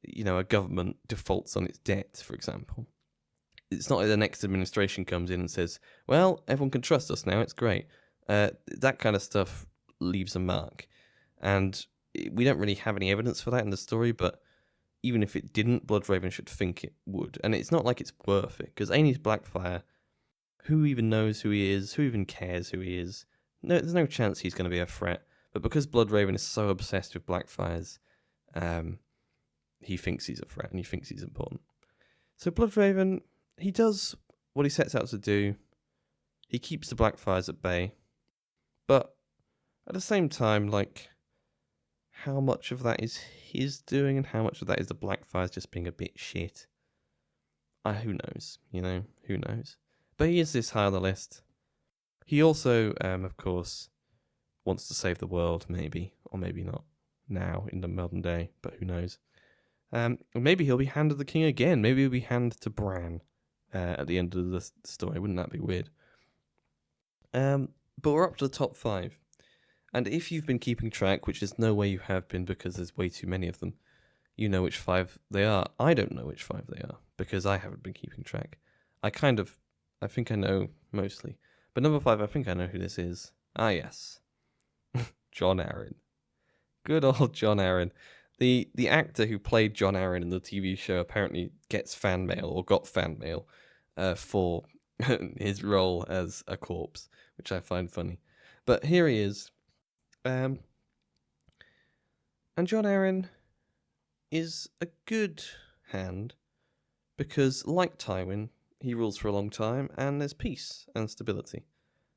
you know, a government defaults on its debt, for example, it's not like the next administration comes in and says, well, everyone can trust us now, it's great. That kind of stuff leaves a mark. And we don't really have any evidence for that in the story, but even if it didn't, Bloodraven should think it would. And it's not like it's worth it, because Aenys Blackfire, who even knows who he is? Who even cares who he is? No, there's no chance he's going to be a threat. But because Bloodraven is so obsessed with Blackfires, he thinks he's a threat and he thinks he's important. So Bloodraven, he does what he sets out to do. He keeps the Blackfires at bay. But at the same time, like, how much of that is his doing and how much of that is the Blackfires just being a bit shit? Who knows, you know, who knows? But he is this high on the list. He also, of course, wants to save the world, maybe, or maybe not now in the modern day, but who knows? Maybe he'll be Hand of the King again. Maybe he'll be Hand to Bran at the end of the story. Wouldn't that be weird? But we're up to the top 5. And if you've been keeping track, which there's no way you have been because there's way too many of them, you know which 5 they are. I don't know which 5 they are because I haven't been keeping track. I think I know mostly. But number 5, I think I know who this is. Ah, yes. Jon Arryn. Good old Jon Arryn. The actor who played Jon Arryn in the TV show apparently gets fan mail, or got fan mail, for his role as a corpse, which I find funny. But here he is. And Jon Arryn is a good hand because, like Tywin, he rules for a long time and there's peace and stability.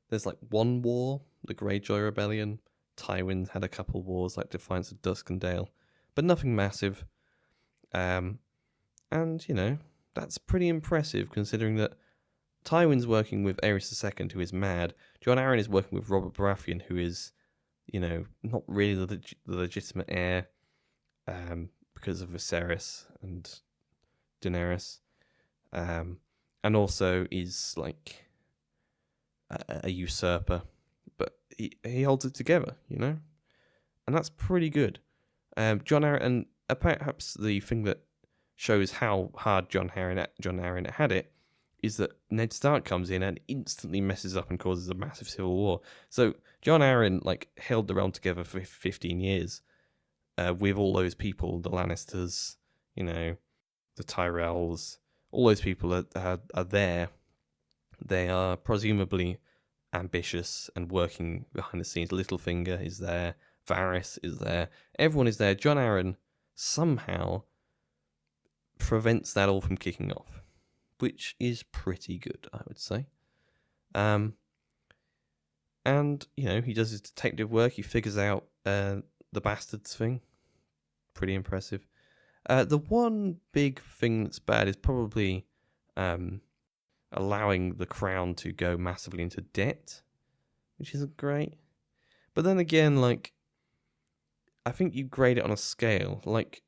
There's like one war, the Greyjoy Rebellion. Tywin had a couple wars like Defiance of Duskendale, but nothing massive. And, you know, that's pretty impressive considering that Tywin's working with Aerys II, who is mad. Jon Arryn is working with Robert Baratheon, who is, you know, not really the legitimate heir because of Viserys and Daenerys. And also is like a usurper. But he holds it together, you know? And that's pretty good. Jon Arryn, and perhaps the thing that shows how hard Jon Arryn had it is that Ned Stark comes in and instantly messes up and causes a massive civil war. So Jon Arryn like held the realm together for 15 years with all those people, the Lannisters, you know, the Tyrells, all those people are there. They are presumably ambitious and working behind the scenes. Littlefinger is there. Varys is there. Everyone is there. Jon Arryn somehow prevents that all from kicking off, which is pretty good, I would say. And, you know, he does his detective work. He figures out the bastards thing. Pretty impressive. The one big thing that's bad is probably allowing the crown to go massively into debt, which isn't great. But then again, like, I think you grade it on a scale. Like,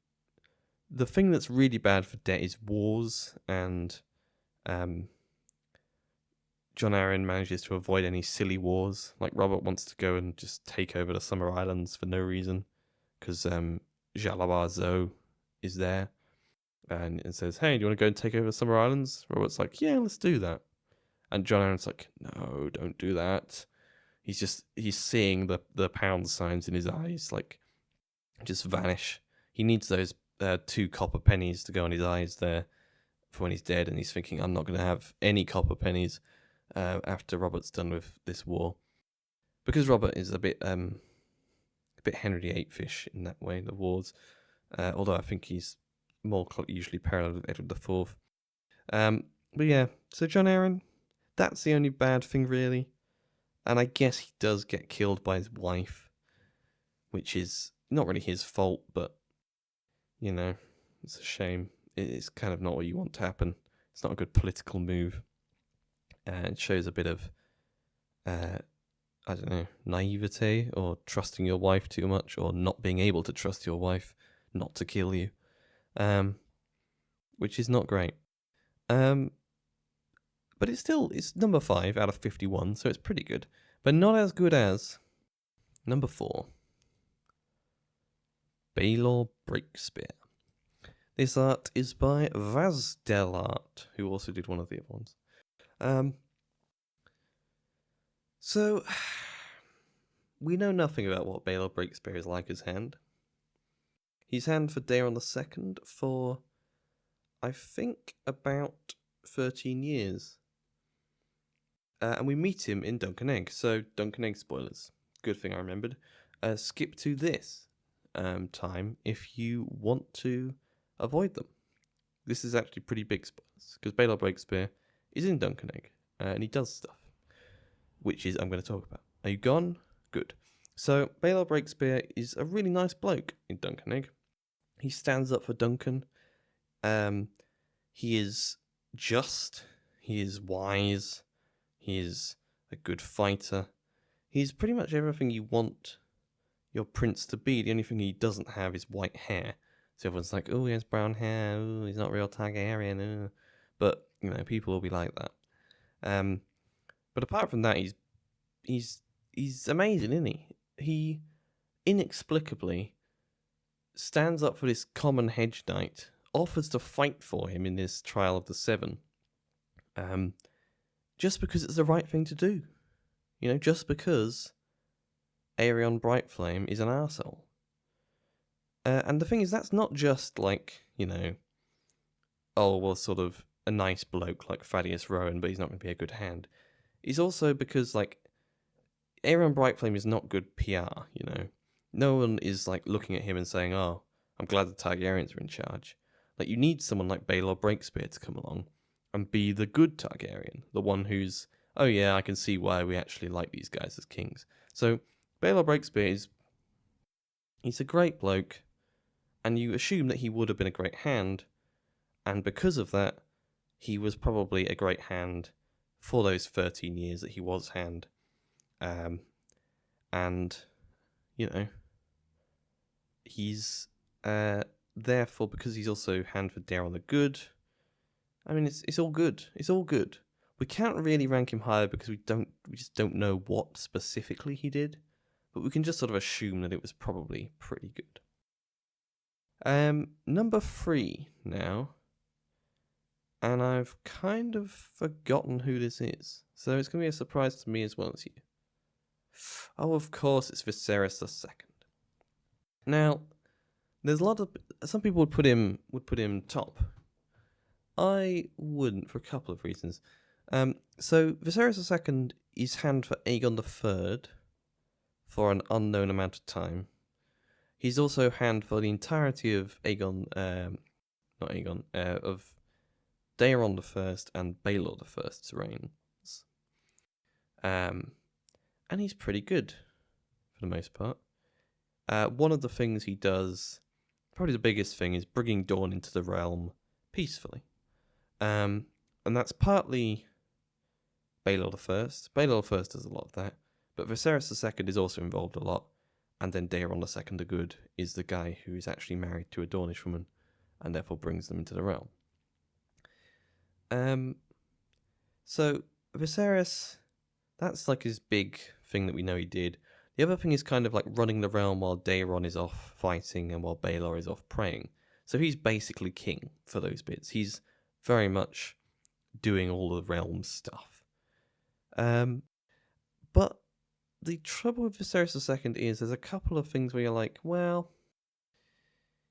the thing that's really bad for debt is wars, and Jon Arryn manages to avoid any silly wars. Like, Robert wants to go and just take over the Summer Islands for no reason, because Jalabar Zoe is there, and says, hey, do you want to go and take over the Summer Islands? Robert's like, yeah, let's do that. And Jon Arryn's like, no, don't do that. He's seeing the pound signs in his eyes, like, just vanish. He needs those 2 copper pennies to go on his eyes there for when he's dead, and he's thinking, I'm not going to have any copper pennies after Robert's done with this war. Because Robert is a bit Henry VIII-ish in that way, the wars. Although I think he's more usually parallel with Edward IV. But yeah, so Jon Arryn, that's the only bad thing really. And I guess he does get killed by his wife, which is not really his fault, but, you know, it's a shame. It's kind of not what you want to happen. It's not a good political move. It shows a bit of, I don't know, naivete, or trusting your wife too much, or not being able to trust your wife not to kill you, which is not great. But it's number 5 out of 51, so it's pretty good, but not as good as number 4, Baelor Breakspear. This art is by Vaz Del Art, who also did one of the other ones. So, we know nothing about what Baelor Breakspear is like as hand. He's hand for Daeron II for, I think, about 13 years. And we meet him in Dunk and Egg, so Dunk and Egg spoilers. Good thing I remembered. Skip to this time if you want to avoid them. This is actually pretty big spoilers, because Baelor Breakspear is in Dunk and Egg, and he does stuff, which is I'm going to talk about. Are you gone? Good. So, Baelor Breakspear is a really nice bloke in Dunk and Egg. He stands up for Duncan. He is just. He is wise. He is a good fighter. He's pretty much everything you want your prince to be. The only thing he doesn't have is white hair. So everyone's like, oh, he has brown hair. Oh, he's not real Targaryen. Oh. But, you know, people will be like that. But apart from that, he's amazing, isn't he? He inexplicably stands up for this common hedge knight, offers to fight for him in this trial of the 7, just because it's the right thing to do. You know, just because Aerion Brightflame is an arsehole. And the thing is, that's not just like, you know, oh, well, sort of a nice bloke like Thaddeus Rowan, but he's not going to be a good hand. It's also because, like, Aerion Brightflame is not good PR, you know. No one is, like, looking at him and saying, oh, I'm glad the Targaryens are in charge. Like, you need someone like Baelor Breakspear to come along and be the good Targaryen, the one who's, oh yeah, I can see why we actually like these guys as kings. So Baelor Breakspear he's a great bloke, and you assume that he would have been a great hand, and because of that, he was probably a great hand for those 13 years that he was hand. And, you know, he's therefore, because he's also hand for Daeron the Good, I mean, it's all good. It's all good. We can't really rank him higher because we just don't know what specifically he did, but we can just sort of assume that it was probably pretty good. Number 3 now, and I've kind of forgotten who this is, so it's going to be a surprise to me as well as you. Oh, of course, it's Viserys II. Now, there's a lot of some people would put him top. I wouldn't, for a couple of reasons. So Viserys II is hand for Aegon III for an unknown amount of time. He's also hand for the entirety of of Daeron I and Baelor I's reigns. And he's pretty good for the most part. One of the things he does, probably the biggest thing, is bringing Dawn into the realm peacefully. And that's partly Baelor I. Baelor I does a lot of that, but Viserys II is also involved a lot, and then Daeron II the Good is the guy who is actually married to a Dornish woman, and therefore brings them into the realm. So Viserys, that's like his big thing that we know he did. The other thing is kind of like running the realm while Daeron is off fighting and while Baelor is off praying. So he's basically king for those bits. He's very much doing all the realm stuff. But the trouble with Viserys II is there's a couple of things where you're like, well,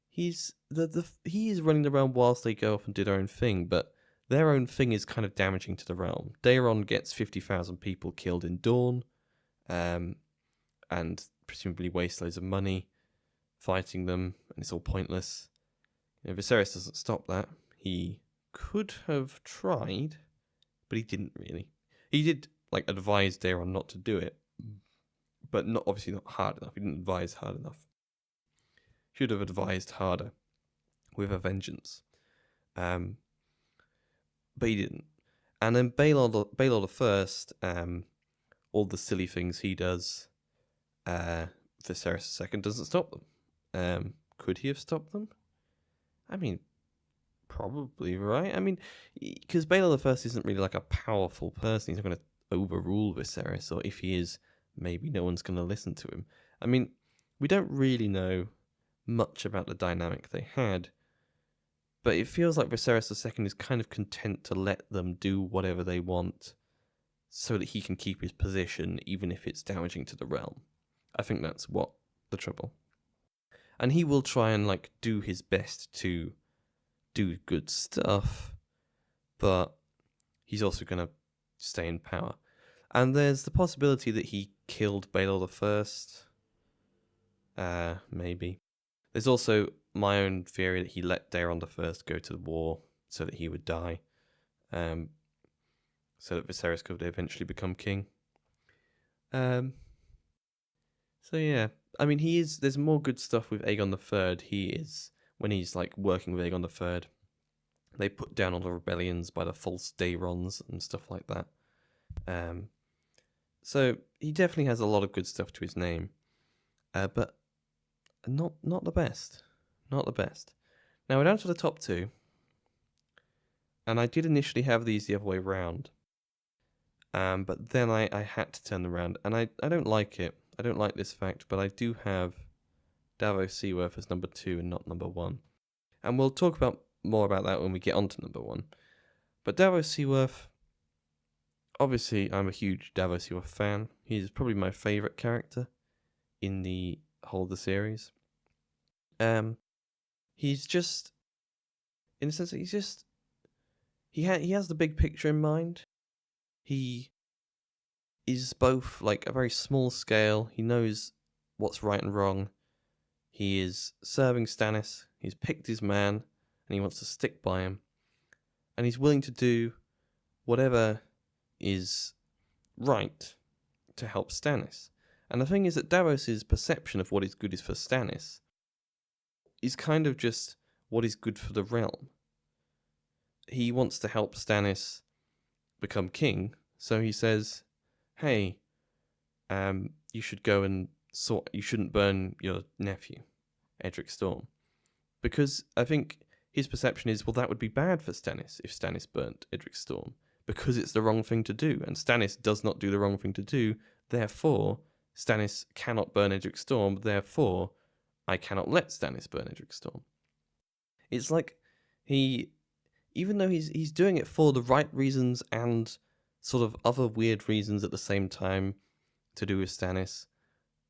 he is running the realm whilst they go off and do their own thing, but their own thing is kind of damaging to the realm. Daeron gets 50,000 people killed in Dawn, and presumably waste loads of money fighting them, and it's all pointless. Viserys doesn't stop that. He could have tried, but he didn't really. He did advise Daeron not to do it, but obviously not hard enough. He didn't advise hard enough. Should have advised harder, with a vengeance. But he didn't. And then Baelor I, all the silly things he does, Viserys II doesn't stop them. Could he have stopped them? I mean, probably, right? I mean, because Baelor I isn't really like a powerful person. He's not going to overrule Viserys, or if he is, maybe no one's going to listen to him. I mean, we don't really know much about the dynamic they had, but it feels like Viserys II is kind of content to let them do whatever they want so that he can keep his position, even if it's damaging to the realm. I think that's what the trouble. And he will try and do his best to do good stuff, but he's also going to stay in power. And there's the possibility that he killed Baelor I. Maybe. There's also my own theory that he let Daeron I go to the war so that he would die, so that Viserys could eventually become king. So yeah, I mean, there's more good stuff with Aegon III. He is, when he's working with Aegon III, they put down all the rebellions by the false Daerons and stuff like that. So he definitely has a lot of good stuff to his name, but not the best. Not the best. Now we're down to the top 2, and I did initially have these the other way round, but then I had to turn them around, and I don't like it. I don't like this fact, but I do have Davos Seaworth as number 2 and not number 1, and we'll talk more about that when we get on to number 1. But Davos Seaworth, obviously, I'm a huge Davos Seaworth fan. He's probably my favourite character in the whole of the series. He's just, in a sense, he has the big picture in mind. He is both a very small scale. He knows what's right and wrong. He is serving Stannis. He's picked his man, and he wants to stick by him, and he's willing to do whatever is right to help Stannis. And the thing is that Davos's perception of what is good is for Stannis is kind of just what is good for the realm. He wants to help Stannis become king, so he says, "Hey, you should go and you shouldn't burn your nephew, Edric Storm," because I think his perception is, well, that would be bad for Stannis if Stannis burnt Edric Storm, because it's the wrong thing to do, and Stannis does not do the wrong thing to do. Therefore, Stannis cannot burn Edric Storm. Therefore, I cannot let Stannis burn Edric Storm. It's like even though he's doing it for the right reasons and sort of other weird reasons at the same time to do with Stannis,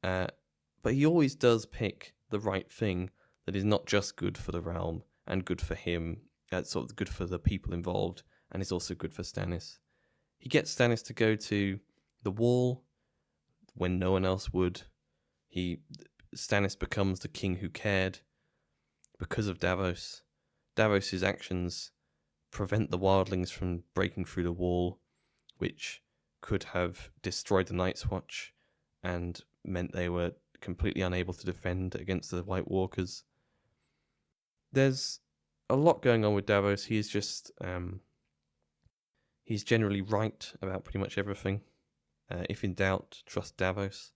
but he always does pick the right thing that is not just good for the realm and good for him, sort of good for the people involved, and is also good for Stannis. He gets Stannis to go to the Wall when no one else would. Stannis becomes the king who cared because of Davos. Davos's actions prevent the wildlings from breaking through the Wall, which could have destroyed the Night's Watch and meant they were completely unable to defend against the White Walkers. There's a lot going on with Davos. He's just he's generally right about pretty much everything. If in doubt, trust Davos.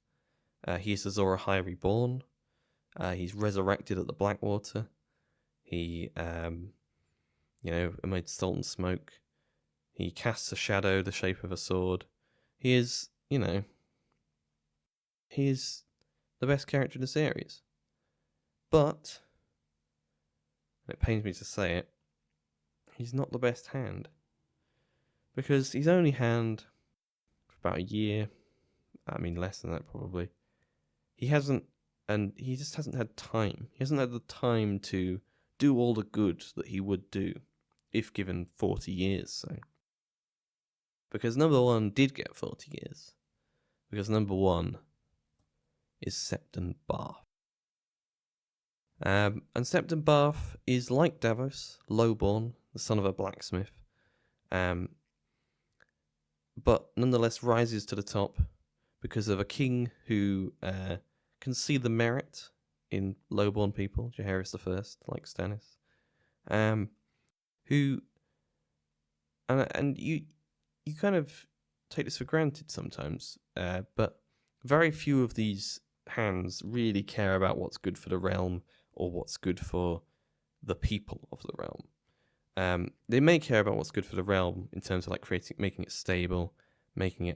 He's Azor Ahai reborn. He's resurrected at the Blackwater. He, amid salt and smoke. He casts a shadow the shape of a sword. He is, he is the best character in the series. But, and it pains me to say it, he's not the best hand. Because he's only hand for about a year. I mean, less than that probably. He just hasn't had time. He hasn't had the time to do all the good that he would do if given 40 years, so. Because number one did get 40 years. Because number one is Septon Barth. And Septon Barth is like Davos, lowborn, the son of a blacksmith, but nonetheless rises to the top because of a king who can see the merit in lowborn people, Jaehaerys I, like Stannis, and you kind of take this for granted sometimes, but very few of these hands really care about what's good for the realm or what's good for the people of the realm. They may care about what's good for the realm in terms of like making it stable, making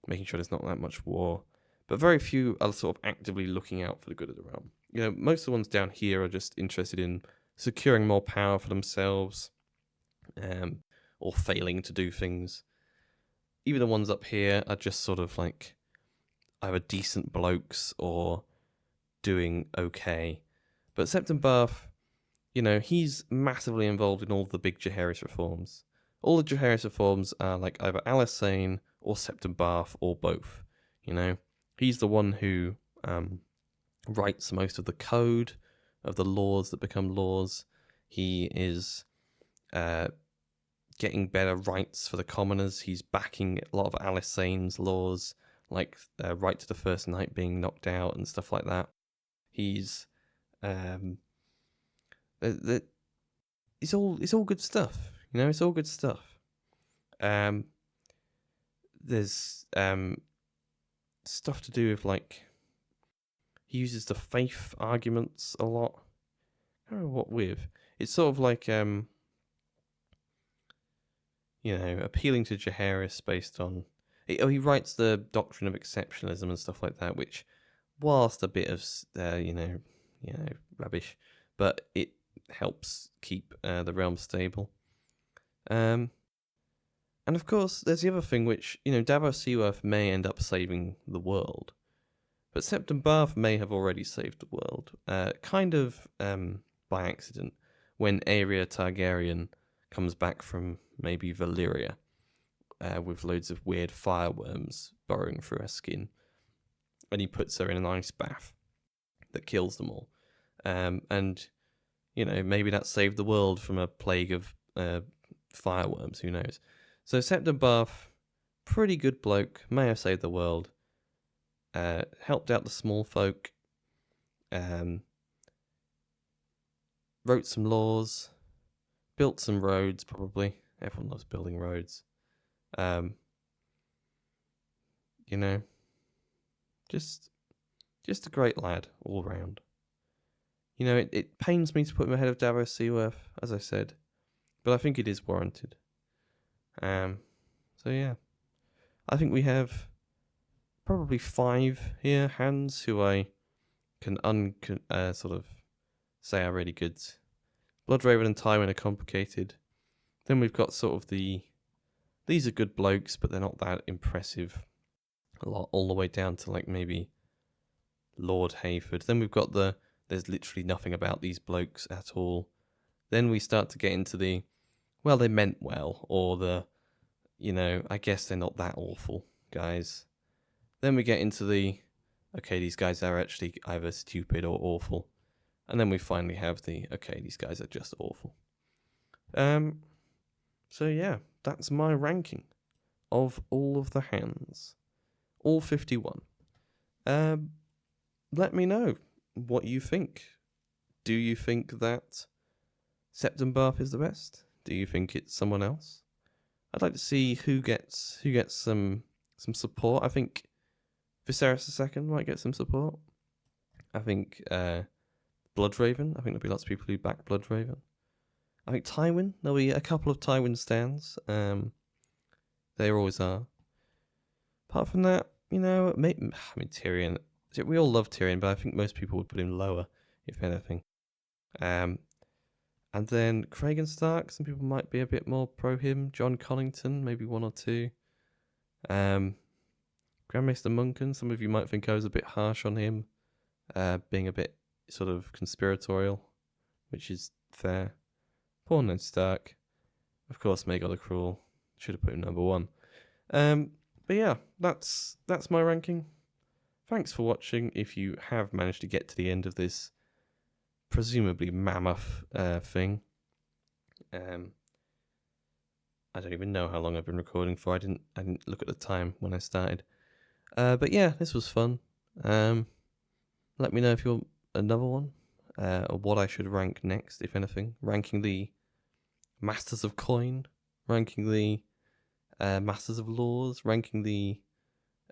sure there's not that much war, but very few are sort of actively looking out for the good of the realm. Most of the ones down here are just interested in securing more power for themselves, or failing to do things. Even the ones up here are just sort of like either decent blokes or doing okay. But Septon Barth, he's massively involved in all the big Jaehaerys reforms. All the Jaehaerys reforms are like either Alysanne or Septon Barth or both. He's the one who writes most of the code of the laws that become laws. He is getting better rights for the commoners. He's backing a lot of Alysanne's laws, like right to the first night being knocked out and stuff like that. He's it's all good stuff. It's all good stuff. There's stuff to do with like he uses the faith arguments a lot. I don't know what with. It's sort of like appealing to Jaehaerys based on. He writes the doctrine of exceptionalism and stuff like that, which, whilst a bit of rubbish, but it helps keep the realm stable. And of course, there's the other thing, which Davos Seaworth may end up saving the world, but Septon Barth may have already saved the world, kind of by accident, when Aeria Targaryen comes back from maybe Valyria, with loads of weird fireworms burrowing through her skin, and he puts her in an ice bath that kills them all. And You know, maybe that saved the world from a plague of fireworms. Who knows? So Septon Bath, pretty good bloke, may have saved the world. Helped out the small folk. Wrote some laws. Built some roads, probably. Everyone loves building roads. You know, just a great lad all round. You know, it pains me to put him ahead of Davos ASOIAF, as I said, but I think it is warranted. So yeah, I think we have probably 5 here hands who I can sort of say are really good. Bloodraven and Tywin are complicated. Then we've got sort of these are good blokes, but they're not that impressive. A lot all the way down to like maybe Lord Hayford. Then we've got there's literally nothing about these blokes at all. Then we start to get into well, they meant well, or I guess they're not that awful guys. Then we get into okay, these guys are actually either stupid or awful. And then we finally have okay, these guys are just awful. So yeah, that's my ranking of all of the hands. All 51. Let me know what you think. Do you think that Septon Bath is the best? Do you think it's someone else? I'd like to see who gets some support. I think Viserys II might get some support. I think Bloodraven. I think there'll be lots of people who back Bloodraven. I think Tywin. There'll be a couple of Tywin stands. There always are. Apart from that, Tyrion. We all love Tyrion, but I think most people would put him lower, if anything. And then Craig and Stark. Some people might be a bit more pro him. John Collington, maybe 1 or 2. Grandmaster Munkin. Some of you might think I was a bit harsh on him, being a bit sort of conspiratorial, which is fair. Poor Ned Stark. Of course, Maegor the Cruel. Should have put him number 1. But yeah, that's my ranking. Thanks for watching. If you have managed to get to the end of this presumably mammoth thing. I don't even know how long I've been recording for. I didn't look at the time when I started. But yeah, this was fun. Let me know if you want another one, or what I should rank next, if anything. Ranking the Masters of Coin, ranking the Masters of Laws, ranking the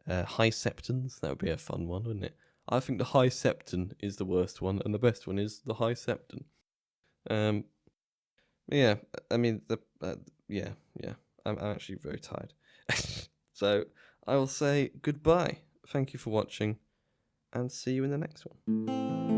High Septons. That would be a fun one, wouldn't it? I think the High Septon is the worst one, and the best one is the High Septon. Yeah, I mean, yeah. I'm actually very tired. So I will say goodbye. Thank you for watching, and see you in the next one.